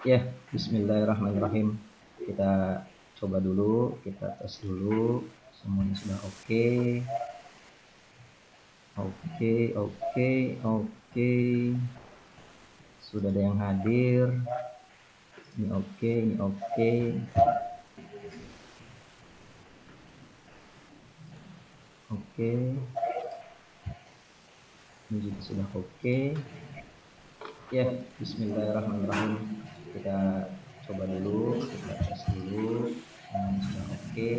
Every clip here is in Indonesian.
Ya, bismillahirrahmanirrahim. Kita coba dulu, kita tes dulu. Semuanya sudah oke. Oke, oke, oke. Sudah ada yang hadir. Ini oke, ini oke. Oke. Ini juga sudah oke. Ya, bismillahirrahmanirrahim. Kita coba dulu, kita tes dulu. Semuanya sudah oke.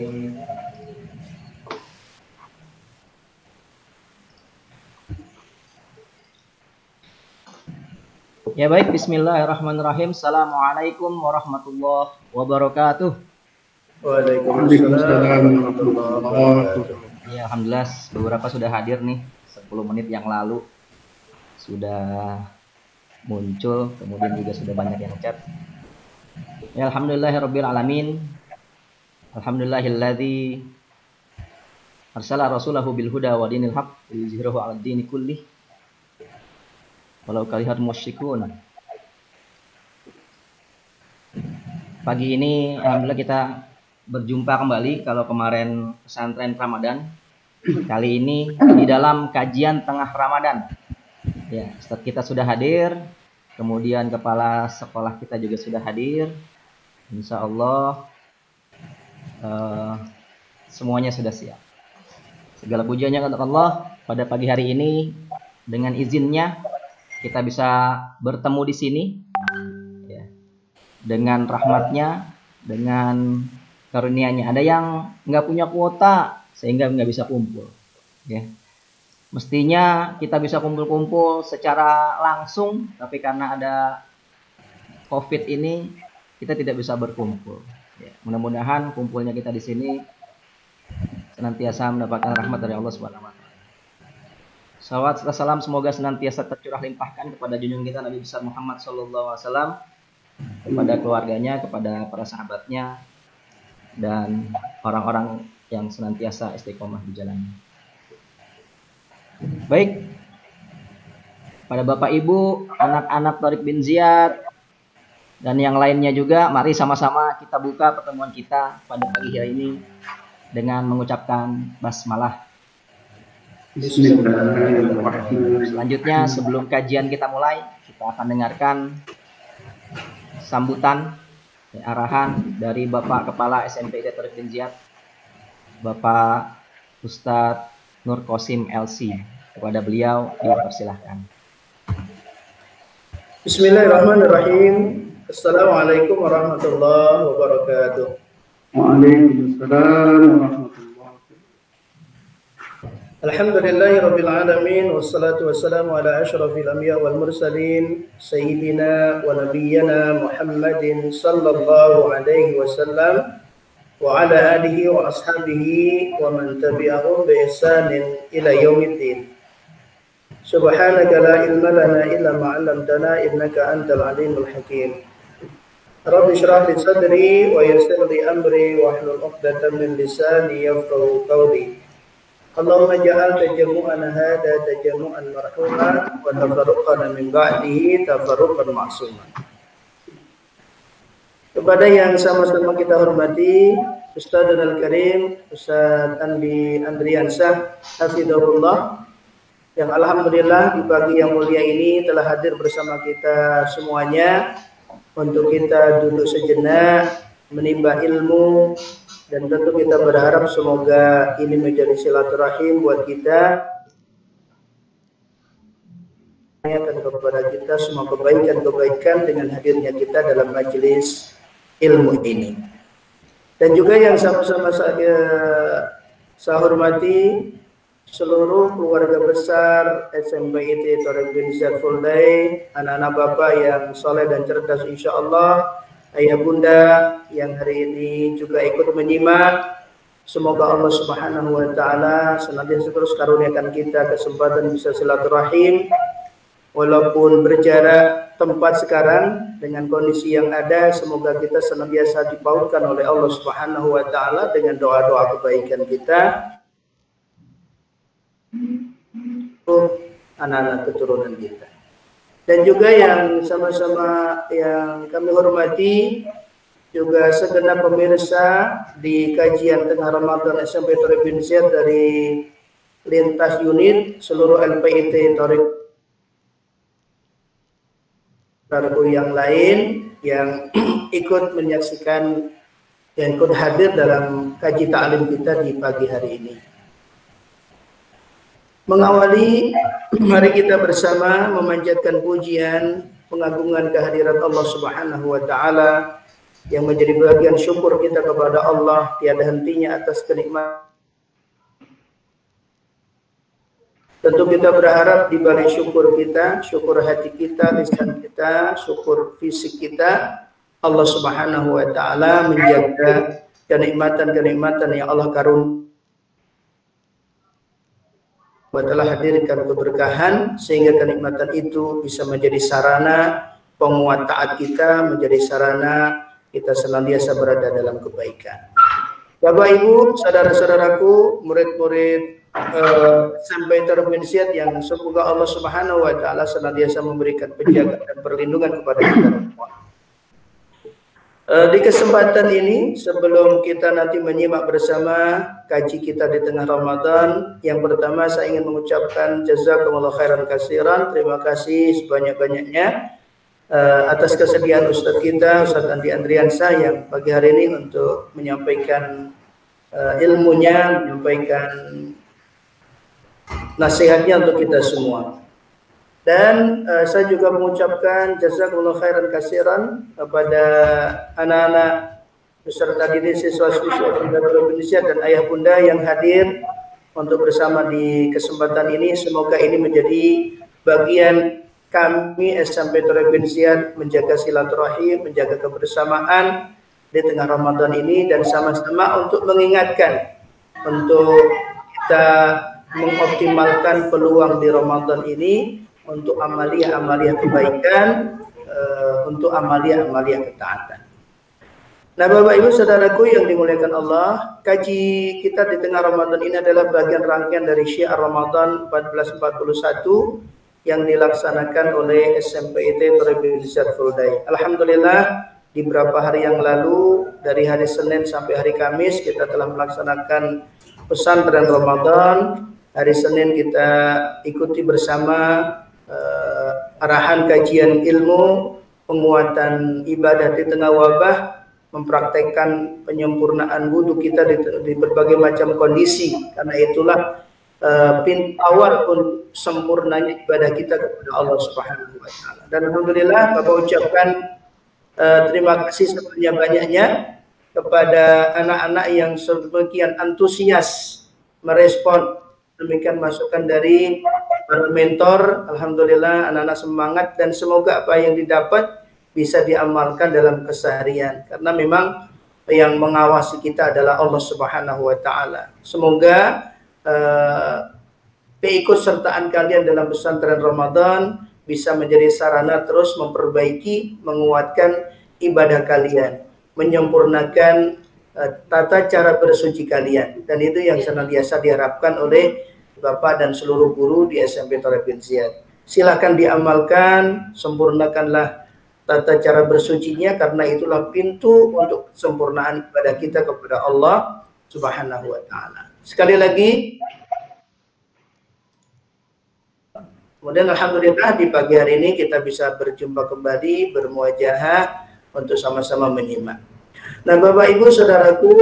Ya baik, bismillahirrahmanirrahim. Assalamualaikum warahmatullahi wabarakatuh. Waalaikumsalam warahmatullahi wabarakatuh. Ya, alhamdulillah beberapa sudah hadir nih. 10 menit yang lalu sudah muncul, kemudian juga sudah banyak yang chat. Ya, alhamdulillahirabbil alamin. Alhamdulillahilladzi arsala rasulahu bil huda wa dinil haqq liyuzhirahu 'alad dini kullih walau karihal musyrikun. Pagi ini alhamdulillah kita berjumpa kembali. Kalau kemarin pesantren Ramadan, kali ini di dalam kajian tengah Ramadan. Ya, Ustadz kita sudah hadir, kemudian kepala sekolah kita juga sudah hadir. Insya Allah semuanya sudah siap. Segala pujiannya kepada Allah. Pada pagi hari ini dengan izinnya kita bisa bertemu di sini, ya, dengan rahmatnya, dengan karunia-Nya. Ada yang nggak punya kuota sehingga nggak bisa kumpul, ya. Mestinya kita bisa kumpul-kumpul secara langsung, tapi karena ada COVID ini kita tidak bisa berkumpul. Ya, mudah-mudahan kumpulnya kita di sini senantiasa mendapatkan rahmat dari Allah Subhanahu wa taala. Salawat serta salam semoga senantiasa tercurah limpahkan kepada junjungan kita Nabi besar Muhammad SAW, kepada keluarganya, kepada para sahabatnya, dan orang-orang yang senantiasa istiqomah di jalannya. Baik, pada Bapak Ibu, anak-anak Thariq bin Ziyad, dan yang lainnya juga, mari sama-sama kita buka pertemuan kita pada pagi hari ini dengan mengucapkan basmalah. Bismillahirrahmanirrahim. Selanjutnya, sebelum kajian kita mulai, kita akan dengarkan sambutan, arahan dari Bapak Kepala SMP Thariq bin Ziyad, Bapak Ustadz Nur Qasim LC. Kepada beliau dipersilahkan. Bismillahirrahmanirrahim. Assalamualaikum warahmatullahi wabarakatuh. Waalaikumsalam warahmatullahi. Alhamdulillahi rabbil alamin, wassalatu wassalamu ala asyrafil anbiya wal mursalin, sayyidina wa nabiyyina Muhammadin sallallahu alaihi wasallam wa ala alihi wa ashabihi wa man tabi'ahum bi ihsanin ila yaumiddin. Subhanaka la ilma lana illa ma 'allamtana innaka antal alimul hakim. Rabbi shrah li sadri wa yassir li amri wa hlul 'uqdatam min lisani yafqahu qawli. Allahumma ja'al tajammu'ana hadha tajammu'an marhuma wa tafarruqana min ba'dihi tafarruqan ma'suma. Kepada yang sama-sama kita hormati, Ustaz Al-Karim, Ustaz Andi Andriansyah, hafizahullah, yang alhamdulillah di pagi yang mulia ini telah hadir bersama kita semuanya untuk kita duduk sejenak, menimba ilmu, dan tentu kita berharap semoga ini menjadi silaturahim buat kita, kepada kita semua kebaikan-kebaikan dengan hadirnya kita dalam majelis ilmu ini. Dan juga yang sama-sama saya hormati seluruh keluarga besar SMPIT Thariq bin Ziyad Fuldai, anak-anak bapak yang soleh dan cerdas insyaallah, ayah bunda yang hari ini juga ikut menyimak. Semoga Allah Subhanahu wa taala senantiasa terus karuniakan kita kesempatan bisa silaturahim walaupun berjarak tempat sekarang dengan kondisi yang ada. Semoga kita senantiasa dipautkan oleh Allah Subhanahu wa taala dengan doa-doa kebaikan kita, anak-anak keturunan kita. Dan juga yang sama-sama yang kami hormati juga segenap pemirsa di kajian tengah Ramadan SMP Thoriq bin Ziyad dari lintas unit seluruh LPIT Thoriq yang lain yang ikut menyaksikan, yang ikut hadir dalam kaji ta'lim kita di pagi hari ini. Mengawali, mari kita bersama memanjatkan pujian, pengagungan kehadirat Allah Subhanahu wa taala yang menjadi bagian syukur kita kepada Allah tiada hentinya atas kenikmatan. Tentu kita berharap di balik syukur kita, syukur hati kita, lisan kita, syukur fisik kita, Allah Subhanahu wa taala menjaga kenikmatan-kenikmatan yang Allah karuniakan, telah hadirkan keberkahan sehingga kenikmatan itu bisa menjadi sarana penguat taat kita, menjadi sarana kita senantiasa berada dalam kebaikan. Bapak Ibu, saudara-saudaraku, murid-murid sampai Thoriq bin Ziyad yang semoga Allah Subhanahu wa taala senantiasa memberikan penjagaan dan perlindungan kepada kita semua. Di kesempatan ini, sebelum kita nanti menyimak bersama kaji kita di tengah Ramadan, yang pertama saya ingin mengucapkan jazakumullah khairan katsiran, terima kasih sebanyak-banyaknya atas kesediaan Ustadz kita, Ustadz Andi Andriansyah yang pagi hari ini untuk menyampaikan ilmunya, menyampaikan nasihatnya untuk kita semua. Dan saya juga mengucapkan jazakumullah khairan katsiran kepada anak-anak beserta didik siswa-siswa Indonesia dan ayah bunda yang hadir untuk bersama di kesempatan ini. Semoga ini menjadi bagian kami SMP Thoriq bin Ziyad menjaga silaturahim, menjaga kebersamaan di tengah Ramadan ini, dan sama-sama untuk mengingatkan untuk kita mengoptimalkan peluang di Ramadan ini untuk amalia-amalia kebaikan, untuk amalia-amalia ketaatan. Nah, Bapak Ibu saudaraku yang dimuliakan Allah, kaji kita di tengah Ramadan ini adalah bagian rangkaian dari Syiar Ramadan 1441 yang dilaksanakan oleh SMPIT Thoriq bin Ziyad Fuldai. Alhamdulillah, di beberapa hari yang lalu, dari hari Senin sampai hari Kamis, kita telah melaksanakan pesantren Ramadan. Hari Senin kita ikuti bersama arahan kajian ilmu, penguatan ibadah di tengah wabah, mempraktekkan penyempurnaan wudhu kita di berbagai macam kondisi. Karena itulah pintu awal pun sempurnanya ibadah kita kepada Allah Subhanahu wa taala. Dan alhamdulillah Bapak ucapkan terima kasih sebanyak-banyaknya kepada anak-anak yang sebagian antusias merespon demikian masukan dari para mentor. Alhamdulillah anak-anak semangat dan semoga apa yang didapat bisa diamalkan dalam keseharian, karena memang yang mengawasi kita adalah Allah Subhanahu wa taala. Semoga keikutsertaan kalian dalam pesantren Ramadan bisa menjadi sarana terus memperbaiki, menguatkan ibadah kalian, menyempurnakan tata cara bersuci kalian, dan itu yang senantiasa diharapkan oleh Bapak dan seluruh guru di SMP Thoriq bin Ziyad. Silakan diamalkan, sempurnakanlah tata cara bersucinya, karena itulah pintu untuk kesempurnaan ibadah kita kepada Allah Subhanahu wa taala. Sekali lagi, kemudian alhamdulillah di pagi hari ini kita bisa berjumpa kembali, bermuajahah untuk sama-sama menyimak. Nah, Bapak Ibu saudaraku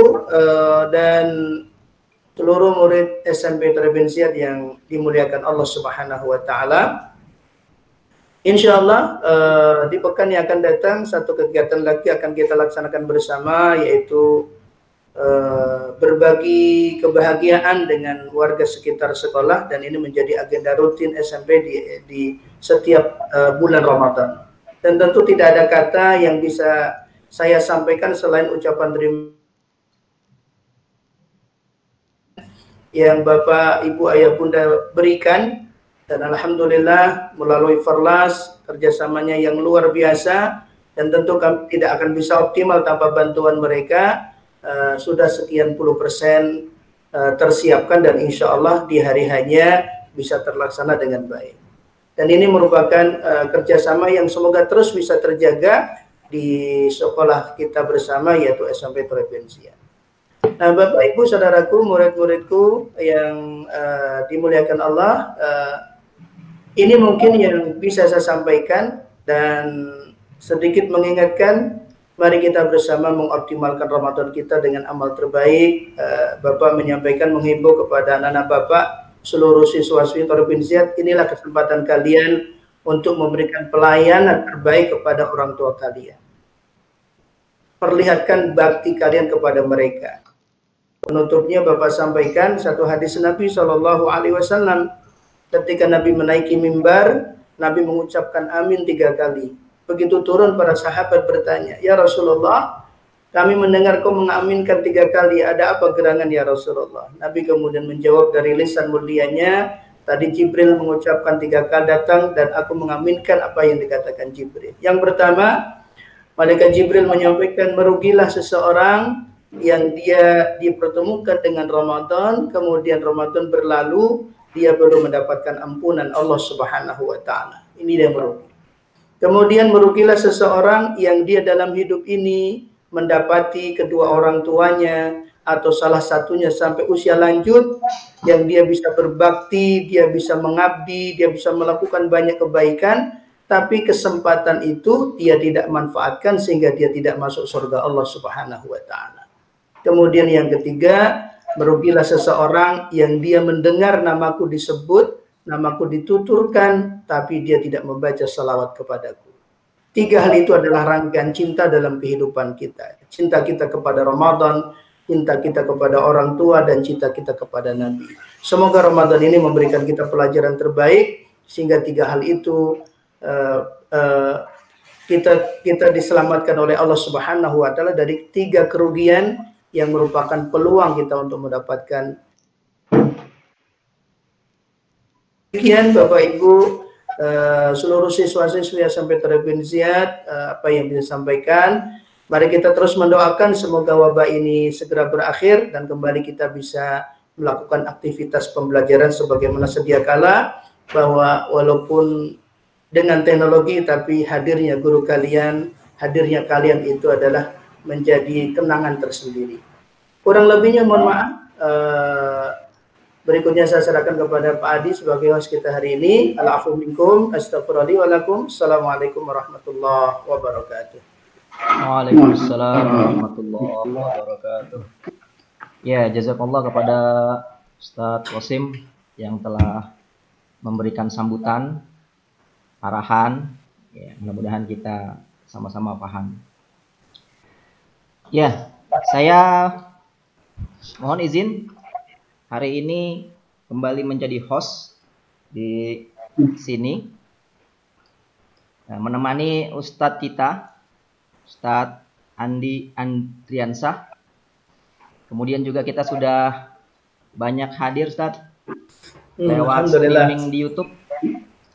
dan seluruh murid SMP Thoriq bin Ziyad yang dimuliakan Allah Subhanahu wa taala, insyaallah di pekan yang akan datang satu kegiatan lagi akan kita laksanakan bersama, yaitu berbagi kebahagiaan dengan warga sekitar sekolah, dan ini menjadi agenda rutin SMP di setiap bulan Ramadan. Dan tentu tidak ada kata yang bisa saya sampaikan selain ucapan terima yang Bapak, Ibu, Ayah, Bunda berikan, dan alhamdulillah melalui Farlas kerjasamanya yang luar biasa, dan tentu kami tidak akan bisa optimal tanpa bantuan mereka. Sudah sekian puluh persen tersiapkan dan insya Allah di hari hanya bisa terlaksana dengan baik. Dan ini merupakan kerjasama yang semoga terus bisa terjaga di sekolah kita bersama, yaitu SMP Provinsia. Nah, Bapak Ibu saudaraku, murid-muridku yang dimuliakan Allah, ini mungkin yang bisa saya sampaikan, dan sedikit mengingatkan, mari kita bersama mengoptimalkan Ramadan kita dengan amal terbaik. Bapak menyampaikan, menghimbau kepada anak-anak Bapak, seluruh siswa-siswi Provinsiat, inilah kesempatan kalian untuk memberikan pelayanan terbaik kepada orang tua kalian. Perlihatkan bakti kalian kepada mereka. Penutupnya Bapak sampaikan satu hadis Nabi Shallallahu Alaihi Wasallam, ketika Nabi menaiki mimbar, Nabi mengucapkan amin 3 kali. Begitu turun, para sahabat bertanya, ya Rasulullah, kami mendengar kau mengaminkan 3 kali, ada apa gerangan ya Rasulullah? Nabi kemudian menjawab dari lisan mulianya, tadi Jibril mengucapkan 3 kali datang dan aku mengaminkan apa yang dikatakan Jibril. Yang pertama, malaikat Jibril menyampaikan, merugilah seseorang yang dia dipertemukan dengan Ramadan, kemudian Ramadan berlalu, dia belum mendapatkan ampunan Allah Subhanahu wa Ta'ala. Ini dia merugi. Kemudian merugilah seseorang yang dia dalam hidup ini mendapati kedua orang tuanya atau salah satunya sampai usia lanjut, yang dia bisa berbakti, dia bisa mengabdi, dia bisa melakukan banyak kebaikan, tapi kesempatan itu dia tidak manfaatkan sehingga dia tidak masuk surga Allah Subhanahu wa Ta'ala. Kemudian yang ketiga, merugilah seseorang yang dia mendengar namaku disebut, namaku dituturkan, tapi dia tidak membaca salawat kepadaku. 3 hal itu adalah rangkaian cinta dalam kehidupan kita. Cinta kita kepada Ramadan, cinta kita kepada orang tua, dan cinta kita kepada Nabi. Semoga Ramadan ini memberikan kita pelajaran terbaik, sehingga 3 hal itu kita diselamatkan oleh Allah Subhanahu wa Ta'ala dari 3 kerugian yang merupakan peluang kita untuk mendapatkan. Demikian Bapak Ibu, seluruh siswa-siswi SMP Provinsiat, apa yang bisa sampaikan. Mari kita terus mendoakan semoga wabah ini segera berakhir dan kembali kita bisa melakukan aktivitas pembelajaran sebagaimana sedia kala, bahwa walaupun dengan teknologi tapi hadirnya guru kalian, hadirnya kalian itu adalah menjadi kenangan tersendiri. Kurang lebihnya mohon maaf. Berikutnya saya serahkan kepada Pak Adi sebagai host kita hari ini. Al-afu minkum, astagfirullahaladzim. Assalamualaikum warahmatullahi wabarakatuh. Waalaikumsalam warahmatullahi wabarakatuh. Ya, jazakallah kepada Ustadz Qasim yang telah memberikan sambutan, arahan. Ya, mudah-mudahan kita sama-sama paham. Ya, saya mohon izin hari ini kembali menjadi host di sini, menemani Ustadz kita, Ustadz Andi Andriansah. Kemudian juga kita sudah banyak hadir Ustadz lewat streaming di YouTube.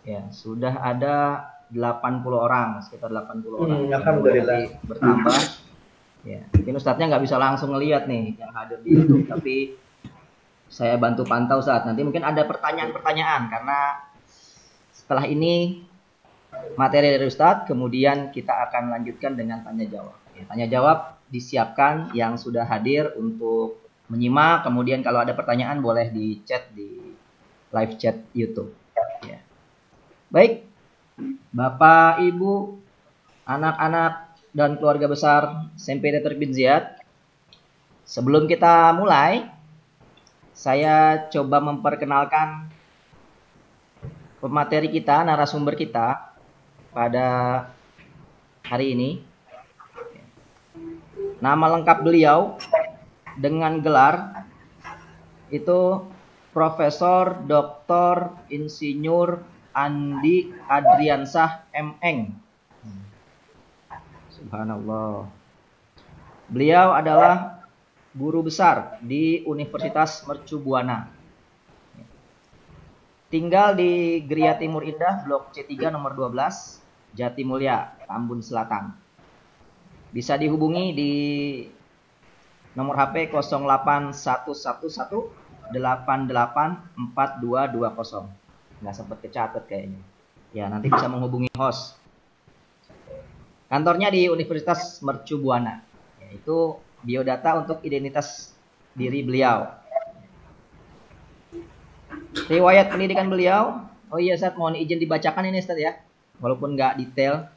Ya, sudah ada 80 orang, sekitar 80 orang. Alhamdulillah. Bertambah. Ya, mungkin Ustadznya nggak bisa langsung ngelihat nih yang hadir di YouTube, tapi saya bantu pantau saat nanti mungkin ada pertanyaan-pertanyaan, karena setelah ini materi dari Ustadz, kemudian kita akan lanjutkan dengan tanya jawab. Ya, tanya jawab disiapkan yang sudah hadir untuk menyimak, kemudian kalau ada pertanyaan boleh di chat di live chat YouTube. Ya. Baik, Bapak, Ibu, anak-anak dan keluarga besar SMP Provinsiat, sebelum kita mulai, saya coba memperkenalkan pemateri kita, narasumber kita pada hari ini. Nama lengkap beliau dengan gelar itu Profesor Dr. Insinyur Andi Andriansah M.Eng. Subhanallah. Beliau adalah guru besar di Universitas Mercu Buana. Tinggal di Geria Timur Indah, Blok C3 nomor 12, Jatimulya, Tambun Selatan. Bisa dihubungi di nomor HP 08111884220. Nggak sempat kecatat kayaknya. Ya, nanti bisa menghubungi host. Kantornya di Universitas Mercu Buana, yaitu biodata untuk identitas diri beliau. Riwayat pendidikan beliau, oh iya Ustaz, mohon izin dibacakan ini Ustaz ya, walaupun nggak detail.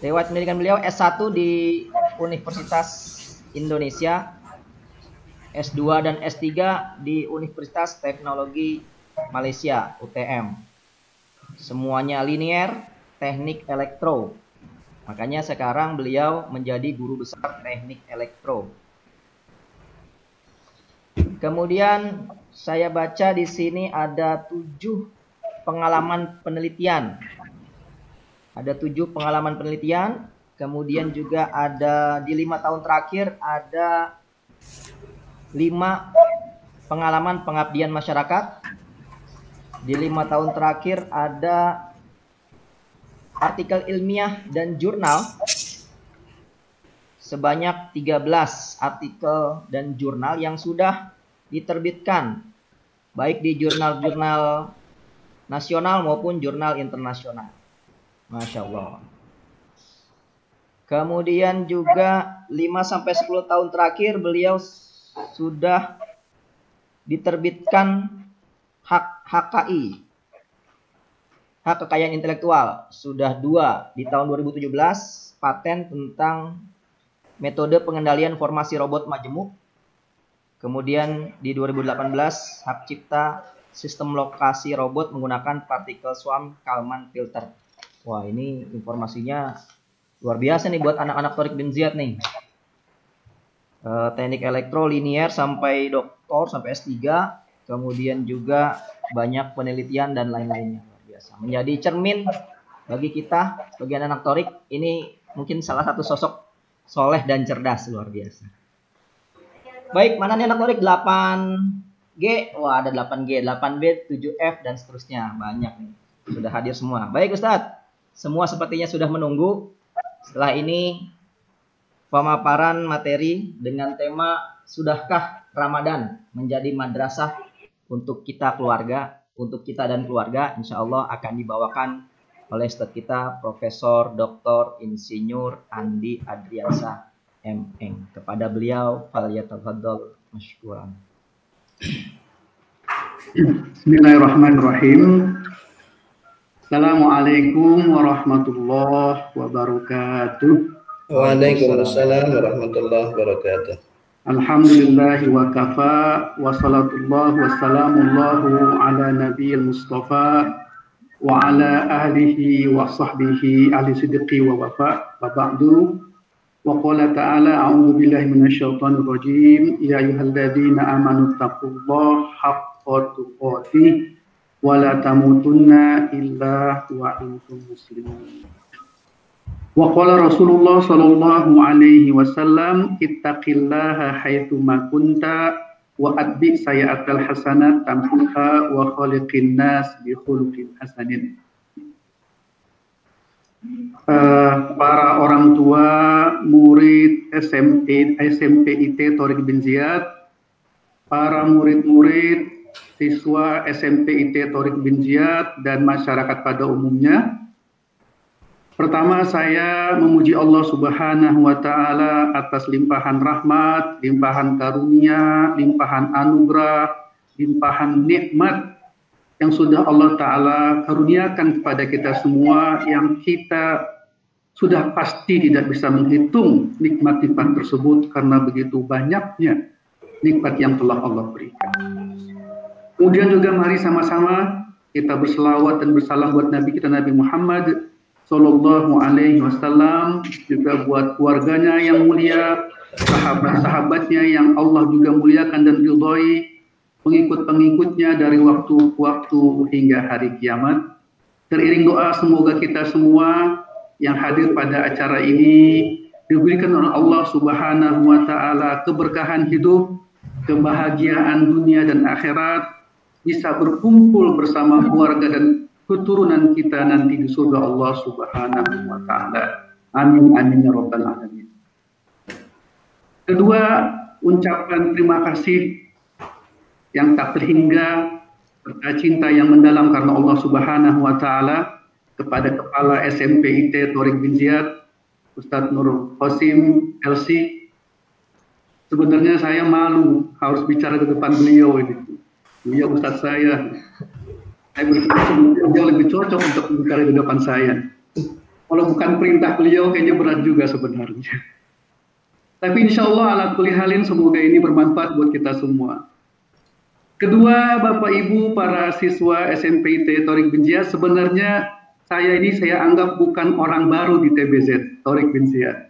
Riwayat pendidikan beliau S1 di Universitas Indonesia, S2 dan S3 di Universitas Teknologi Malaysia, UTM. Semuanya linier, teknik elektro. Makanya sekarang beliau menjadi guru besar teknik elektro. Kemudian saya baca di sini ada 7 pengalaman penelitian. Ada 7 pengalaman penelitian. Kemudian juga ada di 5 tahun terakhir ada 5 pengalaman pengabdian masyarakat. Di 5 tahun terakhir ada artikel ilmiah dan jurnal sebanyak 13 artikel dan jurnal yang sudah diterbitkan baik di jurnal-jurnal nasional maupun jurnal internasional. Masya Allah. Kemudian juga 5-10 tahun terakhir beliau sudah diterbitkan HKI, hak kekayaan intelektual, sudah 2 di tahun 2017, paten tentang metode pengendalian formasi robot majemuk. Kemudian di 2018 hak cipta sistem lokasi robot menggunakan partikel swarm Kalman filter. Wah, ini informasinya luar biasa nih buat anak-anak Thoriq bin Ziyad nih. Teknik elektro linier sampai doktor sampai S3, kemudian juga banyak penelitian dan lain-lainnya. Luar biasa. Menjadi cermin bagi kita sebagai anak Thoriq, ini mungkin salah satu sosok soleh dan cerdas, luar biasa. Baik, mana nih anak Thoriq? 8G, wah ada 8G, 8B, 7F dan seterusnya, banyak nih. Sudah hadir semua. Baik Ustadz, semua sepertinya sudah menunggu. Setelah ini pemaparan materi dengan tema Sudahkah Ramadan menjadi madrasah untuk kita keluarga, untuk kita dan keluarga, insya Allah akan dibawakan oleh Ustadz kita Profesor Dr. Insinyur Andi Adriansyah MM. Kepada beliau falyatafadhal masykuran. Bismillahirrahmanirrahim. Assalamualaikum warahmatullahi wabarakatuh. Waalaikumsalam warahmatullahi wabarakatuh. Alhamdulillah wa kafa wa salatullah wa salamullahu ala nabiyil mustafa wa ala ahlihi wa sahbihi ahli sidqi wa wafa wa ba'du. Wa qala ta'ala a'udzu billahi minasyaitonir rajim ya ayyuhalladzina amanu taqullaha haqqa tuqatih wa la tamutunna illa wa antum muslimun. Wa qala Rasulullah sallallahu alaihi wasallam ittaqillaha haitsu ma kunta wa adbi sayi'atal hasanat tamhuha wa khaliqin nas bi khuluqin hasanin. Para orang tua murid SMPIT Thoriq bin Ziyad, para murid-murid siswa SMPIT Thoriq bin Ziyad dan masyarakat pada umumnya. Pertama, saya memuji Allah Subhanahu wa Ta'ala atas limpahan rahmat, limpahan karunia, limpahan anugerah, limpahan nikmat yang sudah Allah Ta'ala karuniakan kepada kita semua, yang kita sudah pasti tidak bisa menghitung nikmat-nikmat tersebut karena begitu banyaknya nikmat yang telah Allah berikan. Kemudian juga mari sama-sama kita berselawat dan bersalam buat Nabi kita Nabi Muhammad Sallallahu Alaihi Wasallam, juga buat keluarganya yang mulia, sahabat-sahabatnya yang Allah juga muliakan dan ridhoi, pengikut-pengikutnya dari waktu ke waktu hingga hari kiamat. Teriring doa semoga kita semua yang hadir pada acara ini diberikan oleh Allah Subhanahu wa Ta'ala keberkahan hidup, kebahagiaan dunia dan akhirat, bisa berkumpul bersama keluarga dan keturunan kita nanti di surga Allah Subhanahu wa Ta'ala. Amin amin ya rabbal alamin. Kedua, ucapan terima kasih yang tak terhingga serta cinta yang mendalam karena Allah Subhanahu wa taala kepada Kepala SMP IT Thorik bin Ziyad, Ustadz Nur Qasim LC. Sebenarnya saya malu harus bicara di depan beliau ini. Beliau Ustadz saya berpikir beliau lebih cocok untuk bicara di depan saya. Kalau bukan perintah beliau kayaknya berat juga sebenarnya. Tapi insya Allah ala kulli halin semoga ini bermanfaat buat kita semua. Kedua, Bapak Ibu para siswa SMP IT Thorik bin Ziyad, sebenarnya saya anggap bukan orang baru di TBZ Thorik bin Ziyad.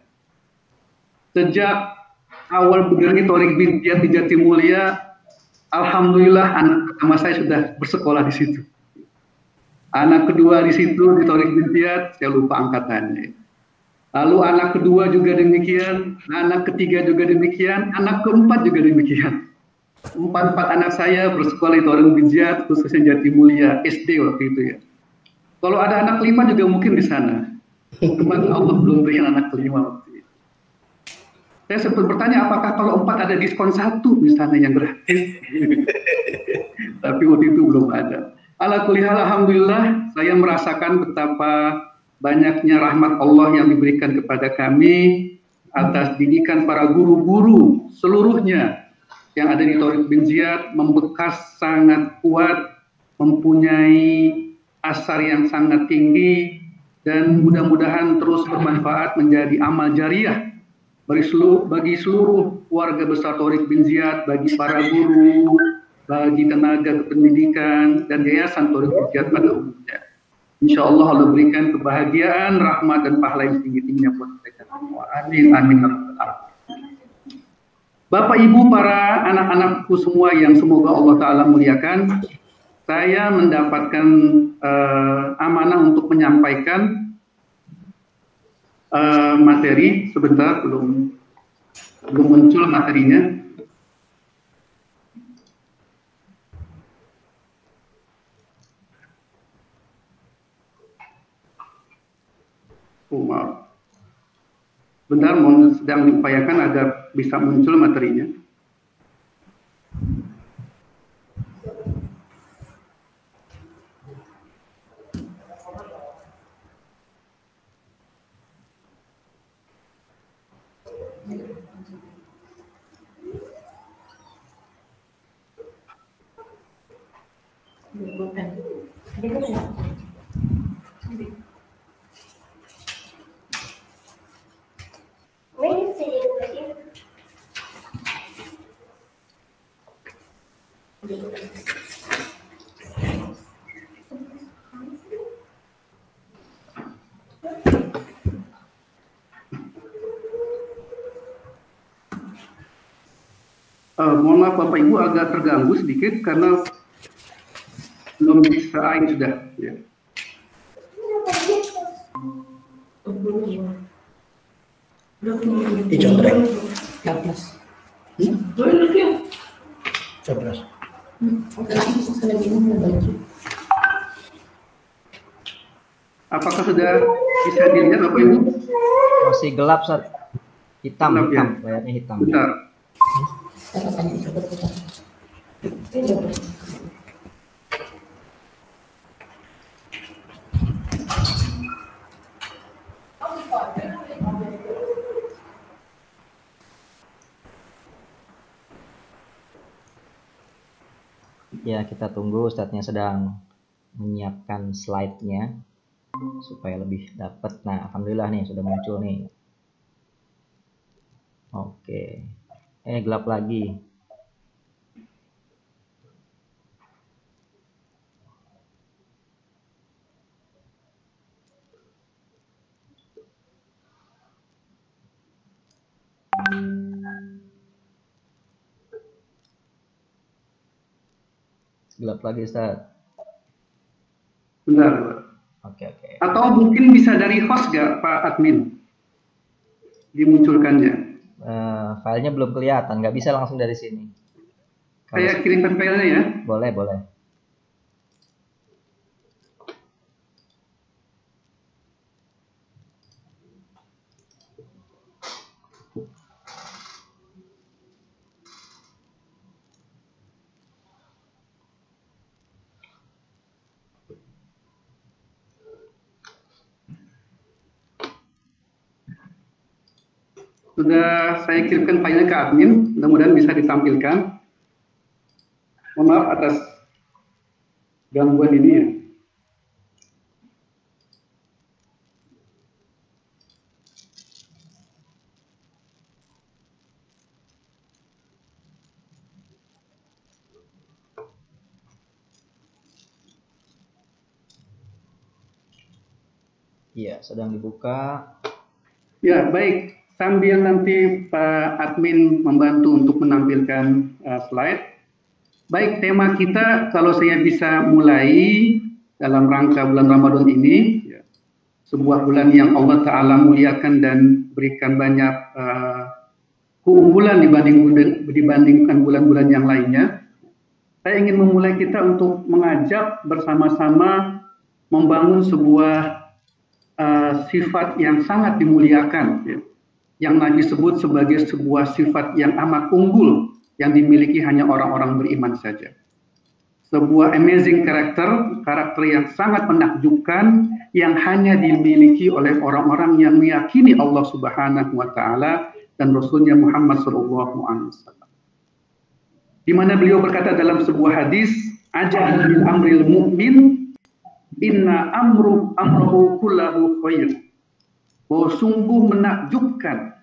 Sejak awal berdiri Thorik bin Ziyad di Jatimulya, alhamdulillah anak pertama saya sudah bersekolah di situ. Anak kedua di situ di Thorik bin Ziyad, saya lupa angkatannya. Lalu anak kedua juga demikian, anak ketiga juga demikian, anak keempat juga demikian. Empat anak saya bersekolah di Thorik bin Ziyad, khususnya Jatimulya SD waktu itu ya. Kalau ada anak kelima juga mungkin di sana. Cuma Allah belum berikan anak kelima waktu itu. Saya sempat bertanya apakah kalau 4 ada diskon 1 misalnya yang gratis. Tapi waktu itu belum ada. Ala kulli hal, alhamdulillah saya merasakan betapa banyaknya rahmat Allah yang diberikan kepada kami atas didikan para guru-guru seluruhnya yang ada di Thorik bin Ziyad, membekas sangat kuat, mempunyai asar yang sangat tinggi, dan mudah-mudahan terus bermanfaat menjadi amal jariah bagi seluruh warga besar Thorik bin Ziyad, bagi para guru, bagi tenaga kependidikan dan yayasan Thorik bin Ziyad pada umumnya. Insya Allah Allah berikan kebahagiaan, rahmat dan pahala yang tinggi-tingginya buat mereka semua. Amin, amin. Bapak Ibu para anak-anakku semua yang semoga Allah Ta'ala muliakan, saya mendapatkan amanah untuk menyampaikan materi. Sebentar, belum muncul materinya. Maaf. Bentar, sedang diupayakan agar bisa muncul materinya. Mohon maaf Bapak Ibu agak terganggu sedikit karena belum bisa sudah ya. Dicontrek. Coblos. Apakah sudah bisa dilihat Bapak Ibu? Masih gelap, Sat. Hitam, Gelap, hitam, ya? layarnya hitam. Bentar. Ya, kita tunggu, Ustadznya sedang menyiapkan slide-nya supaya lebih dapat. Nah, alhamdulillah nih sudah muncul nih. Oke. Gelap lagi. Gelap lagi, Ustaz. Bentar. Oke. Atau mungkin bisa dari host nggak Pak Admin dimunculkannya? Filenya belum kelihatan, nggak bisa langsung dari sini. Saya kirimkan filenya ya. Boleh. Sudah saya kirimkan filenya ke admin, mudah-mudahan bisa ditampilkan. Mohon maaf atas gangguan ini ya. Iya, sedang dibuka. Ya, baik. Sambil nanti Pak Admin membantu untuk menampilkan slide. Baik, tema kita kalau saya bisa mulai dalam rangka bulan Ramadan ini, ya, sebuah bulan yang Allah Ta'ala muliakan dan berikan banyak keunggulan dibandingkan bulan-bulan yang lainnya. Saya ingin memulai kita untuk mengajak bersama-sama membangun sebuah sifat yang sangat dimuliakan, ya, yang Nabi sebut sebagai sebuah sifat yang amat unggul yang dimiliki hanya orang-orang beriman saja. Sebuah amazing karakter yang sangat menakjubkan yang hanya dimiliki oleh orang-orang yang meyakini Allah Subhanahu wa Ta'ala dan Rasulnya Muhammad Sallallahu Alaihi Wasallam. Di mana beliau berkata dalam sebuah hadis, "Ajabil amril mu'min inna amruhu kullahu khair." Bahwa sungguh menakjubkan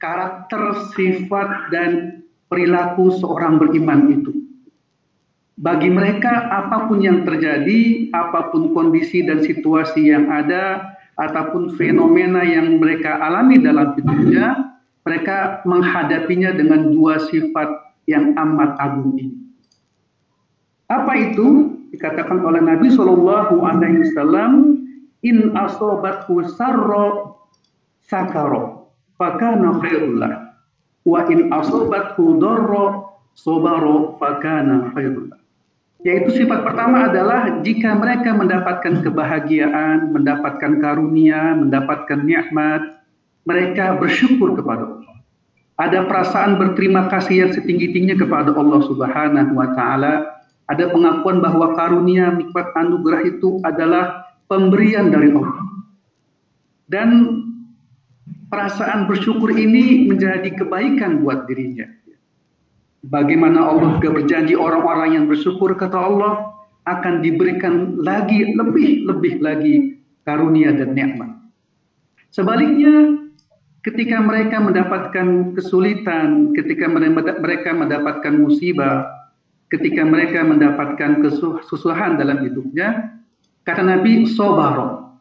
karakter, sifat, dan perilaku seorang beriman itu. Bagi mereka, apapun yang terjadi, apapun kondisi dan situasi yang ada, ataupun fenomena yang mereka alami dalam hidupnya, mereka menghadapinya dengan dua sifat yang amat agung ini. Apa itu? Dikatakan oleh Nabi Shallallahu Alaihi Wasallam, "In asobathu sarro sakaro, fakana khairullah, wa in asobathu dorro sobaro, fakana khairullah." Yaitu sifat pertama adalah jika mereka mendapatkan kebahagiaan, mendapatkan karunia, mendapatkan nikmat, mereka bersyukur kepada Allah. Ada perasaan berterima kasih yang setinggi-tingginya kepada Allah Subhanahu wa Ta'ala. Ada pengakuan bahwa karunia, nikmat, anugerah itu adalah pemberian dari Allah. Dan perasaan bersyukur ini menjadi kebaikan buat dirinya. Bagaimana Allah juga berjanji orang-orang yang bersyukur kata Allah akan diberikan lagi, lebih lagi karunia dan nikmat. Sebaliknya, ketika mereka mendapatkan kesulitan, ketika mereka mendapatkan musibah, ketika mereka mendapatkan kesusahan dalam hidupnya, kata Nabi, sobaro.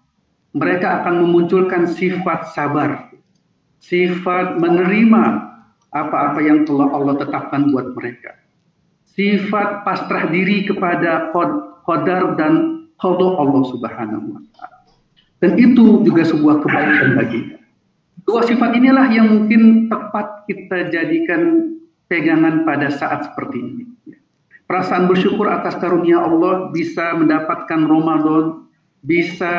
Mereka akan memunculkan sifat sabar, sifat menerima apa-apa yang telah Allah tetapkan buat mereka. Sifat pasrah diri kepada qadar dan qada Allah Subhanahu wa Ta'ala. Dan itu juga sebuah kebaikan baginya. Dua sifat inilah yang mungkin tepat kita jadikan pegangan pada saat seperti ini. Perasaan bersyukur atas karunia Allah, bisa mendapatkan Ramadan, bisa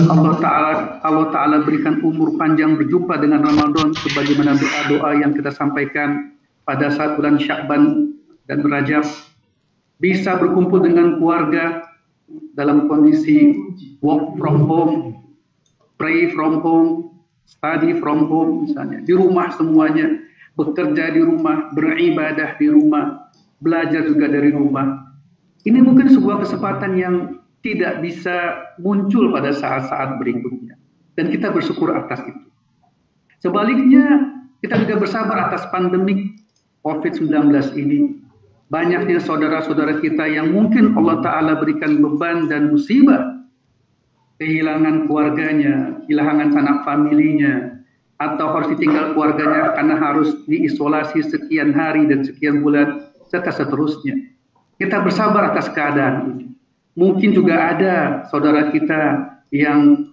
Allah Ta'ala berikan umur panjang berjumpa dengan Ramadan sebagaimana doa-doa yang kita sampaikan pada saat bulan Sya'ban dan Rajab, bisa berkumpul dengan keluarga dalam kondisi work from home, pray from home, study from home misalnya, di rumah semuanya, bekerja di rumah, beribadah di rumah, belajar juga dari rumah. Ini mungkin sebuah kesempatan yang tidak bisa muncul pada saat-saat berikutnya. Dan kita bersyukur atas itu. Sebaliknya, kita juga bersabar atas pandemik COVID-19 ini. Banyaknya saudara-saudara kita yang mungkin Allah Ta'ala berikan beban dan musibah. Kehilangan keluarganya, kehilangan sanak familinya, atau harus ditinggal keluarganya karena harus diisolasi sekian hari dan sekian bulan, serta seterusnya. Kita bersabar atas keadaan ini. Mungkin juga ada saudara kita yang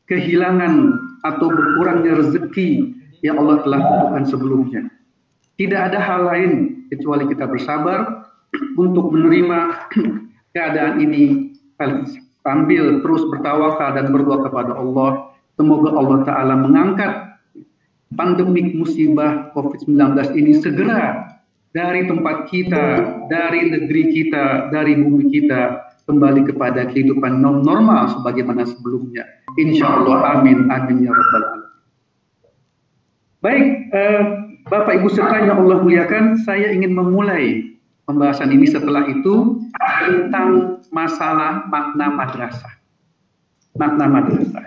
kehilangan atau berkurangnya rezeki yang Allah telah tentukan sebelumnya. Tidak ada hal lain kecuali kita bersabar untuk menerima keadaan ini sambil terus bertawakal dan berdoa kepada Allah. Semoga Allah Ta'ala mengangkat pandemik musibah COVID-19 ini segera dari tempat kita, dari negeri kita, dari bumi kita, kembali kepada kehidupan normal sebagaimana sebelumnya. Insya Allah, amin, amin ya rabbal alamin. Baik, Bapak Ibu sekalian yang Allah muliakan, saya ingin memulai pembahasan ini setelah itu tentang masalah makna madrasah. Makna madrasah.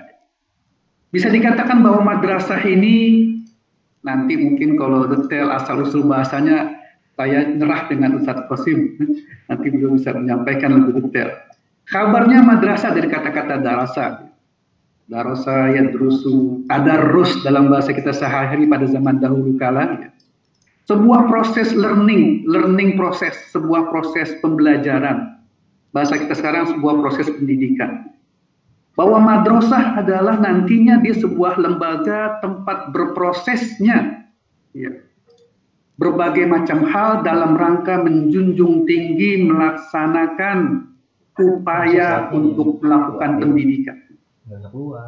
Bisa dikatakan bahwa madrasah ini nanti mungkin kalau detail asal-usul bahasanya saya nyerah dengan Ustadz Qasim. Nanti beliau bisa menyampaikan lebih detail. Kabarnya madrasah dari kata-kata darasa. Darasa yadrusu, tadarrus dalam bahasa kita sehari-hari pada zaman dahulu kala. Sebuah proses learning proses, sebuah proses pembelajaran. Bahasa kita sekarang sebuah proses pendidikan. Bahwa madrasah adalah nantinya dia sebuah lembaga tempat berprosesnya berbagai macam hal dalam rangka menjunjung tinggi melaksanakan upaya untuk melakukan pendidikan.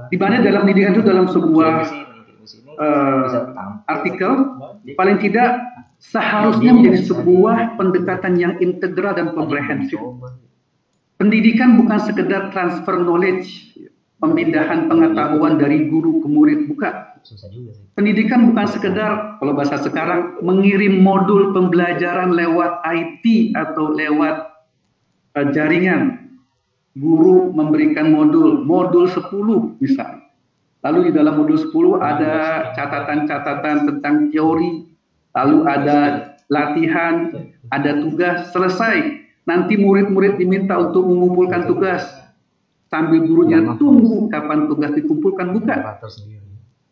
Di mana dalam pendidikan itu dalam sebuah artikel paling tidak seharusnya menjadi sebuah pendekatan yang integral dan komprehensif. Pendidikan bukan sekedar transfer knowledge, pemindahan pengetahuan dari guru ke murid, bukan. Pendidikan bukan sekedar, kalau bahasa sekarang, mengirim modul pembelajaran lewat IT atau lewat jaringan. Guru memberikan modul 10 misalnya. Lalu di dalam modul 10 ada catatan-catatan tentang teori, lalu ada latihan, ada tugas, selesai. Nanti murid-murid diminta untuk mengumpulkan tugas. Sambil gurunya tunggu kapan tugas dikumpulkan, bukan.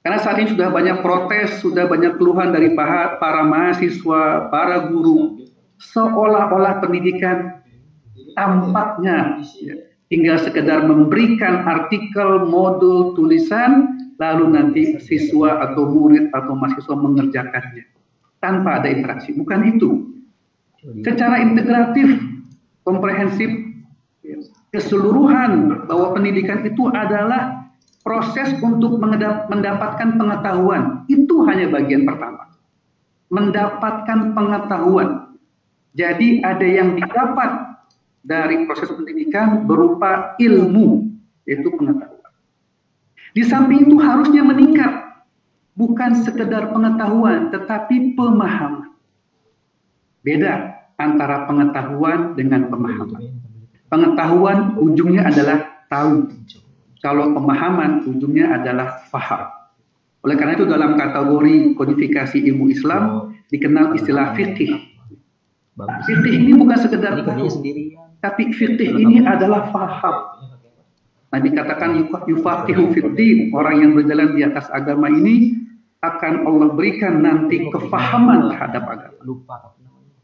Karena saat ini sudah banyak protes, sudah banyak keluhan dari para mahasiswa, para guru. Seolah-olah pendidikan tampaknya tinggal sekedar memberikan artikel, modul, tulisan, lalu nanti siswa atau murid atau mahasiswa mengerjakannya tanpa ada interaksi. Bukan itu. Secara integratif, komprehensif, keseluruhan bahwa pendidikan itu adalah proses untuk mendapatkan pengetahuan. Itu hanya bagian pertama. Mendapatkan pengetahuan. Jadi ada yang didapat dari proses pendidikan berupa ilmu, yaitu pengetahuan. Di samping itu harusnya meningkat, bukan sekedar pengetahuan, tetapi pemahaman. Beda antara pengetahuan dengan pemahaman. Pengetahuan ujungnya adalah tahu. Kalau pemahaman ujungnya adalah faham. Oleh karena itu dalam kategori kodifikasi ilmu Islam dikenal istilah fiqih. Fiqih ini bukan sekedar tahu, tapi fiqih ini adalah faham. Nabi katakan yufaqihu fiddin, orang yang berjalan di atas agama ini akan Allah berikan nanti kefahaman terhadap agama.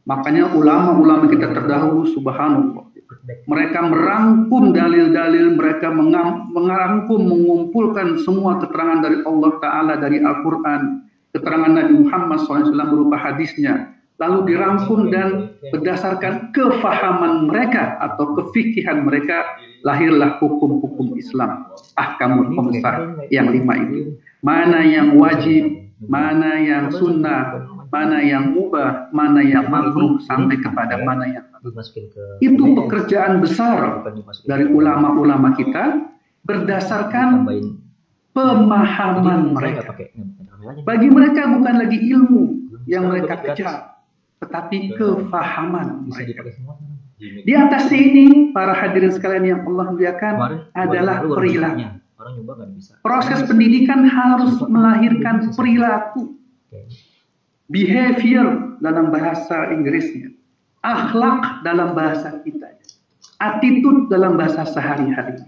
Makanya ulama-ulama kita terdahulu, subhanallah, mereka merangkum dalil-dalil, mereka merangkum, mengumpulkan semua keterangan dari Allah Ta'ala, dari Al-Quran, keterangan Nabi Muhammad SAW berupa hadisnya, lalu dirangkum dan berdasarkan kefahaman mereka atau kefikihan mereka, lahirlah hukum-hukum Islam, ahkamul khamsah yang 5 itu. Mana yang wajib, mana yang sunnah, mana yang mubah, mana yang makruh, sampai kepada mana yang itu pekerjaan besar dari ulama-ulama kita berdasarkan pemahaman mereka. Bagi mereka bukan lagi ilmu yang mereka kejar, tetapi kefahaman mereka. Di atas ini, para hadirin sekalian yang Allah muliakan, adalah perilaku. Proses pendidikan harus melahirkan perilaku. Behavior dalam bahasa Inggrisnya, akhlak dalam bahasa kita, attitude dalam bahasa sehari-hari.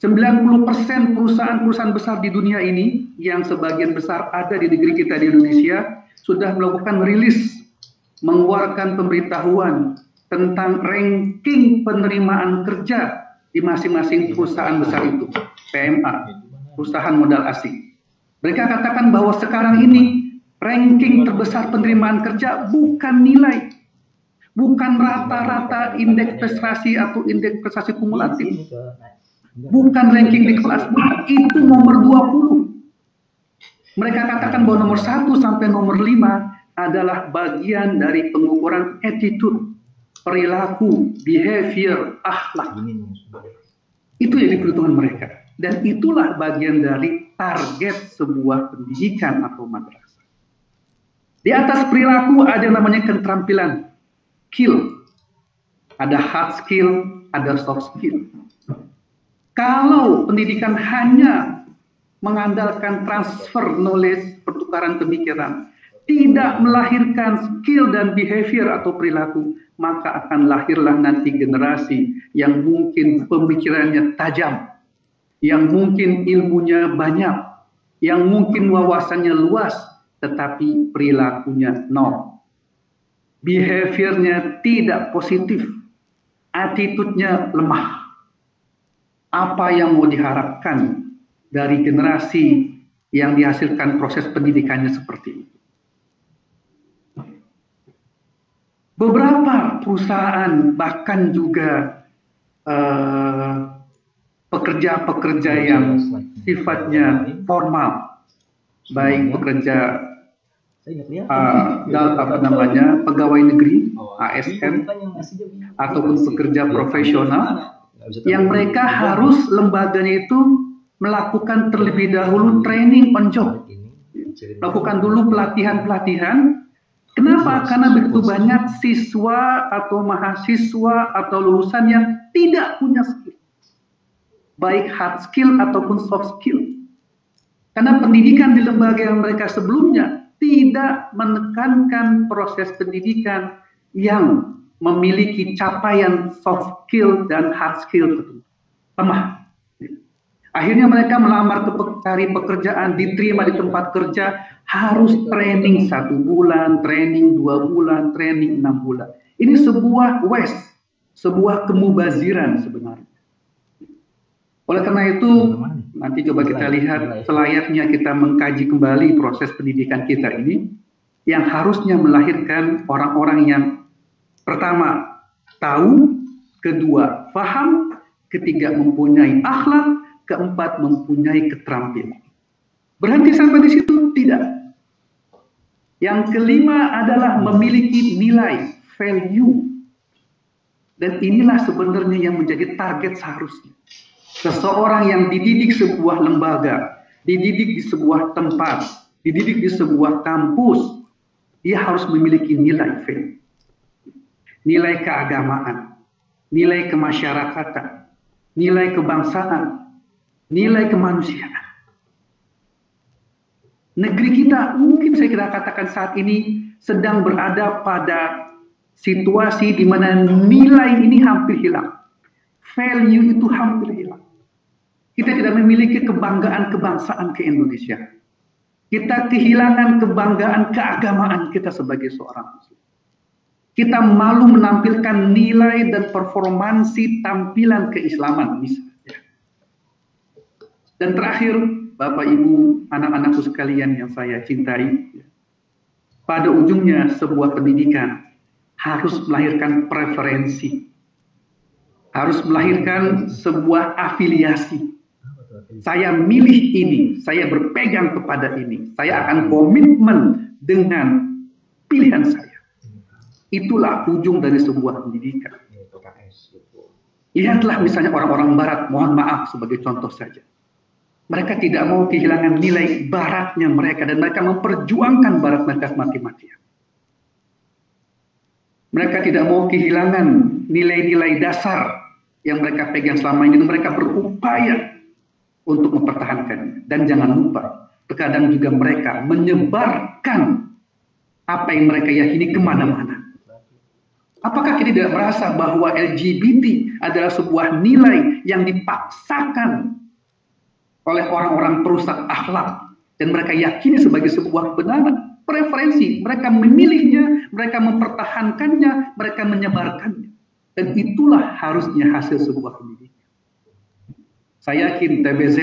90% perusahaan-perusahaan besar di dunia ini, yang sebagian besar ada di negeri kita di Indonesia, sudah melakukan rilis, mengeluarkan pemberitahuan tentang ranking penerimaan kerja di masing-masing perusahaan besar itu, PMA, perusahaan modal asing. Mereka katakan bahwa sekarang ini ranking terbesar penerimaan kerja bukan nilai, bukan rata-rata indeks prestasi atau indeks prestasi kumulatif, bukan ranking di kelas, bukan, itu nomor 20. Mereka katakan bahwa nomor 1 sampai nomor 5 adalah bagian dari pengukuran attitude, perilaku, behavior, akhlak. Itu yang diperhitungkan mereka. Dan itulah bagian dari target sebuah pendidikan atau madrasah. Di atas perilaku ada yang namanya keterampilan, skill. Ada hard skill, ada soft skill. Kalau pendidikan hanya mengandalkan transfer knowledge, pertukaran pemikiran, tidak melahirkan skill dan behavior atau perilaku, maka akan lahirlah nanti generasi yang mungkin pemikirannya tajam, yang mungkin ilmunya banyak, yang mungkin wawasannya luas, tetapi perilakunya nol. Behaviornya tidak positif, attitude-nya lemah. Apa yang mau diharapkan dari generasi yang dihasilkan proses pendidikannya seperti itu? Beberapa perusahaan bahkan juga pekerja-pekerja yang sifatnya formal, baik pekerja pegawai negeri ASN ataupun pekerja profesional, yang mereka harus lembaganya itu melakukan terlebih dahulu training on job, melakukan dulu pelatihan-pelatihan. Kenapa? Karena begitu banyak siswa atau mahasiswa atau lulusan yang tidak punya skill, baik hard skill ataupun soft skill. Karena pendidikan di lembaga yang mereka sebelumnya tidak menekankan proses pendidikan yang memiliki capaian soft skill dan hard skill tertentu. Lemah. Akhirnya mereka melamar cari pekerjaan, diterima di tempat kerja, harus training 1 bulan, training 2 bulan, training 6 bulan. Ini sebuah waste, sebuah kemubaziran sebenarnya. Oleh karena itu, nanti coba kita lihat selayaknya kita mengkaji kembali proses pendidikan kita ini, yang harusnya melahirkan orang-orang yang pertama, tahu, kedua, paham, ketiga, mempunyai akhlak, keempat, mempunyai keterampilan. Berhenti sampai di situ? Tidak. Yang kelima adalah memiliki nilai, value. Dan inilah sebenarnya yang menjadi target seharusnya. Seseorang yang dididik sebuah lembaga, dididik di sebuah tempat, dididik di sebuah kampus, dia harus memiliki nilai value. Nilai keagamaan, nilai kemasyarakatan, nilai kebangsaan, nilai kemanusiaan. Negeri kita mungkin saya kira katakan saat ini sedang berada pada situasi di mana nilai ini hampir hilang. Value itu hampir hilang. Kita tidak memiliki kebanggaan kebangsaan ke Indonesia. Kita kehilangan kebanggaan keagamaan kita sebagai seorang muslim. Kita malu menampilkan nilai dan performansi tampilan keislaman misalnya. Dan terakhir, Bapak Ibu, anak-anakku sekalian yang saya cintai, pada ujungnya sebuah pendidikan harus melahirkan preferensi, harus melahirkan sebuah afiliasi. Saya milih ini, saya berpegang kepada ini, saya akan komitmen dengan pilihan saya. Itulah ujung dari sebuah pendidikan. Lihatlah misalnya orang-orang barat, mohon maaf sebagai contoh saja. Mereka tidak mau kehilangan nilai baratnya mereka, dan mereka memperjuangkan barat mereka mati-matian. Mereka tidak mau kehilangan nilai-nilai dasar yang mereka pegang selama ini, dan mereka berupaya untuk mempertahankannya. Dan jangan lupa, terkadang juga mereka menyebarkan apa yang mereka yakini kemana-mana. Apakah kita tidak merasa bahwa LGBT adalah sebuah nilai yang dipaksakan oleh orang-orang perusak akhlak, dan mereka yakini sebagai sebuah kebenaran? Preferensi, mereka memilihnya, mereka mempertahankannya, mereka menyebarkannya. Dan itulah harusnya hasil sebuah pendidikan. Saya yakin TBZ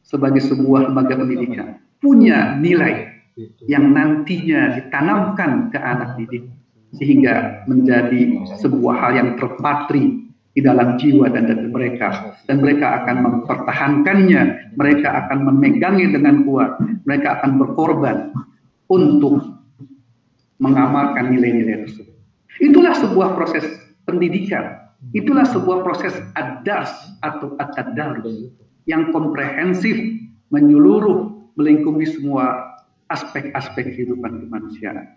sebagai sebuah lembaga pendidikan punya nilai yang nantinya ditanamkan ke anak didik, sehingga menjadi sebuah hal yang terpatri di dalam jiwa dan dada mereka, dan mereka akan mempertahankannya, mereka akan memegangnya dengan kuat, mereka akan berkorban untuk mengamalkan nilai-nilai tersebut. Itulah sebuah proses pendidikan, itulah sebuah proses ad-dars atau at-tadarus yang komprehensif, menyeluruh, melingkupi semua aspek-aspek kehidupan kemanusiaan.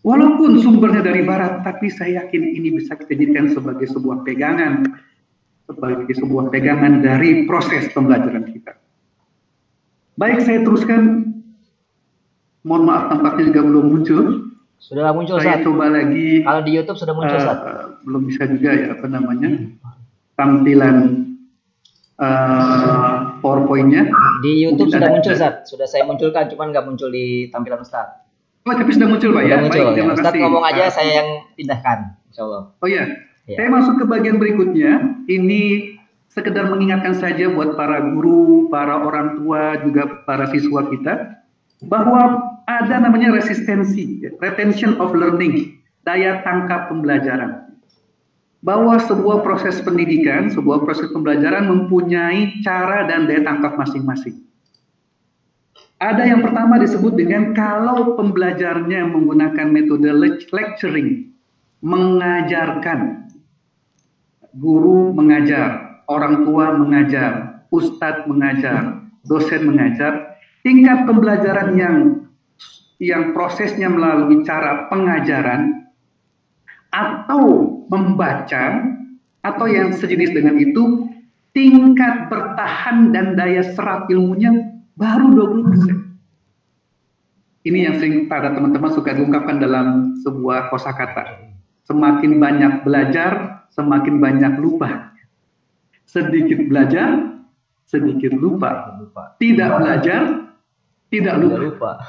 Walaupun sumbernya dari barat, tapi saya yakin ini bisa kita jadikan sebagai sebuah pegangan, dari proses pembelajaran kita. Baik, saya teruskan. Mohon maaf, tampaknya juga belum muncul. Sudah muncul, Saya coba lagi. Kalau di YouTube sudah muncul, belum bisa juga ya, tampilan PowerPoint-nya. Di YouTube sudah muncul, Ustaz. Sudah saya munculkan, cuman nggak muncul di tampilan Ustaz. Oh, tapi sudah muncul, Pak, ya? Muncul. Baik, terima Ustaz kasih. ngomong aja, saya yang pindahkan, insya Allah. Oh ya, saya masuk ke bagian berikutnya. Ini sekedar mengingatkan saja buat para guru, para orang tua, juga para siswa kita, bahwa ada namanya resistensi, retention of learning, daya tangkap pembelajaran. Bahwa sebuah proses pendidikan, sebuah proses pembelajaran mempunyai cara dan daya tangkap masing-masing. Ada yang pertama disebut dengan kalau pembelajarnya menggunakan metode lecturing, mengajarkan, guru mengajar, orang tua mengajar, ustadz mengajar, dosen mengajar, tingkat pembelajaran yang prosesnya melalui cara pengajaran atau membaca atau yang sejenis dengan itu, tingkat bertahan dan daya serap ilmunya baru 20%. Ini yang sering pada teman-teman suka diungkapkan dalam sebuah kosakata. Semakin banyak belajar, semakin banyak lupa. Sedikit belajar, sedikit lupa. Tidak belajar, tidak lupa.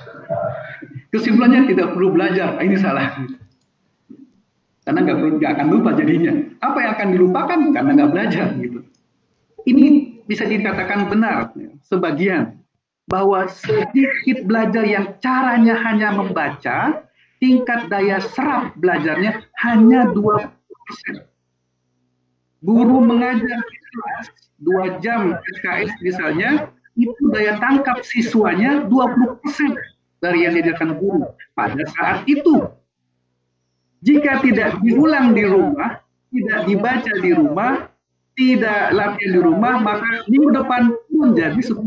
Kesimpulannya tidak perlu belajar. Ini salah. Karena nggak akan lupa jadinya. Apa yang akan dilupakan? Karena nggak belajar. Gitu. Ini bisa dikatakan benar sebagian. Bahwa sedikit belajar yang caranya hanya membaca, tingkat daya serap belajarnya hanya 20%. Guru mengajar di kelas 2 jam SKS misalnya, itu daya tangkap siswanya 20% dari yang diajarkan guru pada saat itu. Jika tidak diulang di rumah, tidak dibaca di rumah, tidak latihan di rumah, maka minggu depan pun jadi 10%.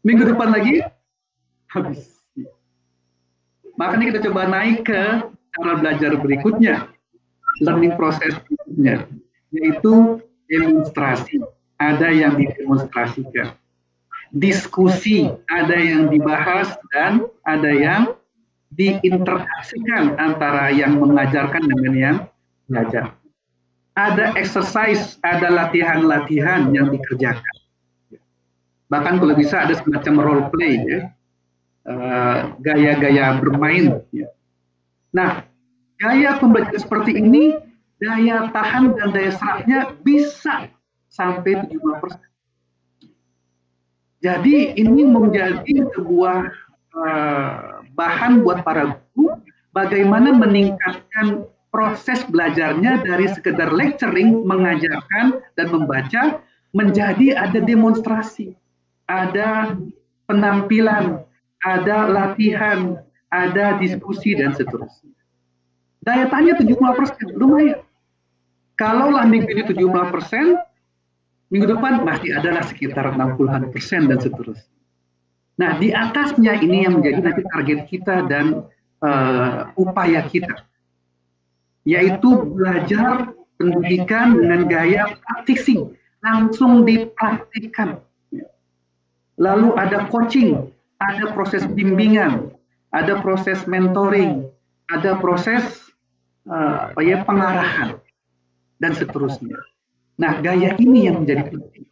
Minggu depan lagi habis. Makanya kita coba naik ke cara belajar berikutnya, learning process berikutnya, yaitu demonstrasi. Ada yang didemonstrasikan, diskusi, ada yang dibahas dan ada yang diinteraksikan antara yang mengajarkan dengan yang belajar. Ada exercise, ada latihan-latihan yang dikerjakan. Bahkan kalau bisa ada semacam role play, ya. Gaya-gaya bermain. Ya. Nah, gaya pembelajaran seperti ini, daya tahan dan daya serapnya bisa sampai 70%. Jadi ini menjadi sebuah bahan buat para guru bagaimana meningkatkan proses belajarnya dari sekedar lecturing, mengajarkan dan membaca, menjadi ada demonstrasi, ada penampilan, ada latihan, ada diskusi dan seterusnya. Daya tahannya 70%, lumayan. Kalaulah minggu ini 70%, minggu depan masih adalah sekitar 60% dan seterusnya. Nah, di atasnya ini yang menjadi nanti target kita dan upaya kita, yaitu belajar pendidikan dengan gaya practicing, langsung dipraktikkan. Lalu ada coaching, ada proses bimbingan, ada proses mentoring, ada proses pengarahan, dan seterusnya. Nah, gaya ini yang menjadi penting.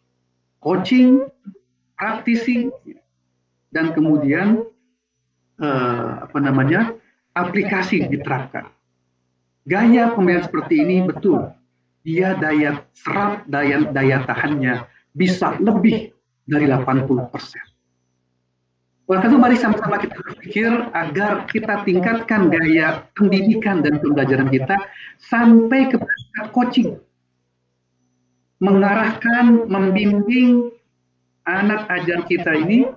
Coaching, practicing, dan kemudian aplikasi diterapkan. Gaya pembelajaran seperti ini betul, dia daya serap, daya tahannya bisa lebih dari 80%. Oleh karena itu mari sama-sama kita berpikir agar kita tingkatkan gaya pendidikan dan pembelajaran kita sampai ke coaching. Mengarahkan, membimbing anak ajar kita ini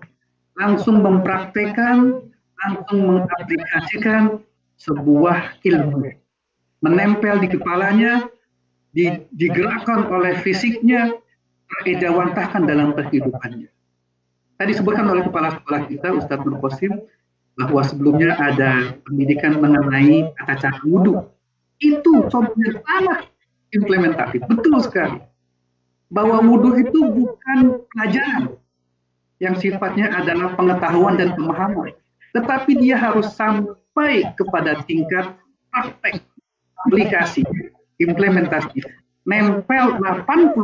langsung mempraktekkan, langsung mengaplikasikan sebuah ilmu. Menempel di kepalanya, digerakkan oleh fisiknya, ejawantahkan dalam kehidupannya. Tadi disebutkan oleh kepala sekolah kita, Ustadz Nur Qasim, bahwa sebelumnya ada pendidikan mengenai tata cara wudhu. Itu contohnya sangat implementatif, betul sekali. Bahwa wudhu itu bukan pelajaran yang sifatnya adalah pengetahuan dan pemahaman, tetapi dia harus sampai kepada tingkat praktek, aplikasi, implementasi, nempel 80%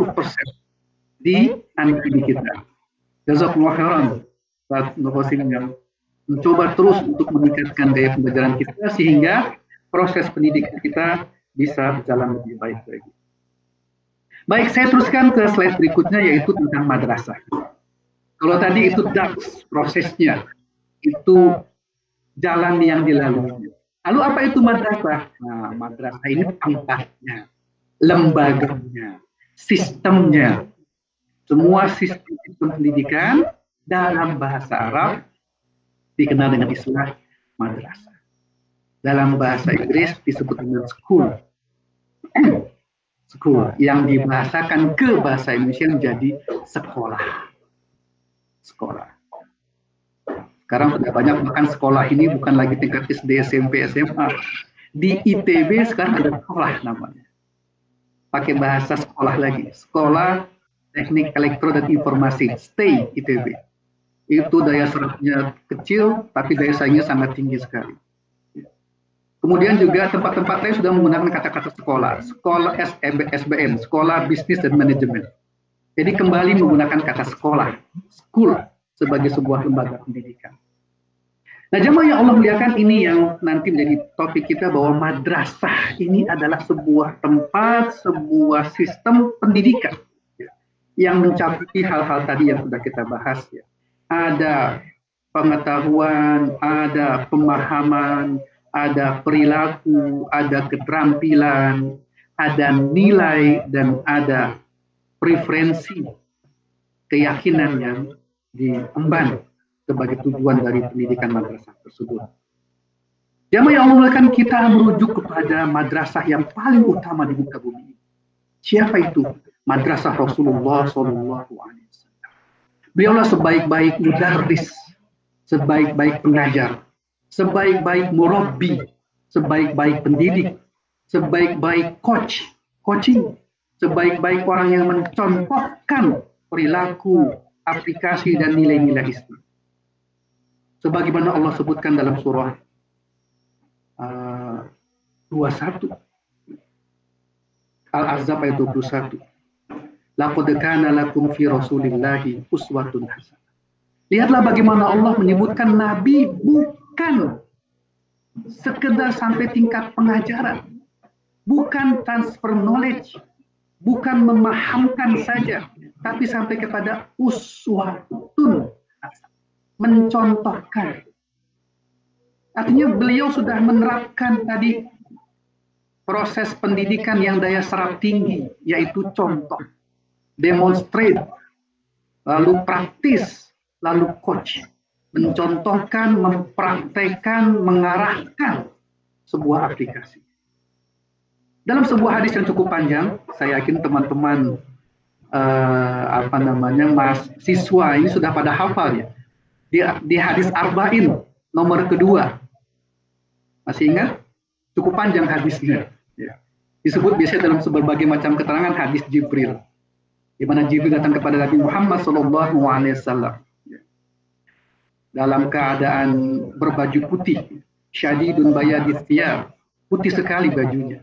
di anak didik kita. Jazakumullah khairan, Ustaz Nur Qasim, yang mencoba terus untuk meningkatkan daya pembelajaran kita sehingga proses pendidikan kita bisa berjalan lebih baik lagi. Baik, saya teruskan ke slide berikutnya, yaitu tentang madrasah. Kalau tadi itu DAX prosesnya, itu jalan yang dilalui. Lalu apa itu madrasah? Nah, madrasah ini tempatnya, lembaganya, sistemnya. Semua sistem pendidikan dalam bahasa Arab dikenal dengan istilah madrasah. Dalam bahasa Inggris disebut dengan school. School yang dibahasakan ke bahasa Indonesia menjadi sekolah. Sekolah. Sekarang sudah banyak bahkan sekolah ini bukan lagi tingkat SD, SMP, SMA. Di ITB sekarang ada sekolah namanya. Pakai bahasa sekolah lagi. Sekolah Teknik Elektro dan Informasi, STEI ITB. Itu daya serapnya kecil, tapi daya saingnya sangat tinggi sekali. Kemudian juga tempat-tempat lain sudah menggunakan kata-kata sekolah. Sekolah SBM, Sekolah Bisnis dan Manajemen. Jadi kembali menggunakan kata sekolah, school, sebagai sebuah lembaga pendidikan. Nah, jemaah yang Allah muliakan, ini yang nanti menjadi topik kita, bahwa madrasah ini adalah sebuah tempat, sebuah sistem pendidikan yang mencakupi hal-hal tadi yang sudah kita bahas. Ya. Ada pengetahuan, ada pemahaman, ada perilaku, ada keterampilan, ada nilai, dan ada preferensi, keyakinan yang diemban sebagai tujuan dari pendidikan madrasah tersebut. Jamaah yang Allah, kita merujuk kepada madrasah yang paling utama di muka bumi. Siapa itu? Madrasah Rasulullah SAW. Beliaulah sebaik-baik mudarris, sebaik-baik pengajar, sebaik-baik murabbi, sebaik-baik pendidik, sebaik-baik coaching, sebaik-baik orang yang mencontohkan perilaku, aplikasi, dan nilai-nilai Islam. Sebagaimana Allah sebutkan dalam surah 21, Al-Ahzab ayat 21. Laqad kana lakum fi Rasulillahi uswatun hasanah. Lihatlah bagaimana Allah menyebutkan Nabi bukan sekedar sampai tingkat pengajaran, bukan transfer knowledge, bukan memahamkan saja, tapi sampai kepada uswatun, mencontohkan. Artinya beliau sudah menerapkan tadi proses pendidikan yang daya serap tinggi, yaitu contoh, demonstrate, lalu praktis, lalu coach, mencontohkan, mempraktekkan, mengarahkan sebuah aplikasi. Dalam sebuah hadis yang cukup panjang, saya yakin teman-teman siswa ini sudah pada hafal ya. Di hadis Arba'in nomor kedua, masih ingat? Cukup panjang hadisnya. Ya. Disebut biasanya dalam berbagai macam keterangan hadis Jibril, di mana Jibril datang kepada Nabi Muhammad SAW dalam keadaan berbaju putih, syadidun bayadis thiyab, putih sekali bajunya,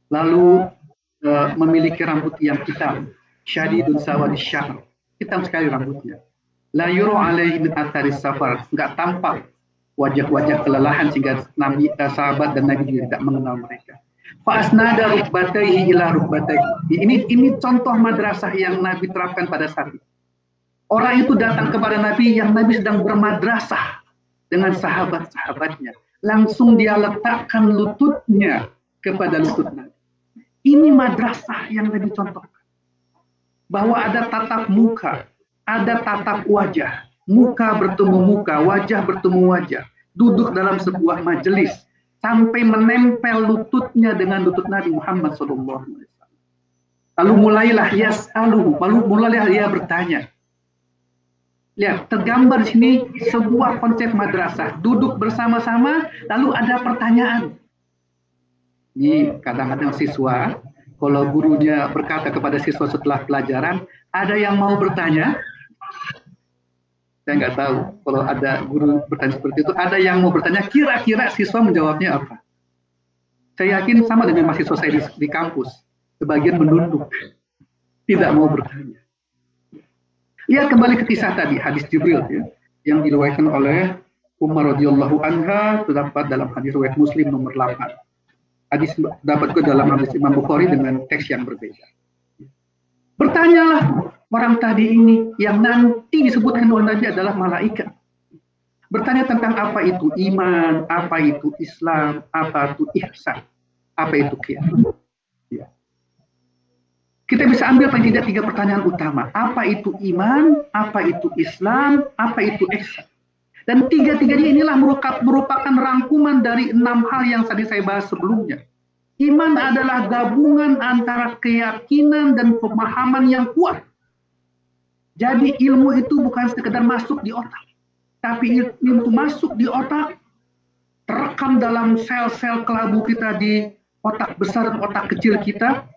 lalu memiliki rambut yang hitam, syadidun sawadis syahr, hitam sekali rambutnya, la yura alaihi min atharis safar, enggak tampak wajah-wajah kelelahan sehingga Nabi, sahabat dan Nabi juga tidak mengenal mereka. Fa'asnada rukbatayhi ila rukbatayhi. Ini contoh madrasah yang Nabi terapkan pada saat itu. Orang itu datang kepada Nabi yang Nabi sedang bermadrasah dengan sahabat-sahabatnya. Langsung dia letakkan lututnya kepada lutut Nabi. Ini madrasah yang Nabi contohkan. Bahwa ada tatap muka, ada tatap wajah. Muka bertemu muka, wajah bertemu wajah, duduk dalam sebuah majelis sampai menempel lututnya dengan lutut Nabi Muhammad SAW. Lalu mulailah mulailah ia bertanya. Lihat, tergambar di sini sebuah konsep madrasah. Duduk bersama-sama, lalu ada pertanyaan. Ini kadang-kadang siswa, kalau gurunya berkata kepada siswa setelah pelajaran, ada yang mau bertanya? Saya nggak tahu. Kalau ada guru bertanya seperti itu, ada yang mau bertanya, kira-kira siswa menjawabnya apa? Saya yakin sama dengan mahasiswa saya di kampus. Sebagian menunduk, tidak mau bertanya. Lihat kembali ke kisah tadi, hadis Jibril ya, yang diriwayatkan oleh Umar radhiyallahu anha, terdapat dalam hadis riwayat Muslim nomor 8. Hadis dapat ke dalam hadis Imam Bukhari dengan teks yang berbeda. Bertanyalah orang tadi ini yang nanti disebutkan oleh Nabi adalah malaikat. Bertanya tentang apa itu iman, apa itu Islam, apa itu ihsan, apa itu qiyam. Ya. Kita bisa ambil paling tidak 3 pertanyaan utama. Apa itu iman? Apa itu Islam? Apa itu ihsan? Dan 3-tiganya inilah merupakan rangkuman dari 6 hal yang tadi saya bahas sebelumnya. Iman adalah gabungan antara keyakinan dan pemahaman yang kuat. Jadi ilmu itu bukan sekedar masuk di otak. Tapi ilmu itu masuk di otak, terekam dalam sel-sel kelabu kita di otak besar dan otak kecil kita.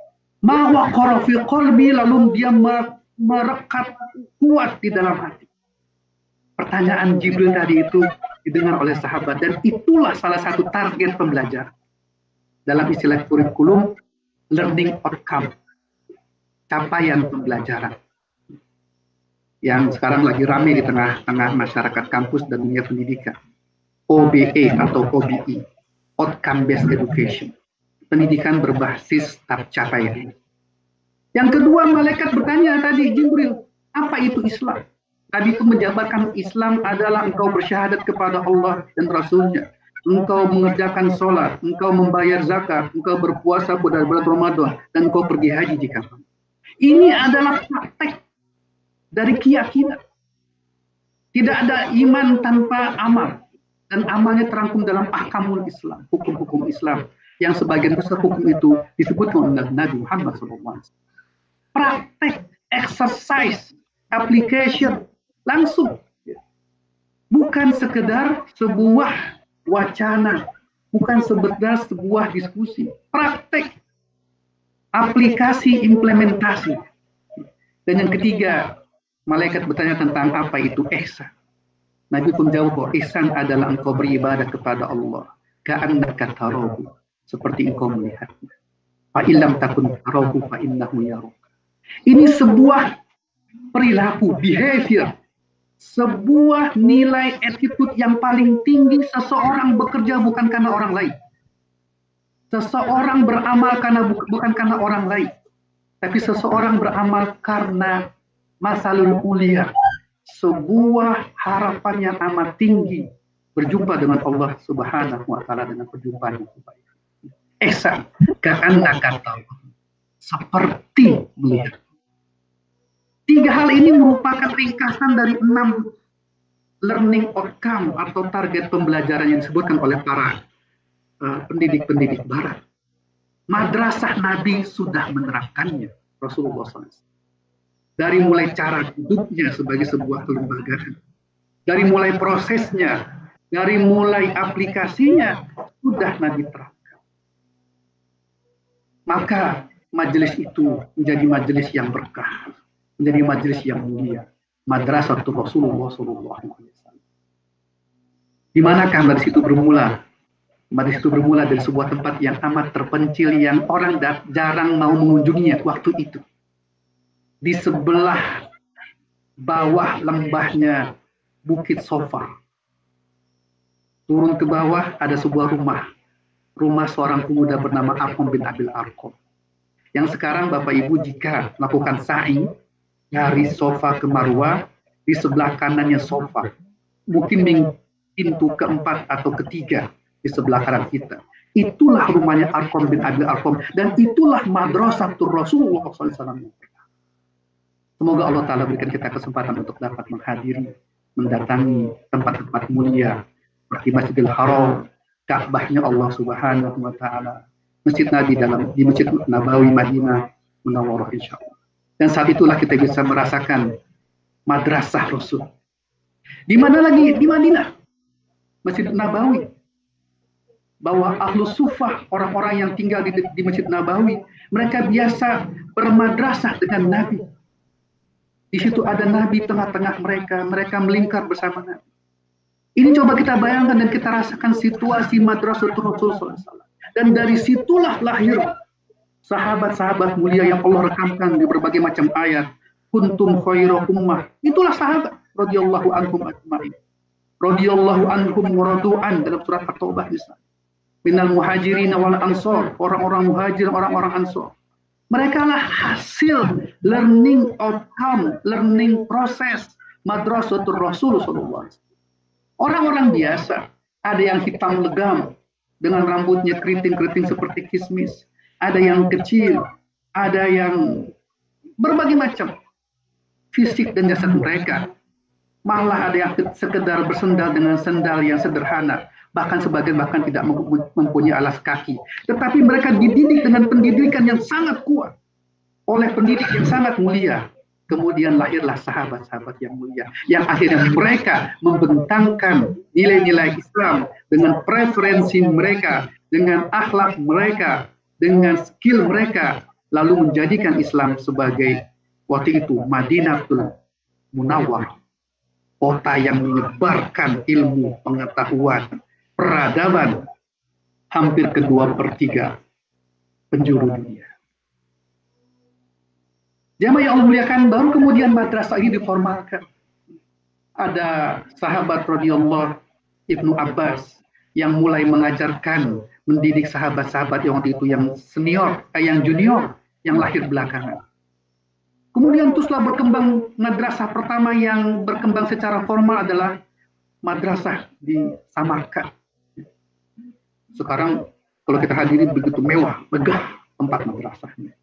Mawaqara fi qalbi, lalu dia merekat kuat di dalam hati. Pertanyaan Jibril tadi itu didengar oleh sahabat, dan itulah salah satu target pembelajaran. Dalam istilah kurikulum, learning outcome, capaian pembelajaran. Yang sekarang lagi ramai di tengah-tengah masyarakat kampus dan dunia pendidikan. OBE atau OBE, Outcome Based Education. Pendidikan berbasis capaian. Yang kedua, malaikat bertanya tadi, Jibril, apa itu Islam? Tadi itu menjabarkan Islam adalah engkau bersyahadat kepada Allah dan Rasulnya, engkau mengerjakan sholat, engkau membayar zakat, engkau berpuasa pada bulan Ramadan, dan engkau pergi haji jika mampu. Ini adalah praktek dari keyakinan. Tidak ada iman tanpa amal, dan amalnya terangkum dalam ahkamul Islam, hukum-hukum Islam, yang sebagian besar hukum itu disebutkan oleh Nabi Muhammad SAW. Praktek, exercise, application, langsung. Bukan sekedar sebuah wacana, bukan sekedar sebuah diskusi. Praktek, aplikasi, implementasi. Dan yang ketiga, malaikat bertanya tentang apa itu ihsan. Nabi pun jawab bahwa ihsan adalah engkau beribadah kepada Allah ka'annaka tarahu, seperti engkau melihatnya. Fa illam takun tarahu fa innahu yaraka. Ini sebuah perilaku, behavior, sebuah nilai attitude yang paling tinggi. Seseorang bekerja bukan karena orang lain. Seseorang beramal bukan karena orang lain. Tapi seseorang beramal karena masalul ulia, sebuah harapan yang amat tinggi, berjumpa dengan Allah Subhanahu wa Ta'ala dengan perjumpaan yang baik. Ihsan, ka'annaka tarahu, seperti melihat. 3 hal ini merupakan ringkasan dari 6 learning outcome atau target pembelajaran yang disebutkan oleh para pendidik-pendidik Barat. Madrasah Nabi sudah menerapkannya, Rasulullah SAW. Dari mulai cara hidupnya sebagai sebuah kelembagaan, dari mulai prosesnya, dari mulai aplikasinya, sudah Nabi terapkan. Maka majelis itu menjadi majelis yang berkah, menjadi majelis yang mulia, Madrasatul Rasulullah SAW. Di manakah majelis itu bermula? Majelis itu bermula dari sebuah tempat yang amat terpencil, yang orang jarang mau mengunjunginya waktu itu. Di sebelah bawah lembahnya Bukit Sofa. Turun ke bawah ada sebuah rumah seorang pemuda bernama Arqam bin Abil Arqam. Yang sekarang Bapak Ibu jika melakukan sa'i dari Sofa ke Marwah, di sebelah kanannya Sofa. Mungkin pintu keempat atau ketiga di sebelah kanan kita. Itulah rumahnya Arqam bin Abil Arqam, dan itulah Madrasatul Rasulullah SAW. Semoga Allah Ta'ala berikan kita kesempatan untuk dapat menghadiri, mendatangi tempat-tempat mulia seperti Masjidil Haram, Ka'bahnya Allah Subhanahu wa Ta'ala, Masjid Nabi di Masjid Nabawi Madinah, Munawwarah insya Allah. Dan saat itulah kita bisa merasakan madrasah Rasul. Di mana lagi? Di Madinah, Masjid Nabawi. Bahwa Ahlus Sufah, orang-orang yang tinggal di Masjid Nabawi, mereka biasa bermadrasah dengan Nabi. Di situ ada Nabi tengah-tengah mereka, mereka melingkar bersama Nabi. Ini coba kita bayangkan dan kita rasakan situasi madrasah Rasul SAW. Dan dari situlah lahir sahabat-sahabat mulia yang Allah rekamkan di berbagai macam ayat. Kuntum khairu ummah. Itulah sahabat radhiyallahu anhum ajma'in. Radhiyallahu anhum wa radu'an dalam surat At-Taubah misalnya. Minal muhajirin wal ansor, orang-orang muhajir, orang-orang ansor. Mereka lah hasil learning outcome, learning proses madrasatul Rasul sallallahu alaihi wasallam. Orang-orang biasa, ada yang hitam legam dengan rambutnya keriting-keriting seperti kismis, ada yang kecil, ada yang berbagai macam fisik dan jasad mereka. Malah ada yang sekedar bersendal dengan sendal yang sederhana. Bahkan sebagian bahkan tidak mempunyai alas kaki. Tetapi mereka dididik dengan pendidikan yang sangat kuat oleh pendidik yang sangat mulia. Kemudian lahirlah sahabat-sahabat yang mulia, yang akhirnya mereka membentangkan nilai-nilai Islam dengan preferensi mereka, dengan akhlak mereka, dengan skill mereka, lalu menjadikan Islam sebagai waktu itu Madinatul Munawwarah, kota yang menyebarkan ilmu, pengetahuan, peradaban hampir ke-2/3 penjuru dunia. Jamaah yang Allah muliakan, baru kemudian madrasah ini diformalkan. Ada sahabat radhiyallahu Ibnu Abbas yang mulai mengajarkan, mendidik sahabat-sahabat yang waktu itu yang senior, yang junior, yang lahir belakangan. Kemudian teruslah berkembang madrasah pertama yang berkembang secara formal adalah madrasah di Samarkand. Sekarang kalau kita hadiri begitu mewah, megah tempat madrasahnya.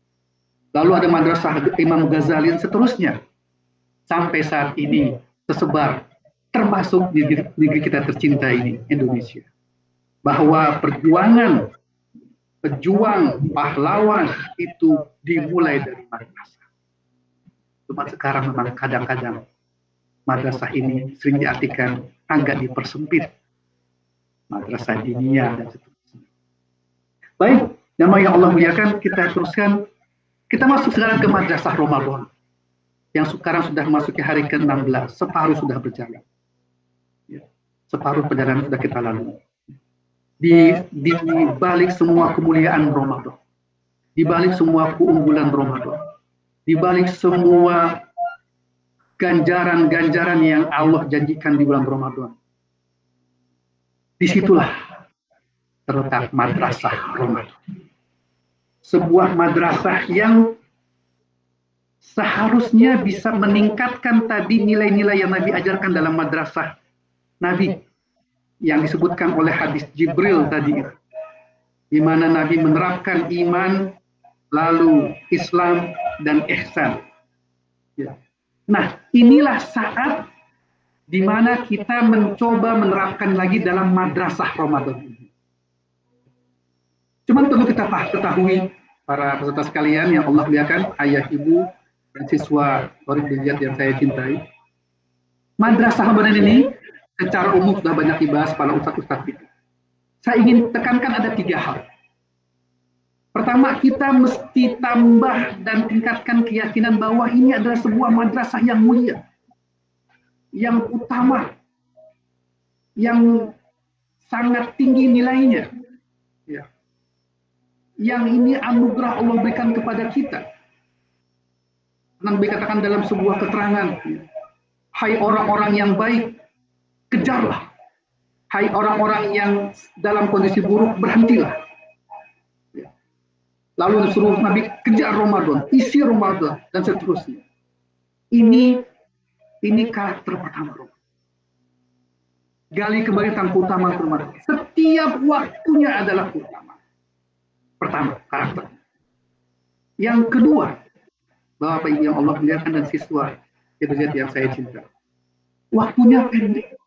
Lalu ada madrasah Imam Ghazali dan seterusnya. Sampai saat ini tersebar, termasuk di negeri kita tercinta ini, Indonesia. Bahwa pejuang pahlawan itu dimulai dari madrasah. Cuma sekarang memang kadang-kadang madrasah ini sering diartikan agak dipersempit. Madrasah diniyah dan seterusnya. Baik, nama yang Allah muliakan, kita teruskan. Kita masuk sekarang ke madrasah Ramadan yang sekarang sudah masuk ke hari ke-16, separuh sudah berjalan. Ya, separuh perjalanan sudah kita lalui. Di balik semua kemuliaan Ramadan, di balik semua keunggulan Ramadan, di balik semua ganjaran-ganjaran yang Allah janjikan di bulan Ramadan, disitulah terletak madrasah Ramadan. Sebuah madrasah yang seharusnya bisa meningkatkan tadi nilai-nilai yang Nabi ajarkan dalam madrasah Nabi yang disebutkan oleh hadis Jibril tadi, di mana Nabi menerapkan iman, lalu Islam dan ihsan. Ya. Nah, inilah saat di mana kita mencoba menerapkan lagi dalam madrasah Ramadan. Cuman perlu kita ketahui para peserta sekalian yang Allah muliakan, ayah, ibu, dan siswa Thoriq Binjiyat yang saya cintai. Madrasah Ramadan ini secara umum sudah banyak dibahas para ustadz-ustadz kita. Saya ingin tekankan ada 3 hal. Pertama, kita mesti tambah dan tingkatkan keyakinan bahwa ini adalah sebuah madrasah yang mulia, yang utama, yang sangat tinggi nilainya. Ya. Yang ini anugerah Allah berikan kepada kita. Nabi katakan dalam sebuah keterangan, hai orang-orang yang baik, kejarlah. Hai orang-orang yang dalam kondisi buruk, berhentilah. Lalu disuruh Nabi kejar Ramadan, isi Ramadan, dan seterusnya. Ini karakter pertama. Gali kembali tentang keutamaan Ramadan. Setiap waktunya adalah keutamaan. Pertama, karakter. Yang kedua, Bapak Ibu yang Allah muliakan dan siswa yang saya cinta, waktunya pendek.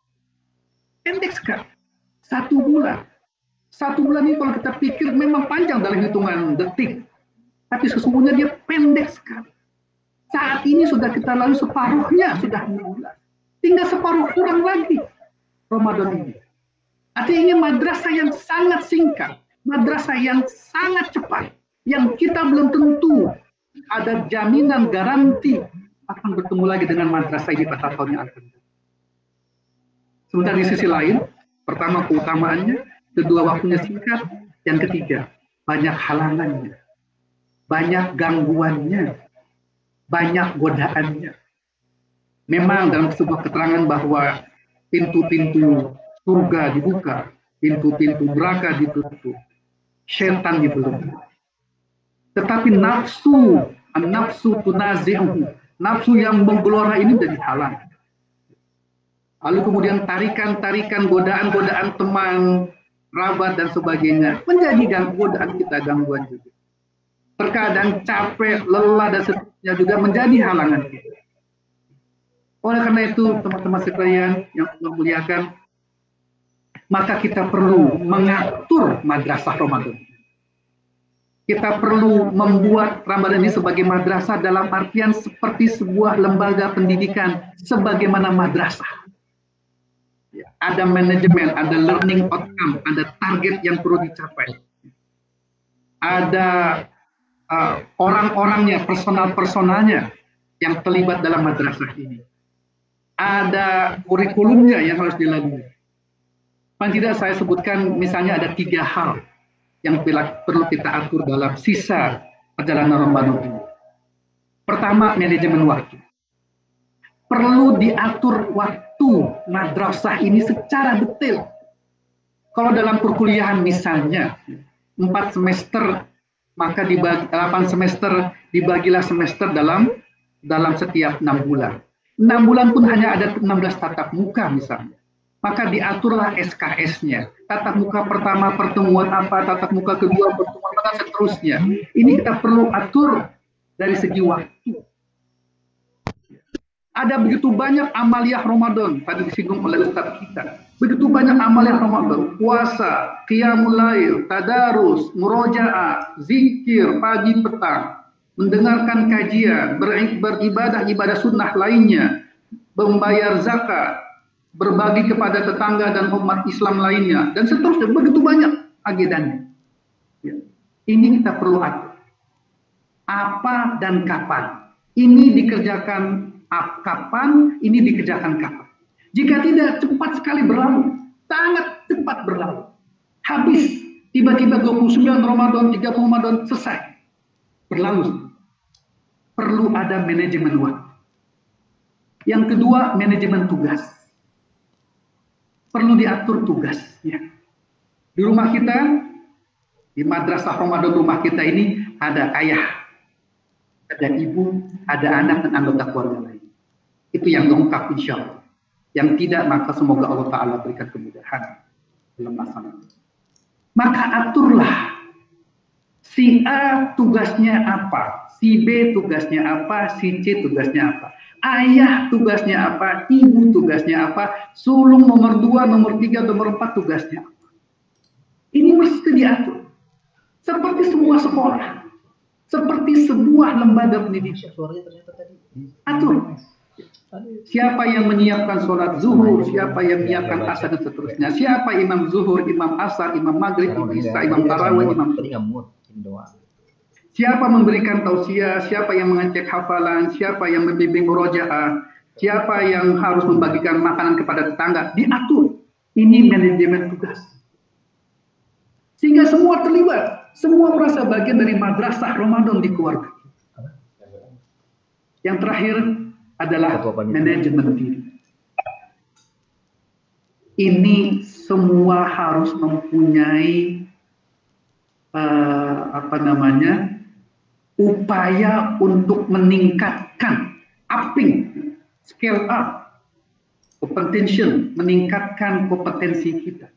Pendek sekali. 1 bulan. 1 bulan ini kalau kita pikir memang panjang dalam hitungan detik. tapi sesungguhnya dia pendek sekali. Saat ini sudah kita lalui separuhnya, sudah 16. Tinggal separuh kurang lagi Ramadan ini. Artinya madrasah yang sangat singkat, madrasah yang sangat cepat, yang kita belum tentu ada jaminan garansi akan bertemu lagi dengan madrasah ini pada tahun yang akan datang. Sementara di sisi lain, pertama keutamaannya, kedua waktunya singkat, yang ketiga banyak halangannya, banyak gangguannya, banyak godaannya. Memang dalam sebuah keterangan bahwa pintu-pintu surga dibuka, pintu-pintu neraka ditutup, syaitan dibelenggu. Tetapi nafsu tunazi'uhu, nafsu yang menggelora ini jadi halang. Lalu kemudian tarikan-tarikan, godaan-godaan teman, kerabat dan sebagainya menjadi godaan kita, gangguan juga. Terkadang capek, lelah dan seterusnya juga menjadi halangan kita. Oleh karena itu, teman-teman sekalian yang Allah muliakan, maka kita perlu mengatur madrasah Ramadan. Kita perlu membuat Ramadan ini sebagai madrasah dalam artian seperti sebuah lembaga pendidikan sebagaimana madrasah. Ada manajemen, ada learning outcome, ada target yang perlu dicapai. Ada orang-orangnya, personal-personalnya yang terlibat dalam madrasah ini. Ada kurikulumnya yang harus dilalui. Paling tidak saya sebutkan misalnya ada 3 hal yang perlu kita atur dalam sisa perjalanan Ramadan ini. Pertama, manajemen waktu. Perlu diatur waktu madrasah ini secara detail. Kalau dalam perkuliahan misalnya 4 semester, maka dibagi 8 semester, dibagilah semester dalam setiap 6 bulan. 6 bulan pun hanya ada 16 tatap muka misalnya. Maka diaturlah SKS-nya. Tatap muka pertama pertemuan apa, tatap muka kedua pertemuan apa, seterusnya. Ini kita perlu atur dari segi waktu. Ada begitu banyak amaliyah Ramadan, tadi disinggung oleh Ustaz kita. Begitu banyak amaliyah Ramadan, puasa, qiyamul lail, tadarus, murojaah, zikir pagi petang, mendengarkan kajian, beribadah sunnah lainnya, membayar zakat, berbagi kepada tetangga dan umat Islam lainnya, dan seterusnya. Begitu banyak agendanya. Ya. Ini kita perlu atur. Apa dan kapan? Ini dikerjakan kapan? Ini dikerjakan kapan? Jika tidak, cepat sekali berlalu. Sangat cepat berlalu. Habis. Tiba-tiba 29 Ramadan, 30 Ramadan, selesai. Berlalu. Perlu ada manajemen waktu. Yang kedua, manajemen tugas. Perlu diatur tugasnya. Di rumah kita, di madrasah Ramadan rumah kita ini ada ayah, ada ibu, ada anak dan anggota keluarga lain. Itu yang lengkap insya Allah. Yang tidak, maka semoga Allah Ta'ala berikan kemudahan dalam melaksanakan. Maka aturlah. Si A tugasnya apa, si B tugasnya apa, si C tugasnya apa. Ayah tugasnya apa, ibu tugasnya apa, sulung nomor 2, nomor 3, nomor 4 tugasnya apa. Ini mesti diatur. Seperti semua sekolah, seperti sebuah lembaga pendidikan. Atur. Siapa yang menyiapkan sholat zuhur, siapa yang menyiapkan asar dan seterusnya. Siapa imam zuhur, imam asar, imam maghrib, imam isya, imam tarawih, imam. Siapa memberikan tausiah, siapa yang mengecek hafalan, siapa yang membimbing murojaah, siapa yang harus membagikan makanan kepada tetangga, diatur. Ini manajemen tugas. Sehingga semua terlibat, semua merasa bagian dari madrasah Ramadan di keluarga. Yang terakhir adalah manajemen diri. Ini semua harus mempunyai upaya untuk meningkatkan, scale up, potential, meningkatkan kompetensi kita.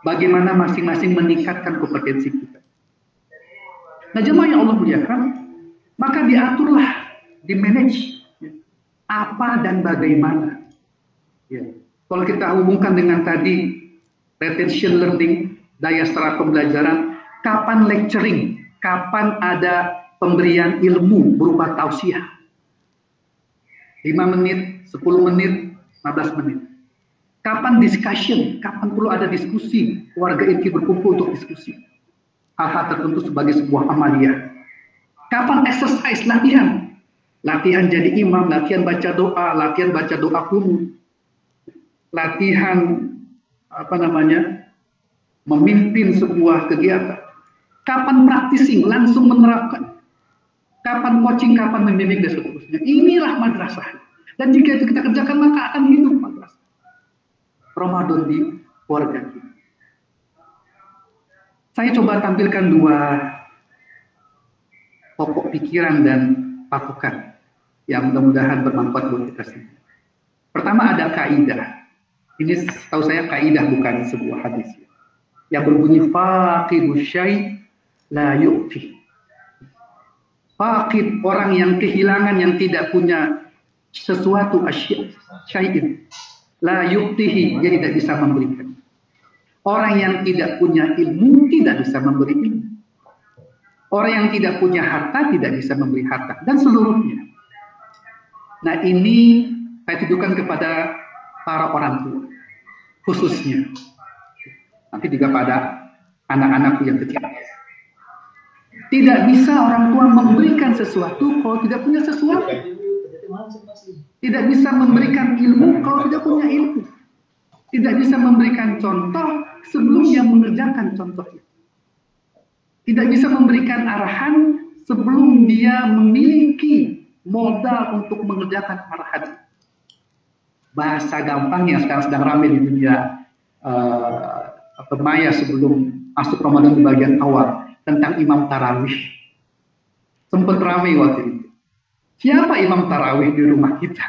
Bagaimana masing-masing meningkatkan kompetensi kita. Nah, jemaah yang Allah muliakan, maka diaturlah, dimanage apa dan bagaimana. Ya. Kalau kita hubungkan dengan tadi retention learning, daya serap pembelajaran, kapan lecturing, kapan ada pemberian ilmu berupa tausiah. 5 menit, 10 menit, 15 menit. Kapan discussion, kapan perlu ada diskusi, warga inti berkumpul untuk diskusi. Hal-hal tertentu sebagai sebuah amaliyah. Kapan exercise, latihan. Latihan jadi imam, latihan baca doa kunut. Latihan memimpin sebuah kegiatan. Kapan practicing, langsung menerapkan. Kapan coaching, kapan membimbing, dan seterusnya. Inilah madrasah. Dan jika itu kita kerjakan, maka akan hidup madrasah Ramadan di keluarga kita. Saya coba tampilkan 2 pokok pikiran dan patokan yang mudah-mudahan bermanfaat buat kita semua. Pertama, ada kaidah. Ini setahu saya kaidah, bukan sebuah hadis. Yang berbunyi faqidu syai' la yu'ti. Faqid, orang yang kehilangan, yang tidak punya sesuatu, syai'in la yu'tihi, dia tidak bisa memberikan. Orang yang tidak punya ilmu tidak bisa memberi ilmu. Orang yang tidak punya harta tidak bisa memberi harta, dan seluruhnya. Nah, ini saya tujukan kepada para orang tua, khususnya. Nanti juga pada anak-anakku yang kecil. Tidak bisa orang tua memberikan sesuatu kalau tidak punya sesuatu. Tidak bisa memberikan ilmu kalau tidak punya ilmu. Tidak bisa memberikan contoh sebelum dia mengerjakan contoh itu. Tidak bisa memberikan arahan sebelum dia memiliki modal untuk mengerjakan arahan. Bahasa gampang yang sekarang sedang ramai di dunia maya sebelum masuk Ramadan di bagian awal, tentang imam tarawih. Sempat ramai waktu itu. Siapa imam tarawih di rumah kita?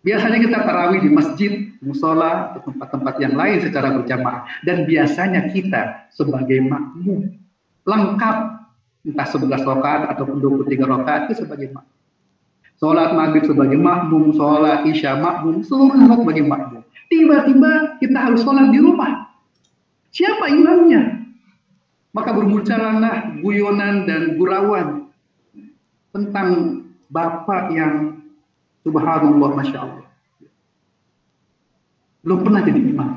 Biasanya kita tarawih di masjid, musola, atau tempat-tempat yang lain secara berjamaah. Dan biasanya kita sebagai makmum, lengkap, entah 11 rakaat ataupun 23 rakaat itu sebagai makmum. Sholat maghrib sebagai makmum, sholat isya makmum, seluruh sholat sebagai makmum. Tiba-tiba kita harus sholat di rumah. Siapa imamnya? Maka bermunculanlah guyonan dan gurauan tentang bapak yang subhanallah, masya Allah, belum pernah jadi imam.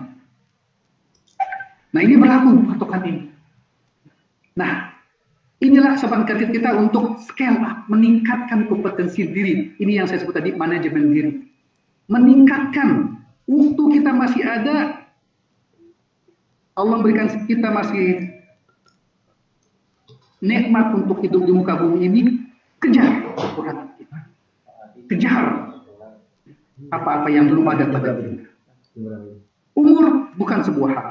Nah, ini berlaku patokan ini. Nah, inilah kesempatan kita untuk scale up, meningkatkan kompetensi diri. Ini yang saya sebut tadi, manajemen diri. Meningkatkan, waktu kita masih ada, Allah berikan kita masih nikmat untuk hidup di muka bumi ini, kejar Quran kita. Kejar apa-apa yang belum ada pada kita. Umur bukan sebuah hal,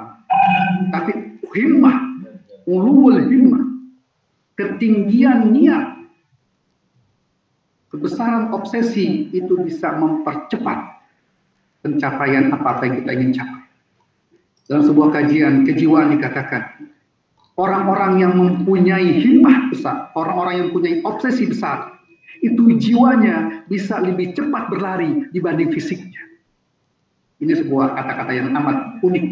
tapi himmah, ulul himmah, ketinggian niat, kebesaran obsesi itu bisa mempercepat pencapaian apa-apa yang kita ingin capai. Dalam sebuah kajian kejiwaan dikatakan, orang-orang yang mempunyai himmah besar, orang-orang yang mempunyai obsesi besar, itu jiwanya bisa lebih cepat berlari dibanding fisiknya. Ini sebuah kata-kata yang amat unik.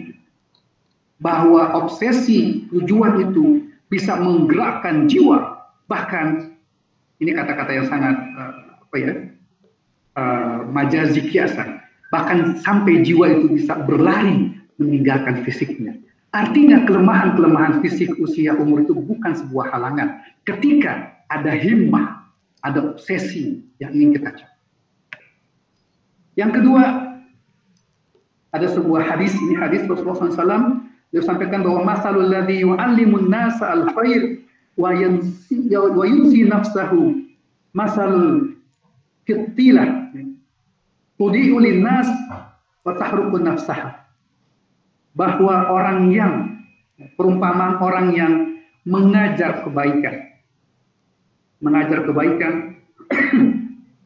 Bahwa obsesi, tujuan itu bisa menggerakkan jiwa. Bahkan, ini kata-kata yang sangat majazi kiasan. Bahkan sampai jiwa itu bisa berlari meninggalkan fisiknya. Artinya kelemahan-kelemahan fisik usia umur itu bukan sebuah halangan. Ketika ada himmah, ada obsesi yang ingin kita capai. Yang kedua, ada sebuah hadis, ini hadis Rasulullah SAW, dia sampaikan bahwa masalul ladzi yu'allimun nasa al-khair wa yunsi nafsahu masalul kittilah tudi'u linnas wa tahruqu nafsaha. Bahwa orang yang, perumpamaan orang yang mengajar kebaikan,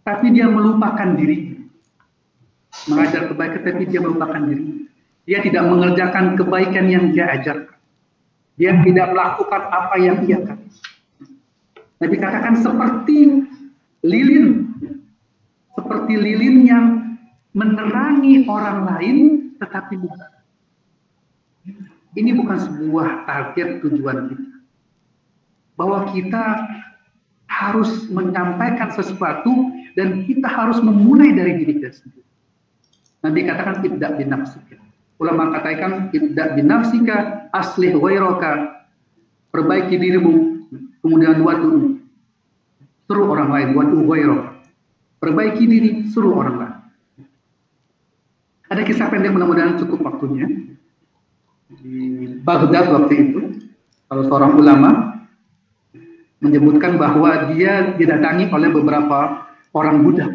tapi dia melupakan diri. Mengajar kebaikan tapi dia melupakan diri. Dia tidak mengerjakan kebaikan yang dia ajarkan. Dia tidak melakukan apa yang dia katakan. Nabi katakan seperti lilin. Seperti lilin yang menerangi orang lain tetapi bukan. Ini bukan sebuah target tujuan kita. bahwa kita harus menyampaikan sesuatu dan kita harus memulai dari diri kita sendiri. Nabi katakan ibda binafsika. Ulama katakan ibda binafsika aslih ghairaka. Perbaiki dirimu, kemudian wadu. Suruh orang lain, wadu ghairaka. Perbaiki diri, suruh orang lain. Ada kisah pendek, mudah-mudahan cukup waktunya. Di Baghdad waktu itu, kalau seorang ulama menyebutkan bahwa dia didatangi oleh beberapa orang Buddha,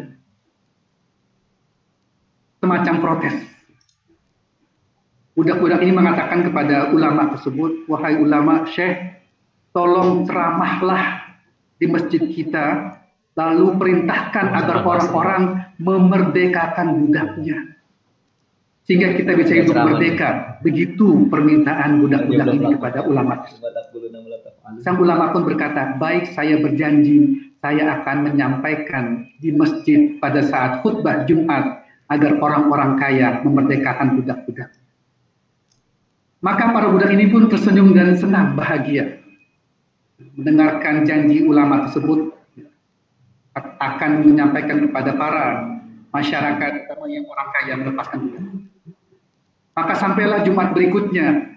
semacam protes. Budak-budak ini mengatakan kepada ulama tersebut, wahai ulama, Syekh, tolong ceramahlah di masjid kita, lalu perintahkan agar orang-orang memerdekakan budaknya, sehingga kita bisa hidup merdeka. Begitu permintaan budak-budak ini kepada ulama. Sang ulama pun berkata, baik, saya berjanji saya akan menyampaikan di masjid pada saat khutbah Jumat agar orang-orang kaya memerdekakan budak-budak. Maka para budak ini pun tersenyum dan senang bahagia mendengarkan janji ulama tersebut akan menyampaikan kepada para masyarakat, terutama yang orang kaya, melepaskan budak. Maka sampailah Jumat berikutnya,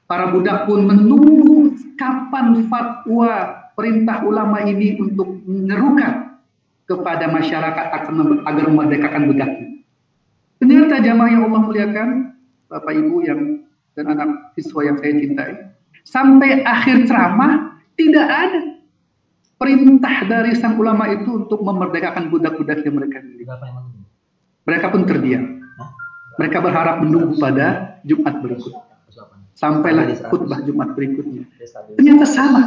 para budak pun menunggu kapan fatwa perintah ulama ini untuk menyerukan kepada masyarakat agar memerdekakan budaknya. Ternyata jamaah yang Allah muliakan, Bapak Ibu dan anak siswa yang saya cintai, sampai akhir ceramah tidak ada perintah dari sang ulama itu untuk memerdekakan budak-budak yang mereka miliki. Mereka pun terdiam. Mereka berharap menunggu pada Jumat berikutnya. Sampailah khutbah Jumat berikutnya. Ternyata sama.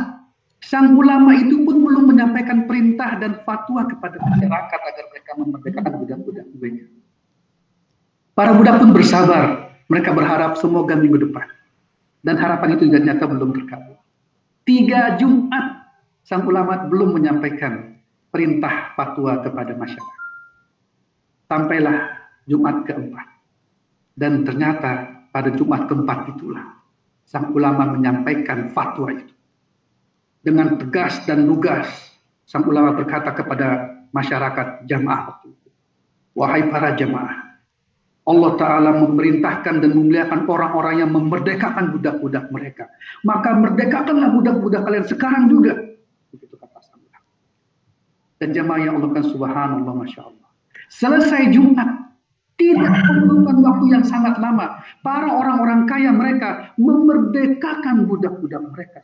Sang ulama itu pun belum menyampaikan perintah dan fatwa kepada masyarakat agar mereka memerdekakan budak-budak mereka. Para budak pun bersabar. Mereka berharap semoga minggu depan. Dan harapan itu ternyata belum terkabul. 3 Jumat sang ulama belum menyampaikan perintah fatwa kepada masyarakat. Sampailah Jumat keempat. Dan ternyata pada Jumat keempat itulah sang ulama menyampaikan fatwa itu. Dengan tegas dan lugas, sang ulama berkata kepada masyarakat jamaah waktu itu, wahai para jamaah, Allah Ta'ala memerintahkan dan memuliakan orang-orang yang memerdekakan budak-budak mereka. Maka merdekakanlah budak-budak kalian sekarang juga. Begitu kata sang ulama. Dan jamaah yang Allah kan subhanallah, Masya Allah. Selesai Jumat, tidak memerlukan waktu yang sangat lama. Para orang-orang kaya mereka memerdekakan budak-budak mereka.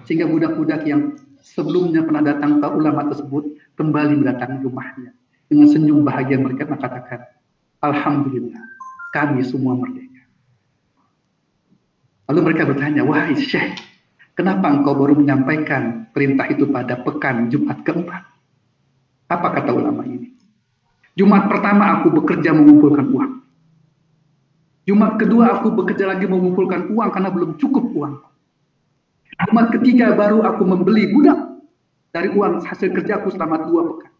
Sehingga budak-budak yang sebelumnya pernah datang ke ulama tersebut kembali mendatangi rumahnya. Dengan senyum bahagia mereka mengatakan, alhamdulillah, kami semua merdeka. Lalu mereka bertanya, wahai Syekh, kenapa engkau baru menyampaikan perintah itu pada pekan Jumat keempat? Apa kata ulama ini? Jumat pertama aku bekerja mengumpulkan uang. Jumat kedua aku bekerja lagi mengumpulkan uang karena belum cukup uang. Jumat ketiga baru aku membeli budak dari uang hasil kerjaku selama 2 pekan.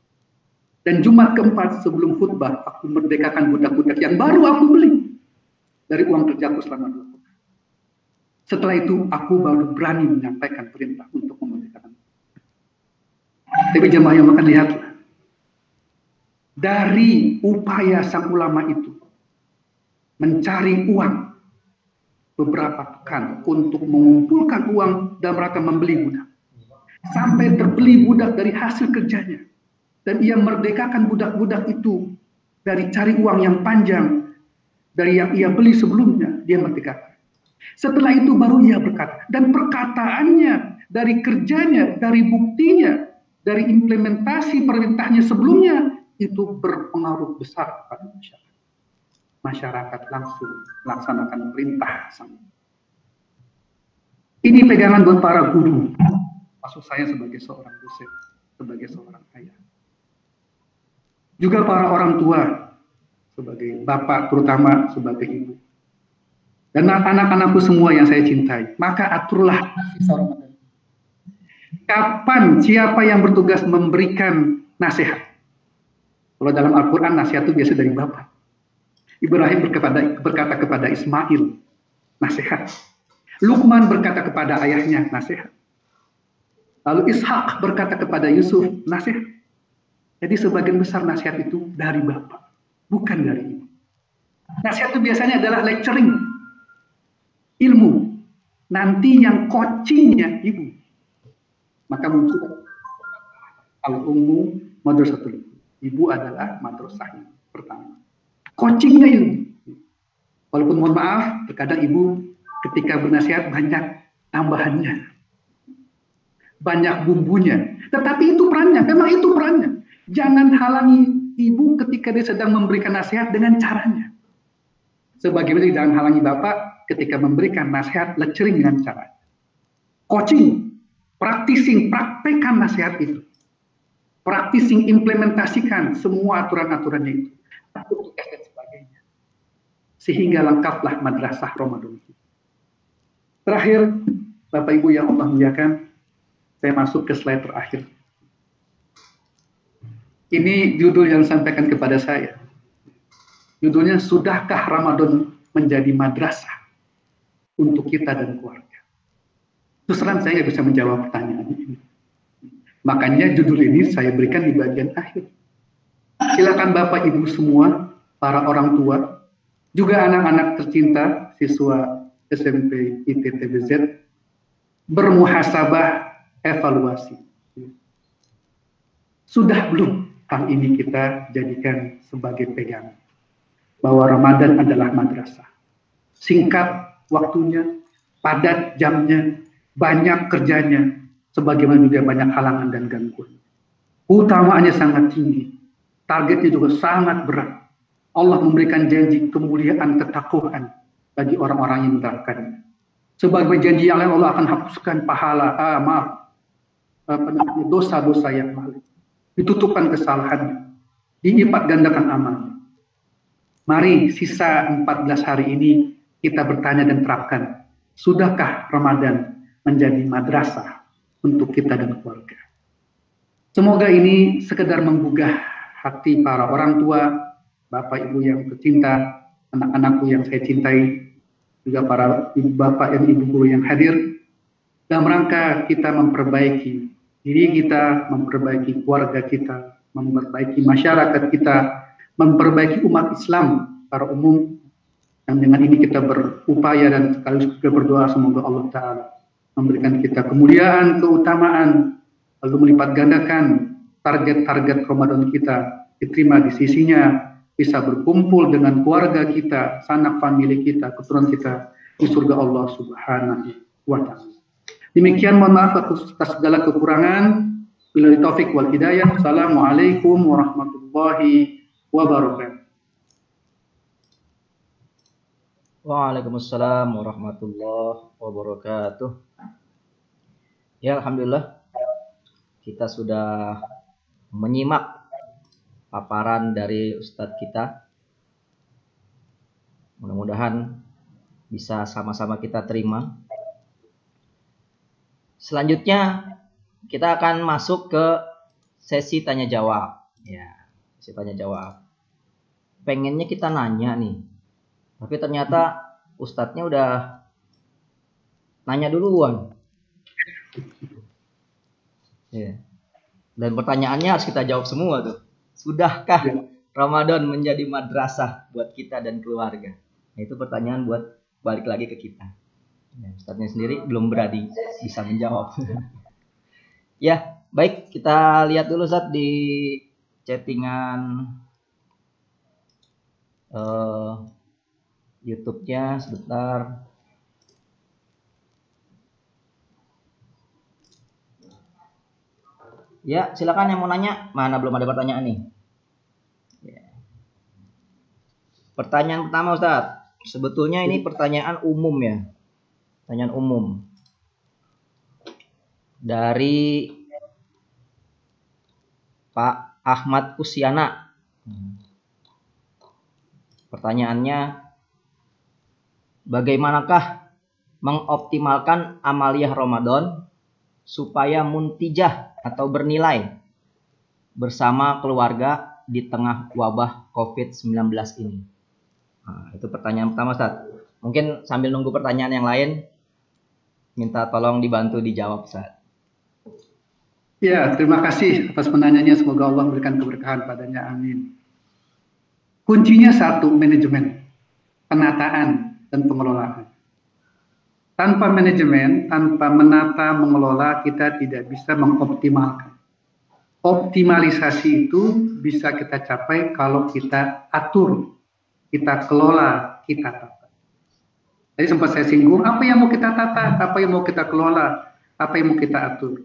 Dan Jumat keempat sebelum khutbah aku merdekakan budak-budak yang baru aku beli dari uang kerjaku selama 2 pekan. Setelah itu aku baru berani menyampaikan perintah untuk memerdekakan. Tapi jemaah yang makan lihatlah. Dari upaya sang ulama itu mencari uang beberapa pekan untuk mengumpulkan uang dan mereka membeli budak. Sampai terbeli budak dari hasil kerjanya. Dan ia merdekakan budak-budak itu dari cari uang yang panjang. Dari yang ia beli sebelumnya, dia merdekakan. Setelah itu baru ia berkata. Dan perkataannya, dari kerjanya, dari buktinya, dari implementasi perintahnya sebelumnya, itu berpengaruh besar kepada masyarakat. Masyarakat langsung melaksanakan perintah. Ini pegangan buat para guru. Maksud saya sebagai seorang dosen, sebagai seorang ayah. Juga para orang tua, sebagai bapak, terutama sebagai ibu. Dan anak-anakku semua yang saya cintai. Maka aturlah sisa Ramadan. Kapan siapa yang bertugas memberikan nasihat? Kalau dalam Al-Quran nasihat itu biasa dari bapak. Ibrahim berkata kepada Ismail, nasihat. Luqman berkata kepada ayahnya, nasihat. Lalu Ishak berkata kepada Yusuf, nasihat. Jadi sebagian besar nasihat itu dari bapak, bukan dari ibu. Nasihat itu biasanya adalah lecturing, ilmu. Nanti yang coachingnya ibu. Maka muncul al-ummu madrasatul. Ibu adalah madrasahnya pertama. Coachingnya ilmu. Walaupun mohon maaf, terkadang ibu ketika bernasihat banyak tambahannya, banyak bumbunya. Tetapi itu perannya, memang itu perannya. Jangan halangi ibu ketika dia sedang memberikan nasihat dengan caranya. Sebagaimana jangan halangi bapak ketika memberikan nasihat lecturing dengan cara. Coaching, practicing, praktekkan nasihat itu. Practicing, implementasikan semua aturan-aturannya itu. Untuk dan sebagainya. Sehingga lengkaplah madrasah Ramadan. Terakhir, Bapak Ibu yang Allah muliakan, saya masuk ke slide terakhir. Ini judul yang disampaikan kepada saya. Judulnya, Sudahkah Ramadan menjadi madrasah untuk kita dan keluarga? Terus terang saya nggak bisa menjawab pertanyaan ini. Makanya judul ini saya berikan di bagian akhir. Silakan Bapak Ibu semua, para orang tua, juga anak-anak tercinta, siswa SMP ITTBZ, bermuhasabah, evaluasi. Sudah belum hal ini kita jadikan sebagai pegangan? Bahwa Ramadan adalah madrasah. Singkat waktunya, padat jamnya, banyak kerjanya, sebagaimana juga banyak halangan dan gangguan. Utamaannya sangat tinggi, targetnya juga sangat berat. Allah memberikan janji kemuliaan ketakwaan bagi orang-orang yang menerapkannya. Sebagai janji yang lain, Allah akan hapuskan pahala, dosa-dosa yang lalu. Ditutupkan kesalahannya, dilipat gandakan amalnya. Mari sisa 14 hari ini kita bertanya dan terapkan. Sudahkah Ramadan menjadi madrasah untuk kita dan keluarga? Semoga ini sekedar menggugah hati para orang tua, Bapak Ibu yang tercinta, anak-anakku yang saya cintai, juga para ibu bapak dan ibu guru yang hadir, dalam rangka kita memperbaiki diri kita, memperbaiki keluarga kita, memperbaiki masyarakat kita, memperbaiki umat Islam secara umum. Dan dengan ini kita berupaya dan sekaligus juga berdoa semoga Allah Ta'ala memberikan kita kemuliaan, keutamaan, lalu melipat gandakan target-target Ramadan kita diterima di sisinya, bisa berkumpul dengan keluarga kita, sanak famili kita, keturunan kita di surga Allah Subhanahu wa Ta'ala. Demikian, mohon maaf atas segala kekurangan. Billahi taufik wal hidayah. Assalamualaikum warahmatullahi wabarakatuh. Waalaikumsalam warahmatullahi wabarakatuh. Ya, alhamdulillah kita sudah menyimak paparan dari Ustadz kita. Mudah-mudahan bisa sama-sama kita terima. Selanjutnya kita akan masuk ke sesi tanya jawab. Ya, sesi tanya jawab. Pengennya kita nanya nih, tapi ternyata Ustadznya udah nanya duluan. Ya. Dan pertanyaannya harus kita jawab semua tuh. Sudahkah Ramadan menjadi madrasah buat kita dan keluarga? Nah, itu pertanyaan buat balik lagi ke kita. Ya, Ustadznya sendiri belum berani bisa menjawab. Ya, baik, kita lihat dulu Ustadz di chattingan YouTube-nya sebentar. Ya, silakan yang mau nanya. Mana belum ada pertanyaan nih? Ya. Pertanyaan pertama Ustadz. Sebetulnya ini pertanyaan umum ya. Pertanyaan umum. Dari Pak Ahmad Kusiana. Pertanyaannya, bagaimanakah mengoptimalkan amaliyah Ramadan supaya muntijah atau bernilai bersama keluarga di tengah wabah COVID-19 ini? Nah, itu pertanyaan pertama Ustaz. Mungkin sambil nunggu pertanyaan yang lain, minta tolong dibantu dijawab Ustaz. Ya, terima kasih atas penanyanya. Semoga Allah memberikan keberkahan padanya. Amin. Kuncinya satu, manajemen, penataan, dan pengelolaan. Tanpa manajemen, tanpa menata, mengelola, kita tidak bisa mengoptimalkan. Optimalisasi itu bisa kita capai kalau kita atur, kita kelola, kita tata. Tadi sempat saya singgung, apa yang mau kita tata, apa yang mau kita kelola, apa yang mau kita atur.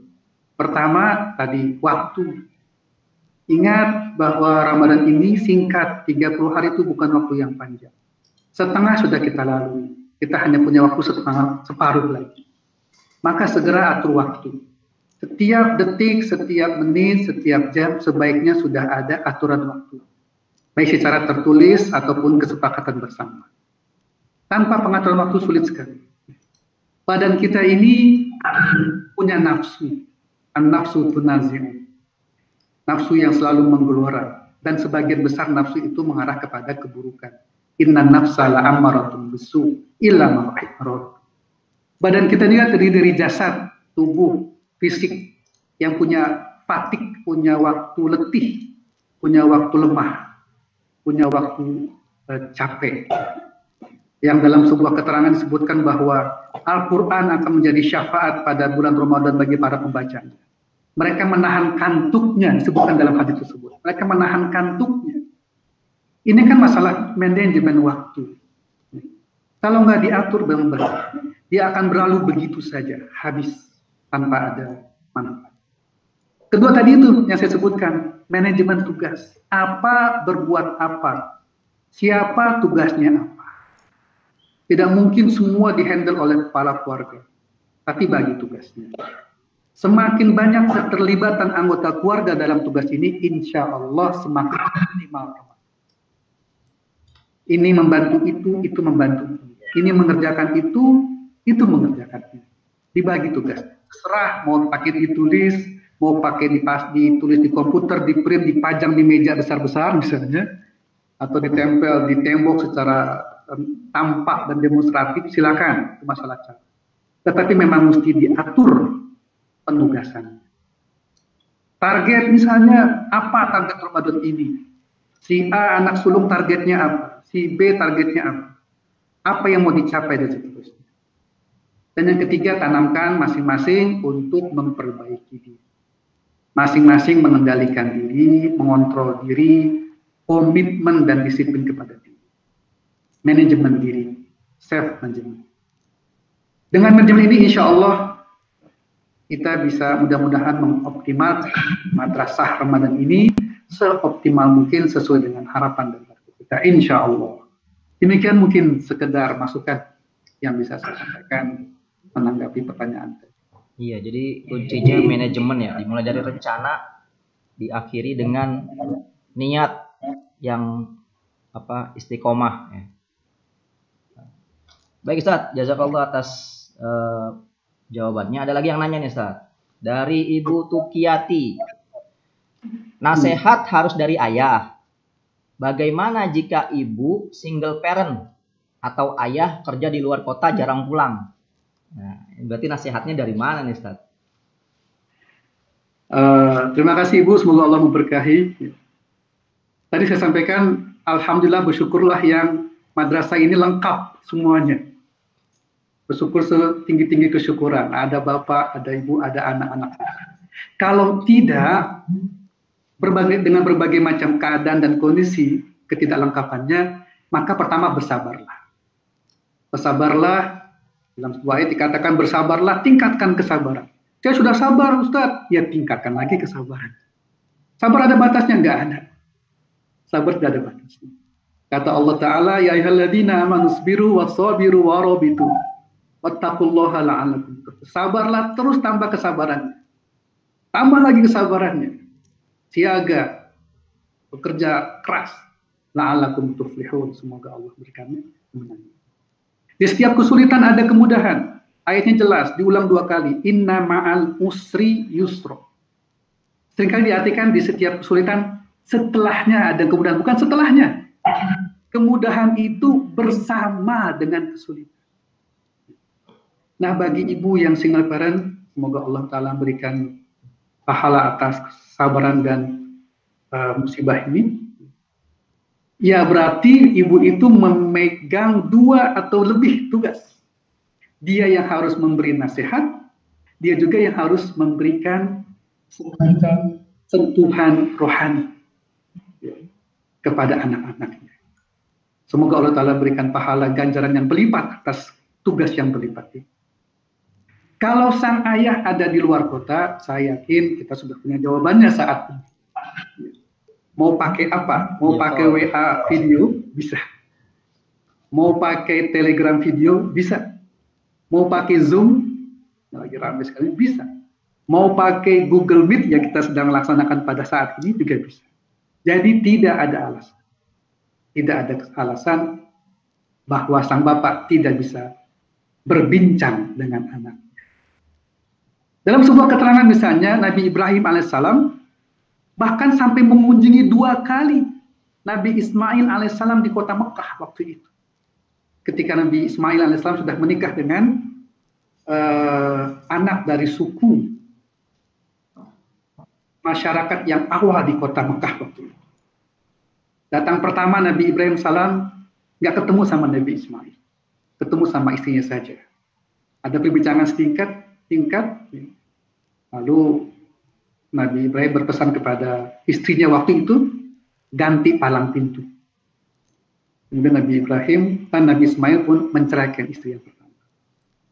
Pertama, tadi waktu. Ingat bahwa Ramadan ini singkat, 30 hari itu bukan waktu yang panjang. Setengah sudah kita lalui. Kita hanya punya waktu separuh lagi. Maka segera atur waktu. Setiap detik, setiap menit, setiap jam sebaiknya sudah ada aturan waktu. Baik secara tertulis ataupun kesepakatan bersama. Tanpa pengaturan waktu sulit sekali. Badan kita ini punya nafsu. An-nafsu tunazi'u. Nafsu yang selalu menggelora. Dan sebagian besar nafsu itu mengarah kepada keburukan. Inna nafsa la'ammaratun bisu illa ma rahima. Badan kita ini terdiri dari jasad, tubuh, fisik yang punya fatik, punya waktu letih, punya waktu lemah, punya waktu capek. Yang dalam sebuah keterangan disebutkan bahwa Al-Quran akan menjadi syafaat pada bulan Ramadan bagi para pembacanya. Mereka menahan kantuknya, disebutkan dalam hadis tersebut. Mereka menahan kantuknya. Ini kan masalah manajemen waktu. Kalau nggak diatur benar-benar, dia akan berlalu begitu saja, habis tanpa ada manfaat. Kedua tadi itu yang saya sebutkan, manajemen tugas. Apa berbuat apa? Siapa tugasnya apa? Tidak mungkin semua dihandle oleh kepala keluarga, tapi bagi tugasnya. Semakin banyak keterlibatan anggota keluarga dalam tugas ini, insya Allah semakin optimal. Ini membantu itu membantu. Ini mengerjakan itu mengerjakan itu. Dibagi tugas. Serah mau pakai ditulis, mau pakai ditulis di komputer, di print, dipajang di meja besar-besar misalnya, atau ditempel di tembok secara tampak dan demonstratif, silakan, itu masalah cara. Tetapi memang mesti diatur penugasan. Target misalnya apa target Ramadan ini? Si A anak sulung targetnya apa? Si B targetnya apa? Apa yang mau dicapai dan seterusnya. Dan yang ketiga, tanamkan masing-masing untuk memperbaiki diri. Masing-masing mengendalikan diri, mengontrol diri, komitmen dan disiplin kepada diri. Manajemen diri, self-management. Dengan manajemen ini insya Allah kita bisa mudah-mudahan mengoptimalkan madrasah Ramadan ini seoptimal mungkin sesuai dengan harapan dan target kita insya Allah. Demikian mungkin sekedar masukan yang bisa saya sampaikan menanggapi pertanyaan. Iya, jadi kuncinya manajemen ya, dimulai dari rencana, diakhiri dengan niat yang istiqomah. Ya. Baik Ustaz, jazakallah atas jawabannya. Ada lagi yang nanya nih Ustaz. Dari Ibu Tukiyati. Nasihat harus dari ayah. Bagaimana jika ibu single parent atau ayah kerja di luar kota jarang pulang? Nah, berarti nasihatnya dari mana nih Ustaz? Terima kasih Ibu, semoga Allah memberkahi. Tadi saya sampaikan, alhamdulillah bersyukurlah yang madrasah ini lengkap semuanya. Bersyukur setinggi-tinggi kesyukuran. Ada bapak, ada ibu, ada anak-anak. Kalau tidak, dengan berbagai macam keadaan dan kondisi ketidaklengkapannya, maka pertama bersabarlah. Bersabarlah, dalam sebuah ayat dikatakan bersabarlah, tingkatkan kesabaran. Saya sudah sabar Ustaz, ya tingkatkan lagi kesabaran. Sabar ada batasnya? Enggak ada. Sabar tidak ada batasnya. Kata Allah Ta'ala, ya ayyuhalladzina amanu sabiru wassabiru warabitu. Wattaqullaha la'allakum turhamun. Sabarlah, terus tambah kesabarannya. Tambah lagi kesabarannya. Siaga, bekerja keras. La'allakum tuflihun. Semoga Allah berikan kemenangan. Di setiap kesulitan ada kemudahan. Ayatnya jelas, diulang 2 kali. Inna ma'al usri yusro. Seringkali diartikan di setiap kesulitan, setelahnya ada kemudahan. Bukan setelahnya. Kemudahan itu bersama dengan kesulitan. Nah, bagi ibu yang single parent, semoga Allah Ta'ala berikan pahala atas kesabaran dan musibah ini, ya berarti ibu itu memegang 2 atau lebih tugas. Dia yang harus memberi nasihat, dia juga yang harus memberikan semacam sentuhan rohani kepada anak-anaknya. Semoga Allah Ta'ala berikan pahala ganjaran yang berlipat atas tugas yang berlipat ini. Kalau sang ayah ada di luar kota, saya yakin kita sudah punya jawabannya saat ini. Mau pakai apa? Mau pakai WA video? Bisa. Mau pakai Telegram video? Bisa. Mau pakai Zoom? Lagi ramai sekali, bisa. Mau pakai Google Meet yang kita sedang laksanakan pada saat ini juga bisa. Jadi tidak ada alasan. Tidak ada alasan bahwa sang bapak tidak bisa berbincang dengan anak. Dalam sebuah keterangan misalnya, Nabi Ibrahim alaihissalam bahkan sampai mengunjungi 2 kali Nabi Ismail alaihissalam di kota Mekah waktu itu. Ketika Nabi Ismail alaihissalam sudah menikah dengan anak dari suku masyarakat yang awal di kota Mekah waktu itu. Datang pertama Nabi Ibrahim salam nggak ketemu sama Nabi Ismail, ketemu sama istrinya saja. Ada perbincangan singkat. Lalu Nabi Ibrahim berpesan kepada istrinya waktu itu, ganti palang pintu. Kemudian Nabi Ibrahim dan Nabi Ismail pun menceraikan istri yang pertama.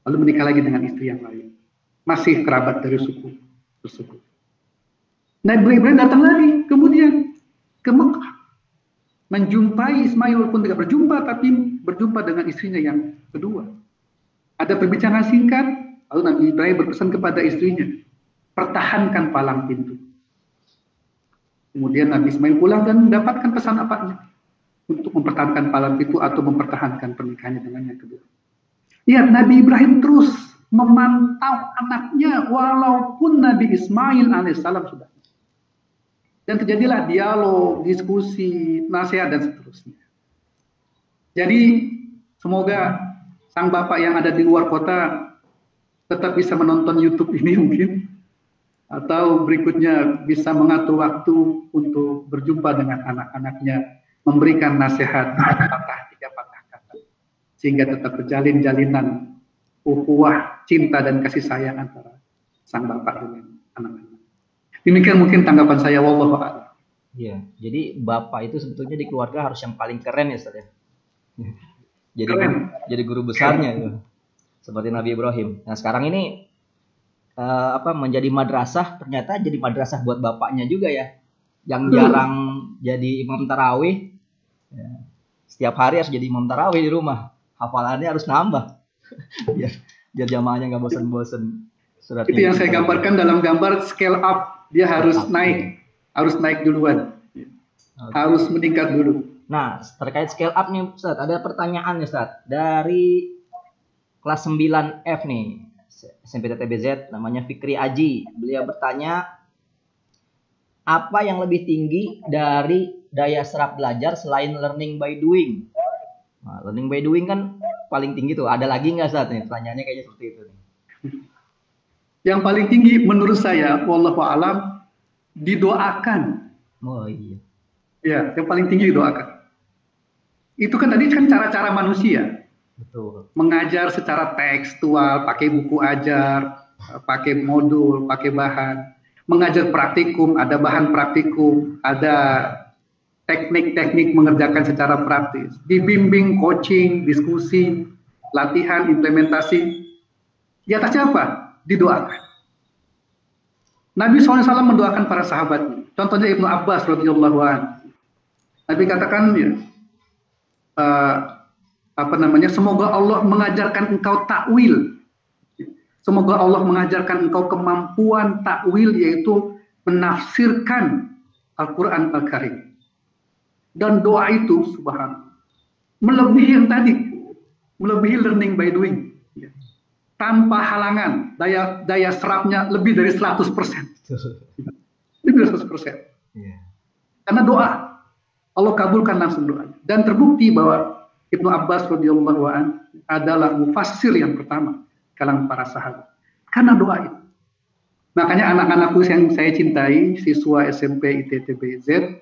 Lalu menikah lagi dengan istri yang lain. Masih kerabat dari suku tersebut. Nabi Ibrahim datang lagi kemudian ke Mekah. Menjumpai Ismail walaupun tidak berjumpa, tapi berjumpa dengan istrinya yang kedua. Ada perbincangan singkat, lalu Nabi Ibrahim berpesan kepada istrinya, pertahankan palang pintu. Kemudian Nabi Ismail pulang dan mendapatkan pesan apanya untuk mempertahankan palang pintu atau mempertahankan pernikahannya dengan yang kedua. Lihat, Nabi Ibrahim terus memantau anaknya walaupun Nabi Ismail alaihissalam sudah. Dan terjadilah dialog, diskusi, nasihat dan seterusnya. Jadi semoga sang bapak yang ada di luar kota tetap bisa menonton YouTube ini mungkin, atau berikutnya bisa mengatur waktu untuk berjumpa dengan anak-anaknya, memberikan nasihat 3 patah kata, sehingga tetap berjalin jalinan ukhuwah, cinta dan kasih sayang antara sang bapak dengan anak-anak. Demikian mungkin tanggapan saya, wallahu a'lam. Iya, jadi bapak itu sebetulnya di keluarga harus yang paling keren ya, Ustaz ya. Jadi guru besarnya itu. Seperti Nabi Ibrahim. Nah, sekarang ini menjadi madrasah, ternyata jadi madrasah buat bapaknya juga ya. Yang jarang jadi imam tarawih. Ya. Setiap hari harus jadi imam tarawih di rumah. Hafalannya harus nambah. biar jamaahnya nggak bosan-bosan. Itu yang saya gambarkan dalam gambar scale up. Dia harus naik duluan. Okay. Harus meningkat dulu. Nah, terkait scale up nih Ustaz, ada pertanyaan nih Ustaz dari kelas 9F nih, SMP TTBZ, namanya Fikri Aji. Beliau bertanya, apa yang lebih tinggi dari daya serap belajar selain learning by doing? Nah, learning by doing kan paling tinggi tuh. Ada lagi nggak Ustaz nih? Pertanyaannya kayaknya seperti itu nih. Yang paling tinggi menurut saya, wallahu a'lam, didoakan. Oh iya. Ya, yang paling tinggi didoakan. Itu kan tadi kan cara-cara manusia. Betul. Mengajar secara tekstual, pakai buku ajar, pakai modul, pakai bahan. Mengajar praktikum, ada bahan praktikum, ada teknik-teknik mengerjakan secara praktis. Dibimbing, coaching, diskusi, latihan, implementasi. Di atasnya apa? Didoakan. Nabi SAW mendoakan para sahabatnya. Contohnya Ibnu Abbas radhiyallahu anhu. Nabi katakan semoga Allah mengajarkan engkau takwil. Semoga Allah mengajarkan engkau kemampuan takwil, yaitu menafsirkan Al-Quran Al-Karim. Dan doa itu subhanallah melebihi yang tadi, melebihi learning by doing. Tanpa halangan, daya serapnya lebih dari 100%. Lebih dari 100%. Karena doa, Allah kabulkan langsung doa. Dan terbukti bahwa Ibnu Abbas radhiyallahu anhu adalah mufassir yang pertama kalangan para sahabat. Karena doa itu. Makanya anak-anakku yang saya cintai, siswa SMP ITTBZ,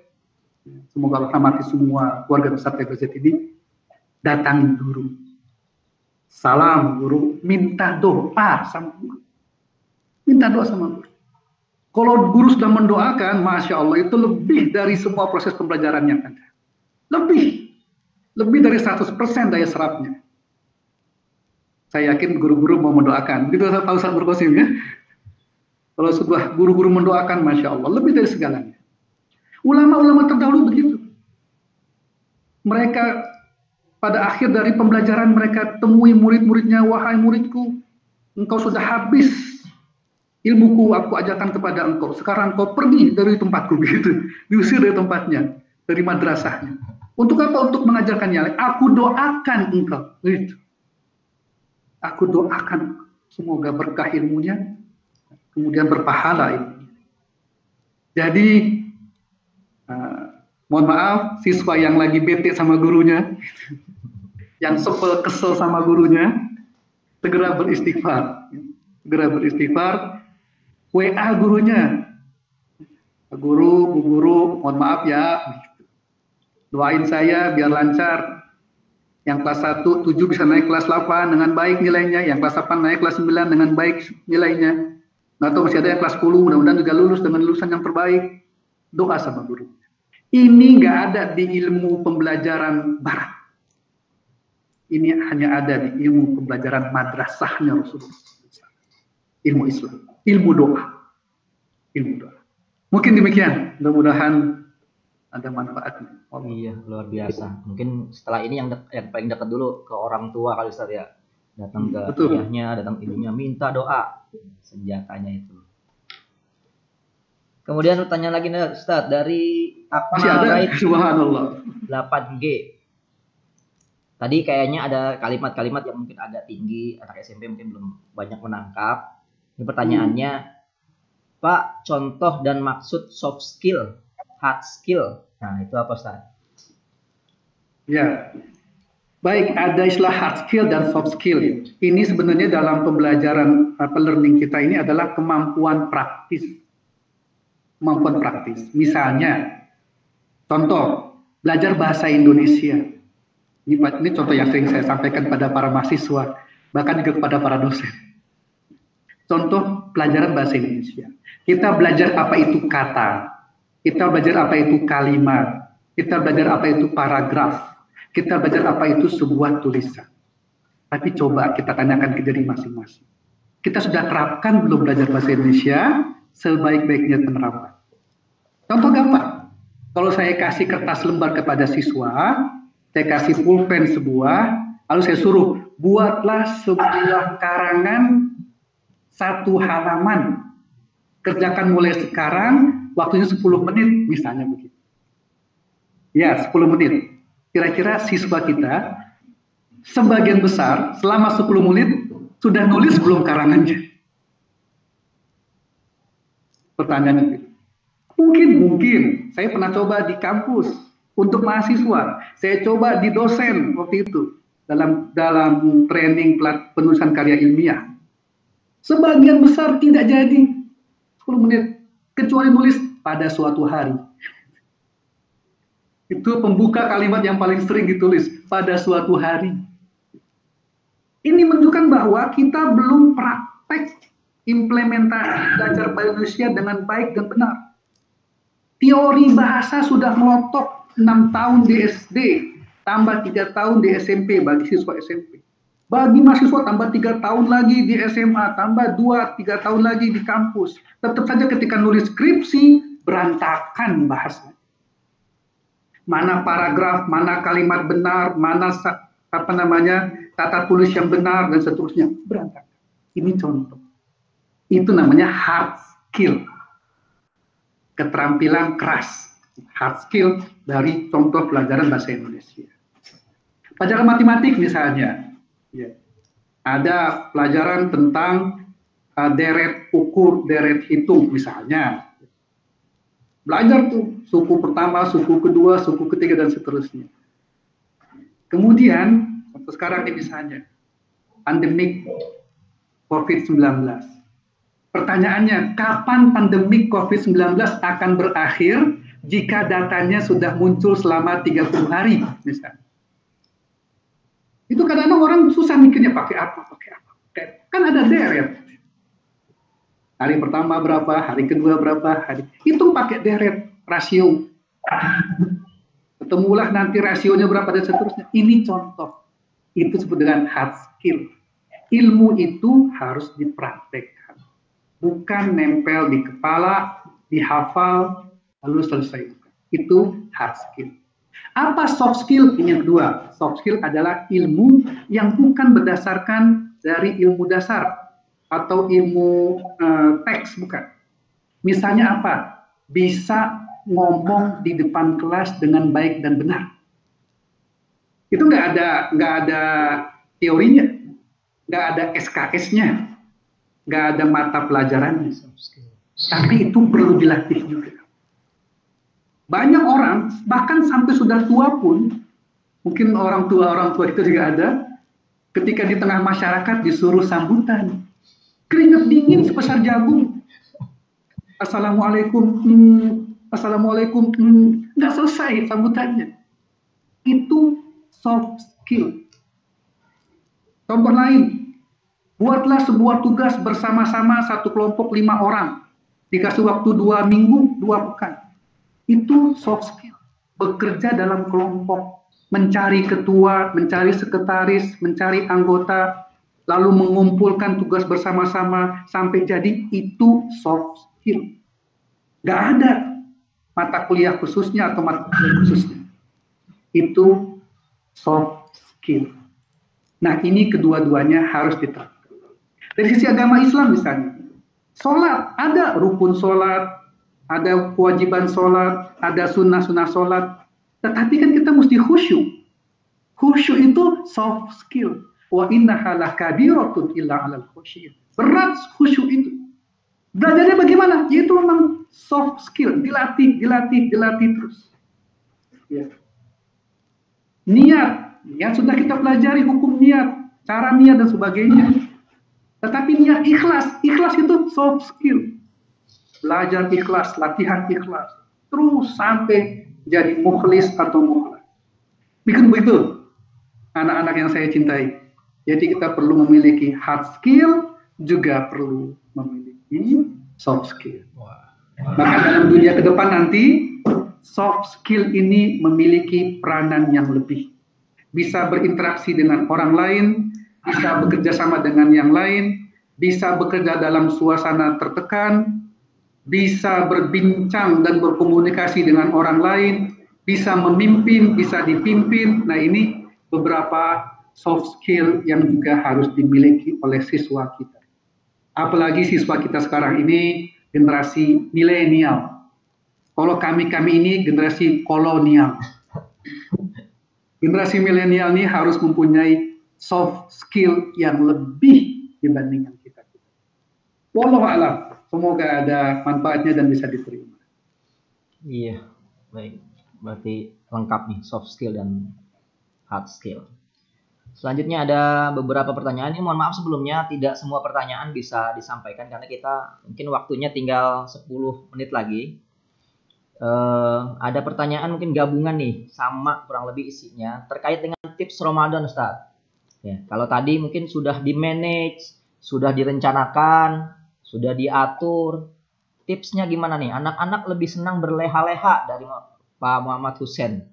semoga Allah rahmati semua keluarga besar TBZ ini, datangi guru. Salam guru, minta doa sama guru. Minta doa sama guru. Kalau guru sudah mendoakan, Masya Allah, itu lebih dari semua proses pembelajaran yang ada. Lebih dari 100% daya serapnya. Saya yakin guru-guru mau mendoakan. Begitu Pak Ustaz Berkosim ya. Kalau sebuah guru-guru mendoakan, Masya Allah, lebih dari segalanya. Ulama-ulama terdahulu begitu. Mereka pada akhir dari pembelajaran mereka temui murid-muridnya, wahai muridku, engkau sudah habis ilmuku, aku ajarkan kepada engkau. Sekarang engkau pergi dari tempatku, gitu. Diusir dari tempatnya, dari madrasahnya. Untuk apa? Untuk mengajarkan yang lain. Aku doakan engkau. Gitu. Aku doakan semoga berkah ilmunya, kemudian berpahala ilmunya. Jadi, mohon maaf, siswa yang lagi bete sama gurunya, yang sebel kesel sama gurunya, segera beristighfar. Segera beristighfar, WA gurunya. Guru, Bu Guru, mohon maaf ya, doain saya biar lancar. Yang kelas 1, 7 bisa naik kelas 8 dengan baik nilainya. Yang kelas 8 naik kelas 9 dengan baik nilainya. Nggak tahu masih ada yang kelas 10, mudah-mudahan juga lulus dengan lulusan yang terbaik. Doa sama guru. Ini nggak ada di ilmu pembelajaran barat. Ini hanya ada di ilmu pembelajaran madrasahnya Rasulullah. Ilmu Islam, ilmu doa. Ilmu doa. Mungkin demikian, mudah-mudahan ada manfaatnya. Iya, luar biasa. Mungkin setelah ini yang paling dekat dulu ke orang tua kali Ustaz ya. Datang ke ayahnya, datang ibunya, minta doa. Senjatanya itu. Kemudian pertanyaan lagi nih Ustaz, dari Akmal Subhanallah 8G. Tadi kayaknya ada kalimat-kalimat yang mungkin agak tinggi, anak SMP mungkin belum banyak menangkap. Ini pertanyaannya, Pak, contoh dan maksud soft skill, hard skill. Nah, itu apa, Ustaz? Ya, baik, ada istilah hard skill dan soft skill. Ini sebenarnya dalam pembelajaran learning kita ini adalah kemampuan praktis. Kemampuan praktis. Misalnya, contoh, belajar bahasa Indonesia. Ini contoh yang sering saya sampaikan pada para mahasiswa, bahkan juga kepada para dosen. Contoh pelajaran bahasa Indonesia. Kita belajar apa itu kata, kita belajar apa itu kalimat, kita belajar apa itu paragraf, kita belajar apa itu sebuah tulisan. Tapi coba kita tanyakan ke diri masing-masing. Kita sudah terapkan belum belajar bahasa Indonesia sebaik-baiknya penerapan? Contoh gampang. Kalau saya kasih kertas lembar kepada siswa, saya kasih pulpen sebuah, lalu saya suruh buatlah sebuah karangan 1 halaman. Kerjakan mulai sekarang, waktunya 10 menit, misalnya begitu. Ya, 10 menit. Kira-kira siswa kita, sebagian besar, selama 10 menit, sudah nulis belum karangannya? Pertanyaannya itu. Mungkin. Saya pernah coba di kampus, untuk mahasiswa. Saya coba di dosen waktu itu, dalam training penulisan karya ilmiah. Sebagian besar tidak jadi 10 menit, kecuali nulis pada suatu hari. Itu pembuka kalimat yang paling sering ditulis, pada suatu hari. Ini menunjukkan bahwa kita belum praktek implementasi belajar bahasa Indonesia dengan baik dan benar. Teori bahasa sudah melotok 6 tahun di SD, tambah 3 tahun di SMP bagi siswa SMP. Bagi mahasiswa tambah 3 tahun lagi di SMA, tambah 2-3 tahun lagi di kampus. Tetap saja ketika nulis skripsi, berantakan bahasa. Mana paragraf, mana kalimat benar, mana tata tulis yang benar, dan seterusnya. Berantakan. Ini contoh. Itu namanya hard skill. Keterampilan keras. Hard skill dari contoh pelajaran bahasa Indonesia. Pelajaran matematik misalnya. Ya. Ada pelajaran tentang deret ukur, deret hitung misalnya. Belajar tuh suku pertama, suku kedua, suku ketiga, dan seterusnya. Kemudian, sekarang ini misalnya, pandemik COVID-19. Pertanyaannya, kapan pandemi COVID-19 akan berakhir jika datanya sudah muncul selama 30 hari, misalnya? Itu kadang-kadang orang susah mikirnya pakai apa. Kan ada deret. Hari pertama berapa, hari kedua berapa, itu pakai deret, rasio. Ketemulah nanti rasionya berapa dan seterusnya. Ini contoh. Itu disebut dengan hard skill. Ilmu itu harus dipraktekkan. Bukan nempel di kepala, dihafal, lalu selesai. Itu hard skill. Apa soft skill? Ini yang kedua. Soft skill adalah ilmu yang bukan berdasarkan dari ilmu dasar atau ilmu teks, bukan. Misalnya apa? Bisa ngomong di depan kelas dengan baik dan benar. Itu nggak ada teorinya, nggak ada SKS-nya, nggak ada mata pelajarannya. Tapi itu perlu dilatih juga. Banyak orang, bahkan sampai sudah tua pun, mungkin orang tua itu juga ada, ketika di tengah masyarakat disuruh sambutan, keringat dingin sebesar jagung. Assalamualaikum, Assalamualaikum, nggak selesai sambutannya. Itu soft skill. Contoh lain, buatlah sebuah tugas bersama-sama satu kelompok 5 orang. Dikasih waktu 2 minggu, 2 pekan. Itu soft skill. Bekerja dalam kelompok, mencari ketua, mencari sekretaris, mencari anggota, lalu mengumpulkan tugas bersama-sama sampai jadi, itu soft skill. Nggak ada mata kuliah khususnya atau mata kuliah khususnya. Itu soft skill. Nah, ini kedua-duanya harus diterapkan. Dari sisi agama Islam misalnya, sholat, ada rukun sholat, ada kewajiban sholat, ada sunnah-sunnah sholat, tetapi kan kita mesti khusyuk. Khusyuk itu soft skill. Wa innaha lakabiratun illa 'alal khusyin. Berat khusyuk itu. Belajarnya bagaimana? Yaitu memang soft skill, dilatih terus. Ya. Niat sudah kita pelajari hukum niat, cara niat dan sebagainya. Tetapi niat ikhlas itu soft skill. Belajar ikhlas, latihan ikhlas, terus sampai jadi mukhlis atau mukhlas. Bikin begitu, anak-anak yang saya cintai. Jadi kita perlu memiliki hard skill, juga perlu memiliki soft skill. Maka dalam dunia ke depan nanti, soft skill ini memiliki peranan yang lebih. Bisa berinteraksi dengan orang lain, bisa bekerja sama dengan yang lain, bisa bekerja dalam suasana tertekan, bisa berbincang dan berkomunikasi dengan orang lain, bisa memimpin, bisa dipimpin. Nah, ini beberapa soft skill yang juga harus dimiliki oleh siswa kita. Apalagi siswa kita sekarang ini generasi milenial. Kalau kami ini generasi kolonial. Generasi milenial ini harus mempunyai soft skill yang lebih dibandingkan kita. Wallahu a'lam. Semoga ada manfaatnya dan bisa diterima. Iya, baik. Berarti lengkap nih, soft skill dan hard skill. Selanjutnya ada beberapa pertanyaan. Ini mohon maaf sebelumnya tidak semua pertanyaan bisa disampaikan karena kita mungkin waktunya tinggal 10 menit lagi. Ada pertanyaan mungkin gabungan nih, sama kurang lebih isinya terkait dengan tips Ramadan, Ustaz. Ya, kalau tadi mungkin sudah di-manage, sudah direncanakan, sudah diatur. Tipsnya gimana nih? Anak-anak lebih senang berleha-leha dari Pak Muhammad Hussein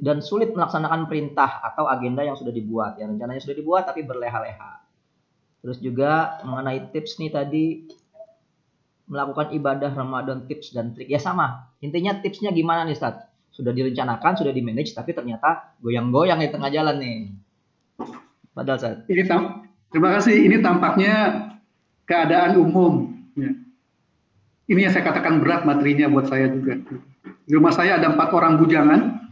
dan sulit melaksanakan perintah atau agenda yang sudah dibuat. Ya, rencananya sudah dibuat tapi berleha-leha. Terus juga mengenai tips nih tadi, melakukan ibadah Ramadan, tips dan trik. Ya sama. Intinya tipsnya gimana nih, Ustaz? Sudah direncanakan, sudah di-manage tapi ternyata goyang-goyang di tengah jalan nih. Padahal, Ustaz. Terima kasih. Ini tampaknya keadaan umum. Ya. Ini yang saya katakan berat materinya buat saya juga. Di rumah saya ada 4 orang bujangan.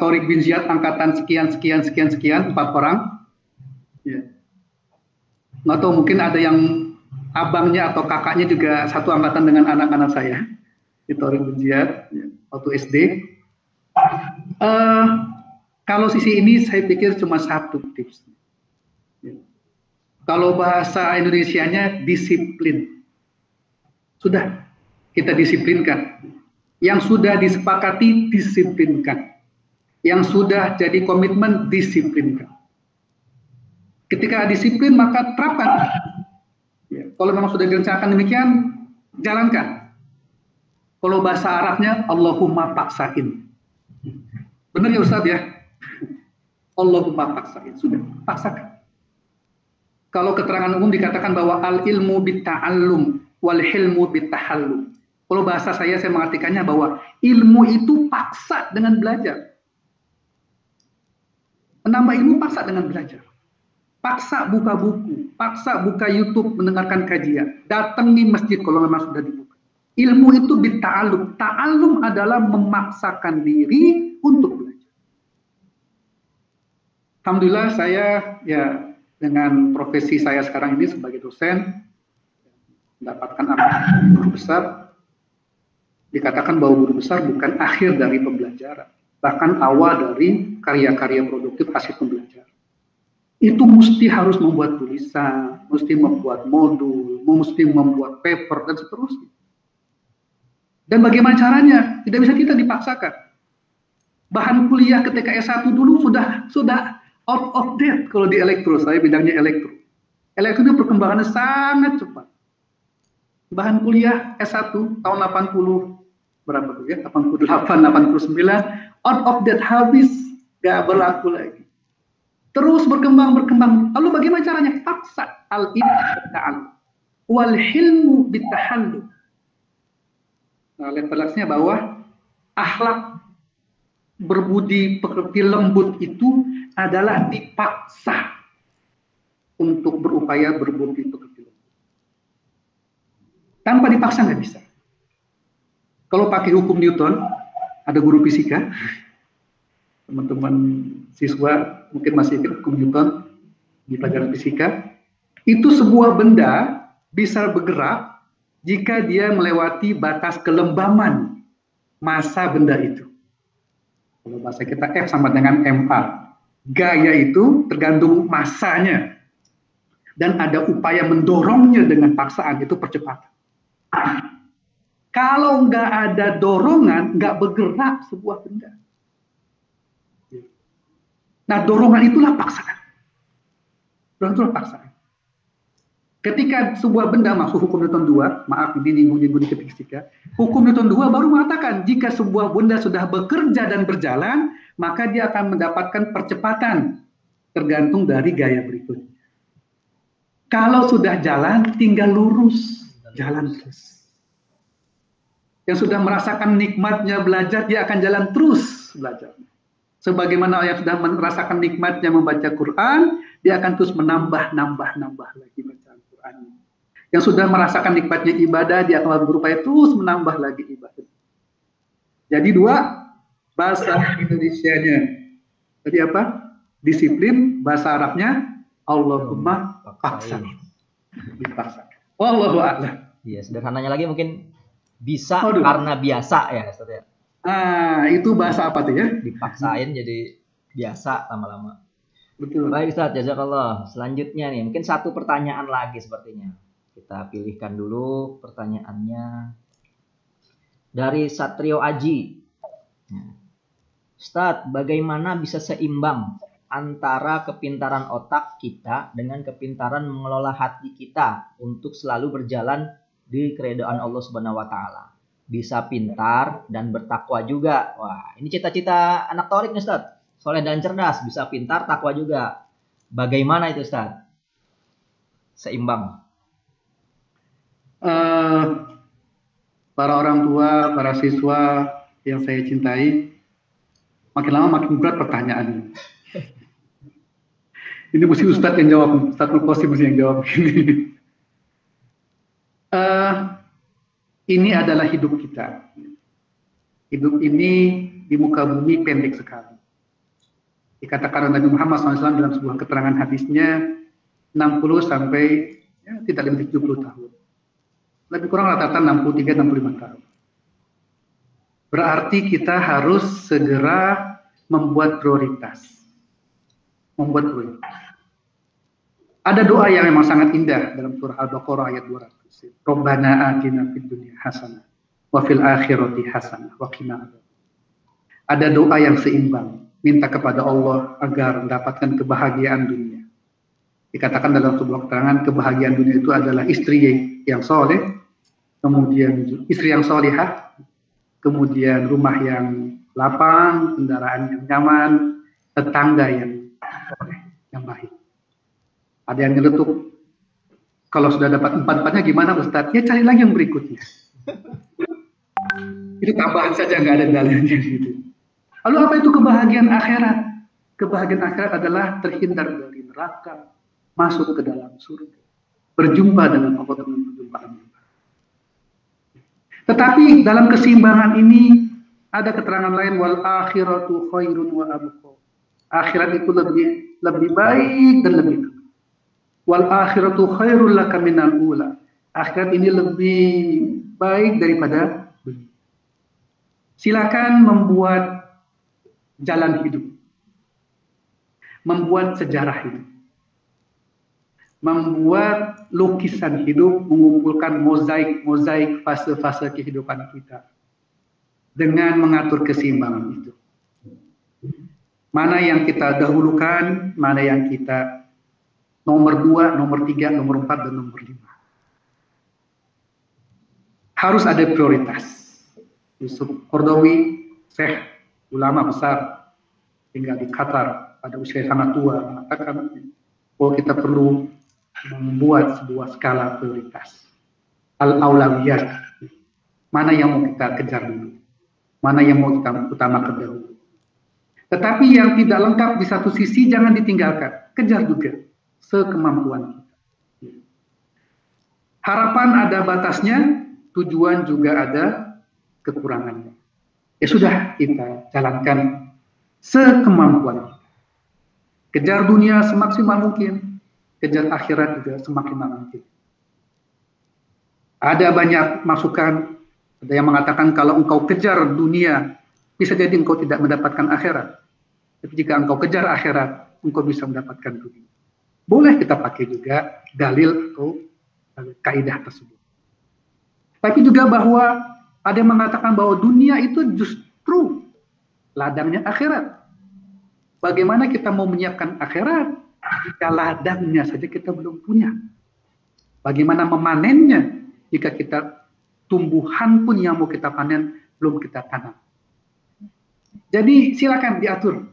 Torik bin Ziyad angkatan sekian, 4 orang. Ya. Nggak tahu, mungkin ada yang abangnya atau kakaknya juga satu angkatan dengan anak-anak saya. Di Torik bin Ziyad, ya, waktu SD. Kalau sisi ini saya pikir cuma satu tips. Ya. Kalau bahasa Indonesianya disiplin. Sudah kita disiplinkan. Yang sudah disepakati disiplinkan. Yang sudah jadi komitmen disiplinkan. Ketika disiplin maka terapkan. Ya, kalau memang sudah direncanakan demikian, jalankan. Kalau bahasa Arabnya Allahumma paksain. Benar ya Ustaz ya? Allahumma paksain. Sudah, paksakan. Kalau keterangan umum dikatakan bahwa al-ilmu bitta'allum wal hilmu bittahallum. Kalau bahasa saya mengartikannya bahwa ilmu itu paksa dengan belajar. Menambah ilmu paksa dengan belajar. Paksa buka buku, paksa buka YouTube mendengarkan kajian. Datangi masjid kalau memang sudah dibuka. Ilmu itu bitta'allum. Ta'allum adalah memaksakan diri untuk belajar. Alhamdulillah saya ya dengan profesi saya sekarang ini sebagai dosen mendapatkan amanah guru besar. Dikatakan bahwa guru besar bukan akhir dari pembelajaran, bahkan awal dari karya-karya produktif hasil pembelajaran. Itu mesti harus membuat tulisan, mesti membuat modul, mesti membuat paper dan seterusnya. Dan bagaimana caranya? Tidak bisa kita dipaksakan. Bahan kuliah ketika S1 dulu sudah out of date kalau di elektro, saya bidangnya elektro. Elektro itu perkembangannya sangat cepat. Bahan kuliah S1 tahun 80 berapa tuh ya? 88, 89 out of date, habis, gak berlaku lagi. Terus berkembang. Lalu bagaimana caranya? Paksa al-ilmu wal hilmu bittahallum. Nah, levelnya bahwa akhlak berbudi pekerti lembut itu adalah dipaksa untuk berupaya berbudi pekerti lembut. Tanpa dipaksa nggak bisa. Kalau pakai hukum Newton, ada guru fisika, teman-teman siswa mungkin masih ingat hukum Newton di pelajaran fisika, itu sebuah benda bisa bergerak jika dia melewati batas kelembaman massa benda itu. Kalau bahasa kita F sama dengan MA. Gaya itu tergantung massanya. Dan ada upaya mendorongnya dengan paksaan, itu percepatan. Kalau nggak ada dorongan, nggak bergerak sebuah benda. Nah, dorongan itulah paksaan. Dorongan itulah paksaan. Ketika sebuah benda masuk hukum Newton 2, maaf ini nyinggung dikit fisika, hukum Newton 2 baru mengatakan jika sebuah benda sudah bekerja dan berjalan, maka dia akan mendapatkan percepatan tergantung dari gaya berikutnya. Kalau sudah jalan, tinggal lurus, jalan terus. Yang sudah merasakan nikmatnya belajar, dia akan jalan terus belajar. Sebagaimana yang sudah merasakan nikmatnya membaca Quran, dia akan terus menambah lagi bacaan Quran. Yang sudah merasakan nikmatnya ibadah, dia akan berupaya terus menambah lagi ibadah. Jadi dua bahasa Indonesianya. Tadi apa? Disiplin, bahasa Arabnya Allahumma paksain. Dipaksakan. Wallahu a'lam. Iya, sederhananya lagi mungkin bisa karena biasa ya, Ustaz ya. Ah, itu bahasa apa tuh ya? Dipaksain jadi biasa lama-lama. Betul. Baik Ustaz, jazakallah. Selanjutnya nih, mungkin satu pertanyaan lagi sepertinya. Kita pilihkan dulu pertanyaannya. Dari Satrio Aji. Ustaz, bagaimana bisa seimbang antara kepintaran otak kita dengan kepintaran mengelola hati kita untuk selalu berjalan di keridhaan Allah Subhanahu wa taala? Bisa pintar dan bertakwa juga. Wah, ini cita-cita anak Torik nih Ustaz. Soleh dan cerdas, bisa pintar, takwa juga. Bagaimana itu Ustaz? Seimbang. Para orang tua, para siswa yang saya cintai, makin lama makin berat pertanyaannya. Ini mesti Ustadz yang jawab, Ustadz Mukosi mesti yang jawab. Ini adalah hidup kita. Hidup ini di muka bumi pendek sekali. Dikatakan Nabi Muhammad SAW dalam sebuah keterangan hadisnya 60 sampai ya, tidak lebih 70 tahun. Lebih kurang rata-rata 63-65 tahun. Berarti kita harus segera membuat prioritas. Ada doa yang memang sangat indah dalam surah Al-Baqarah ayat 200. Rabbana atina fid dunya hasanah wa fil akhirati hasanah wa qina adzabannar. Ada doa yang seimbang, minta kepada Allah agar mendapatkan kebahagiaan dunia. Dikatakan dalam sebuah keterangan, kebahagiaan dunia itu adalah istri yang soleh, kemudian istri yang solihah, kemudian rumah yang lapang, kendaraan yang nyaman, tetangga yang soleh, yang baik. Ada yang nyeletuk, kalau sudah dapat empat-empatnya gimana Ustadz? Ya cari lagi yang berikutnya. Itu tambahan saja, nggak ada dalilnya gitu. Lalu apa itu kebahagiaan akhirat? Kebahagiaan akhirat adalah terhindar dari neraka, masuk ke dalam surga, berjumpa dengan Allah dengan perjumpaan yang baik. Tetapi dalam keseimbangan ini ada keterangan lain, wal akhiratu khairun wa abqa. Akhirat itu lebih baik dan lebih baik. Wal akhiratu khairul laka minal ula. Akhirat ini lebih baik daripada dunia. Silakan membuat jalan hidup, membuat sejarah hidup, membuat lukisan hidup, mengumpulkan mozaik fase-fase kehidupan kita dengan mengatur keseimbangan itu. Mana yang kita dahulukan, mana yang kita nomor 2, nomor 3, nomor 4, dan nomor 5. Harus ada prioritas. Yusuf Qaradawi, Syekh, ulama besar, tinggal di Qatar, pada usia sangat tua, mengatakan bahwa kita perlu membuat sebuah skala prioritas. Al-aulawiyat. Mana yang mau kita kejar dulu. Mana yang mau kita utamakan dahulu. Tetapi yang tidak lengkap di satu sisi jangan ditinggalkan. Kejar juga sekemampuan kita. Harapan ada batasnya, tujuan juga ada kekurangannya. Ya sudah, kita jalankan sekemampuan kita. Kejar dunia semaksimal mungkin, kejar akhirat juga semaksimal mungkin. Ada banyak masukan, ada yang mengatakan kalau engkau kejar dunia, bisa jadi engkau tidak mendapatkan akhirat. Tapi jika engkau kejar akhirat, engkau bisa mendapatkan dunia. Boleh kita pakai juga dalil atau kaidah tersebut. Tapi juga bahwa ada yang mengatakan bahwa dunia itu justru ladangnya akhirat. Bagaimana kita mau menyiapkan akhirat jika ladangnya saja kita belum punya? Bagaimana memanennya jika kita tumbuhan pun yang mau kita panen belum kita tanam? Jadi silakan diatur.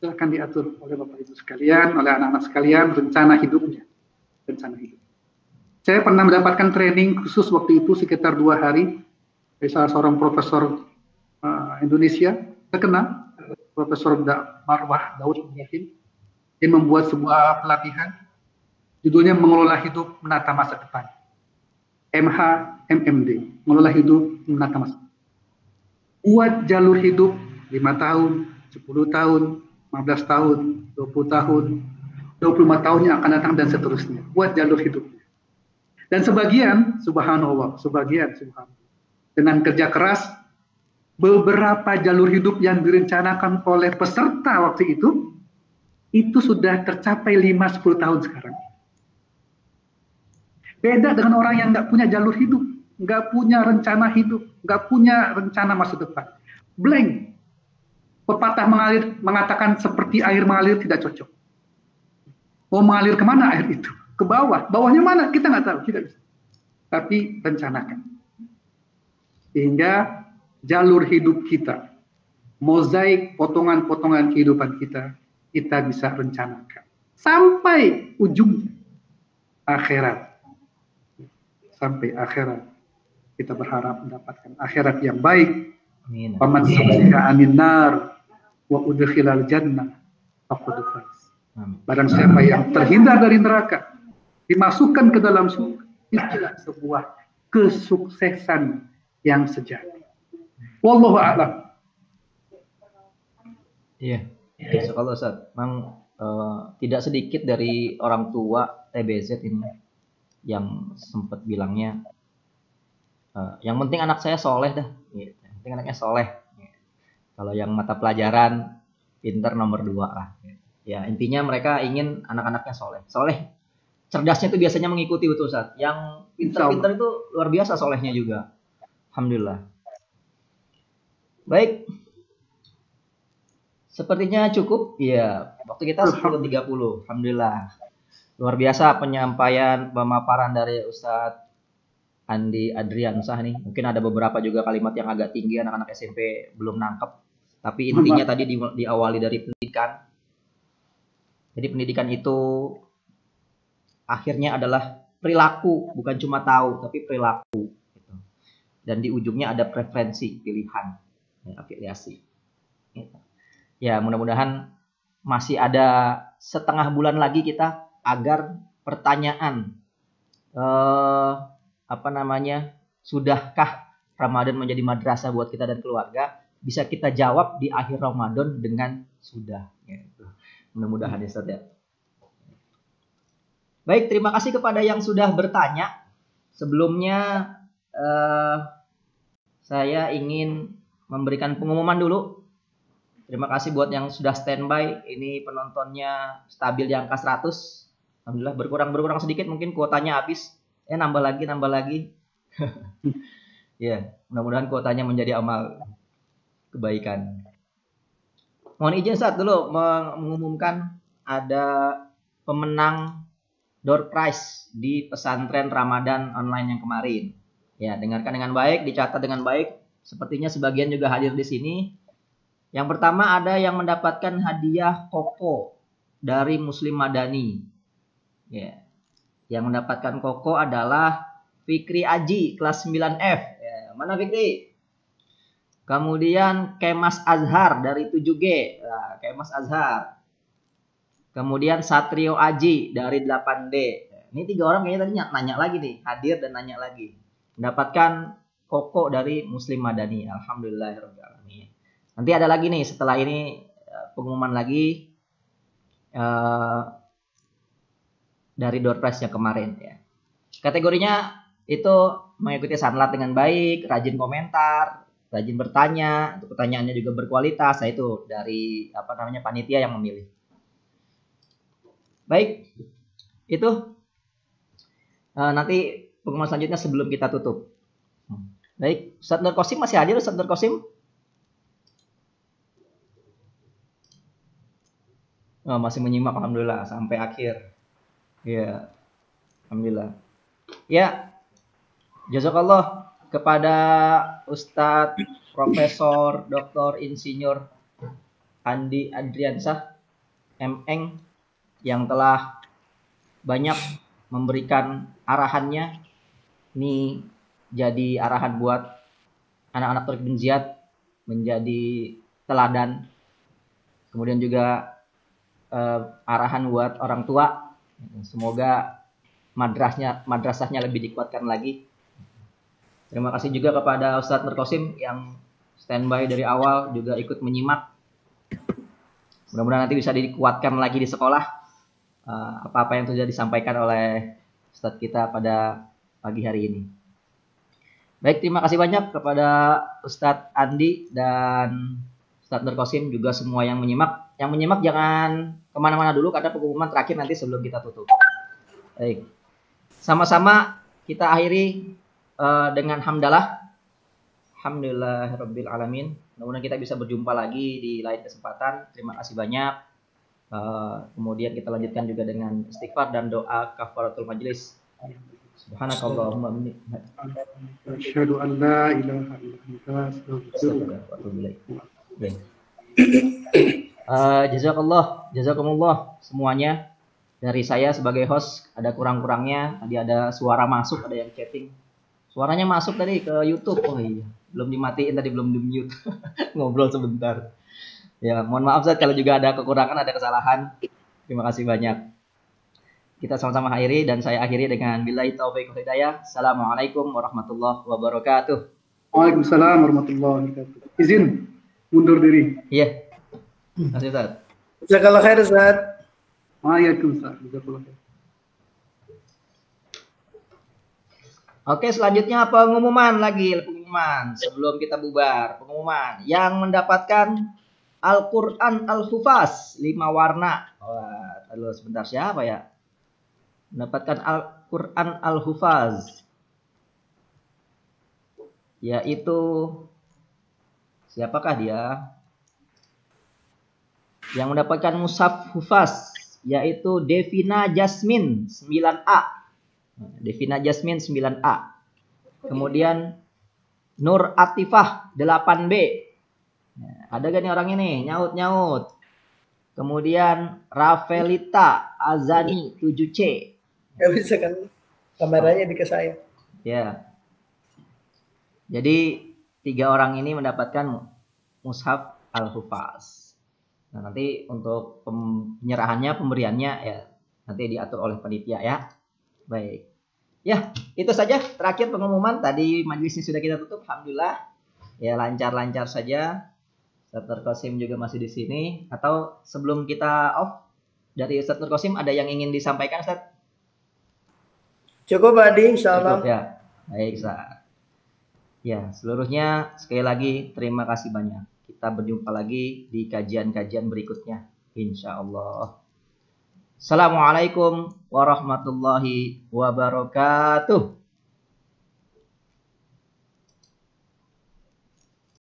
Silakan diatur oleh Bapak Ibu sekalian, oleh anak-anak sekalian rencana hidupnya. Rencana hidup. Saya pernah mendapatkan training khusus waktu itu sekitar 2 hari dari salah seorang profesor Indonesia terkenal, Profesor Marwah Daud Yakin. Dia membuat sebuah pelatihan, judulnya Mengelola Hidup Menata Masa Depan. MHMMD, Mengelola Hidup Menata Masa Depan. Buat jalur hidup 5 tahun, 10 tahun, 15 tahun, 20 tahun, 25 tahun yang akan datang dan seterusnya. Buat jalur hidupnya. Dan sebagian, subhanallah, dengan kerja keras, beberapa jalur hidup yang direncanakan oleh peserta waktu itu sudah tercapai 5-10 tahun sekarang. Beda dengan orang yang nggak punya jalur hidup, nggak punya rencana hidup, nggak punya rencana masa depan. Blank. Pepatah mengatakan seperti air mengalir tidak cocok. Mau mengalir kemana air itu? Ke bawah. Bawahnya mana? Kita nggak tahu. Tidak bisa. Tapi rencanakan. Sehingga jalur hidup kita, mozaik potongan-potongan kehidupan kita bisa rencanakan. Sampai ujungnya. Akhirat. Sampai akhirat. Kita berharap mendapatkan akhirat yang baik. Paman zuhziha 'anil nar wa udkhilal jannah faqad faz. Barang siapa yang terhindar dari neraka, dimasukkan ke dalam surga, itulah sebuah kesuksesan yang sejati. Wallahu a'lam. Iya. Kalau Ustaz, memang tidak sedikit dari orang tua TBZ ini yang sempat bilangnya yang penting anak saya soleh dah. Gitu. Yang penting anaknya soleh. Gitu. Kalau yang mata pelajaran pinter nomor 2 lah. Gitu. Ya intinya mereka ingin anak-anaknya soleh. Soleh cerdasnya itu biasanya mengikuti betul Ustaz. Yang pintar-pintar itu luar biasa solehnya juga. Alhamdulillah. Baik. Sepertinya cukup. Iya, waktu kita 10.30. Alhamdulillah. Luar biasa penyampaian pemaparan dari Ustadz Andi Adriansah nih. Mungkin ada beberapa juga kalimat yang agak tinggi anak-anak SMP belum nangkep. Tapi intinya tadi diawali dari pendidikan. Jadi pendidikan itu akhirnya adalah perilaku, bukan cuma tahu, tapi perilaku. Gitu. Dan di ujungnya ada preferensi, pilihan, afiliasi. Gitu. Ya mudah-mudahan masih ada setengah bulan lagi kita agar pertanyaan sudahkah Ramadan menjadi madrasah buat kita dan keluarga bisa kita jawab di akhir Ramadan dengan sudah. Gitu. Mudah-mudahan ya Ustaz ya. Baik, terima kasih kepada yang sudah bertanya. Sebelumnya saya ingin memberikan pengumuman dulu. Terima kasih buat yang sudah standby. Ini penontonnya stabil di angka 100. Alhamdulillah berkurang sedikit, mungkin kuotanya habis. Nambah lagi. Ya, mudah-mudahan kuotanya menjadi amal kebaikan. Mohon izin saat dulu mengumumkan ada pemenang door prize di pesantren Ramadan online yang kemarin. Ya, dengarkan dengan baik, dicatat dengan baik. Sepertinya sebagian juga hadir di sini. Yang pertama ada yang mendapatkan hadiah koko dari Muslim Madani. Ya. Yang mendapatkan koko adalah Fikri Aji kelas 9F. Ya, mana Fikri? Kemudian Kemas Azhar dari 7G. Nah, Kemas Azhar. Kemudian Satrio Aji dari 8D. Ini 3 orang kayaknya tadi nanya lagi nih. Hadir dan nanya lagi. Mendapatkan koko dari Muslim Madani. Alhamdulillahirrahmanirrahim. Nanti ada lagi nih setelah ini pengumuman lagi dari door prize yang kemarin ya. Kategorinya itu mengikuti sanlat dengan baik, rajin komentar, rajin bertanya, untuk pertanyaannya juga berkualitas. Nah, itu dari panitia yang memilih. Baik, itu nanti pengumuman selanjutnya sebelum kita tutup. Baik, Ustadz Nur Qasim masih hadir, Ustadz Nur Qasim? Oh, masih menyimak, alhamdulillah sampai akhir. Ya, alhamdulillah. Ya, jazakallah kepada Ustadz Profesor Dr. Insinyur Andi Adriansah MN yang telah banyak memberikan arahannya. Ini jadi arahan buat anak-anak Thoriq bin Ziyad menjadi teladan. Kemudian juga arahan buat orang tua. Semoga madrasahnya lebih dikuatkan lagi. Terima kasih juga kepada Ustadz Nur Qasim yang standby dari awal juga ikut menyimak. Mudah-mudahan nanti bisa dikuatkan lagi di sekolah apa-apa yang sudah disampaikan oleh Ustadz kita pada pagi hari ini. Baik, terima kasih banyak kepada Ustadz Andi dan Ustadz Nur Qasim juga semua yang menyimak. Yang menyimak jangan kemana-mana dulu karena pengumuman terakhir nanti sebelum kita tutup. Baik, sama-sama kita akhiri dengan hamdalah. Alhamdulillahirabbil alamin. Mudah-mudahan kita bisa berjumpa lagi di lain kesempatan. Terima kasih banyak. Kemudian kita lanjutkan juga dengan istighfar dan doa kafaratul majlis. Subhanakallahumma asyhadu an la ilaha illa anta astaghfiruka wa atubu ilaik. Jazakumullah semuanya. Dari saya sebagai host ada kurang-kurangnya. Tadi ada suara masuk, ada yang chatting. Suaranya masuk tadi ke YouTube. Oh iya, belum dimatiin tadi, belum di-mute. Ngobrol sebentar. Ya, mohon maaf Ustaz kalau juga ada kekurangan, ada kesalahan. Terima kasih banyak. Kita sama-sama akhiri dan saya akhiri dengan billahi taufiq wal hidayah. Assalamualaikum warahmatullahi wabarakatuh. Waalaikumsalam warahmatullahi wabarakatuh. Izin mundur diri. Iya. Terima kasih Ustaz. Jazakallah khair Ustaz. Waalaikumsalam. Oke, selanjutnya pengumuman lagi, pengumuman sebelum kita bubar. Pengumuman yang mendapatkan Al-Qur'an Al-Hufaz 5 warna. Wah, lalu sebentar siapa ya? mendapatkan Al-Quran Al-Hufaz, yaitu siapakah dia? Yang mendapatkan mushaf Hufaz yaitu Devina Jasmine 9A. Devina Jasmine 9A. Kemudian Nur Atifah 8B. Ada gak nih orang ini? Nyaut-nyaut. Kemudian Rafelita Azani 7C. Gak bisa kan kameranya di ke saya. Ya. Jadi 3 orang ini mendapatkan mushaf Al-Hufaz. Nah, nanti untuk penyerahannya, pemberiannya ya nanti diatur oleh panitia ya. Baik. Ya, itu saja terakhir pengumuman. Tadi majelisnya sudah kita tutup, alhamdulillah. Ya, lancar-lancar saja. Ustaz Nur Qasim juga masih di sini. Atau sebelum kita off dari Ustaz Nur Qasim ada yang ingin disampaikan, Ustaz? Cukup Adi, insyaallah. Cukup ya. Baik, Ustaz. Ya, seluruhnya sekali lagi terima kasih banyak. Kita berjumpa lagi di kajian-kajian berikutnya, insya Allah. Assalamualaikum warahmatullahi wabarakatuh.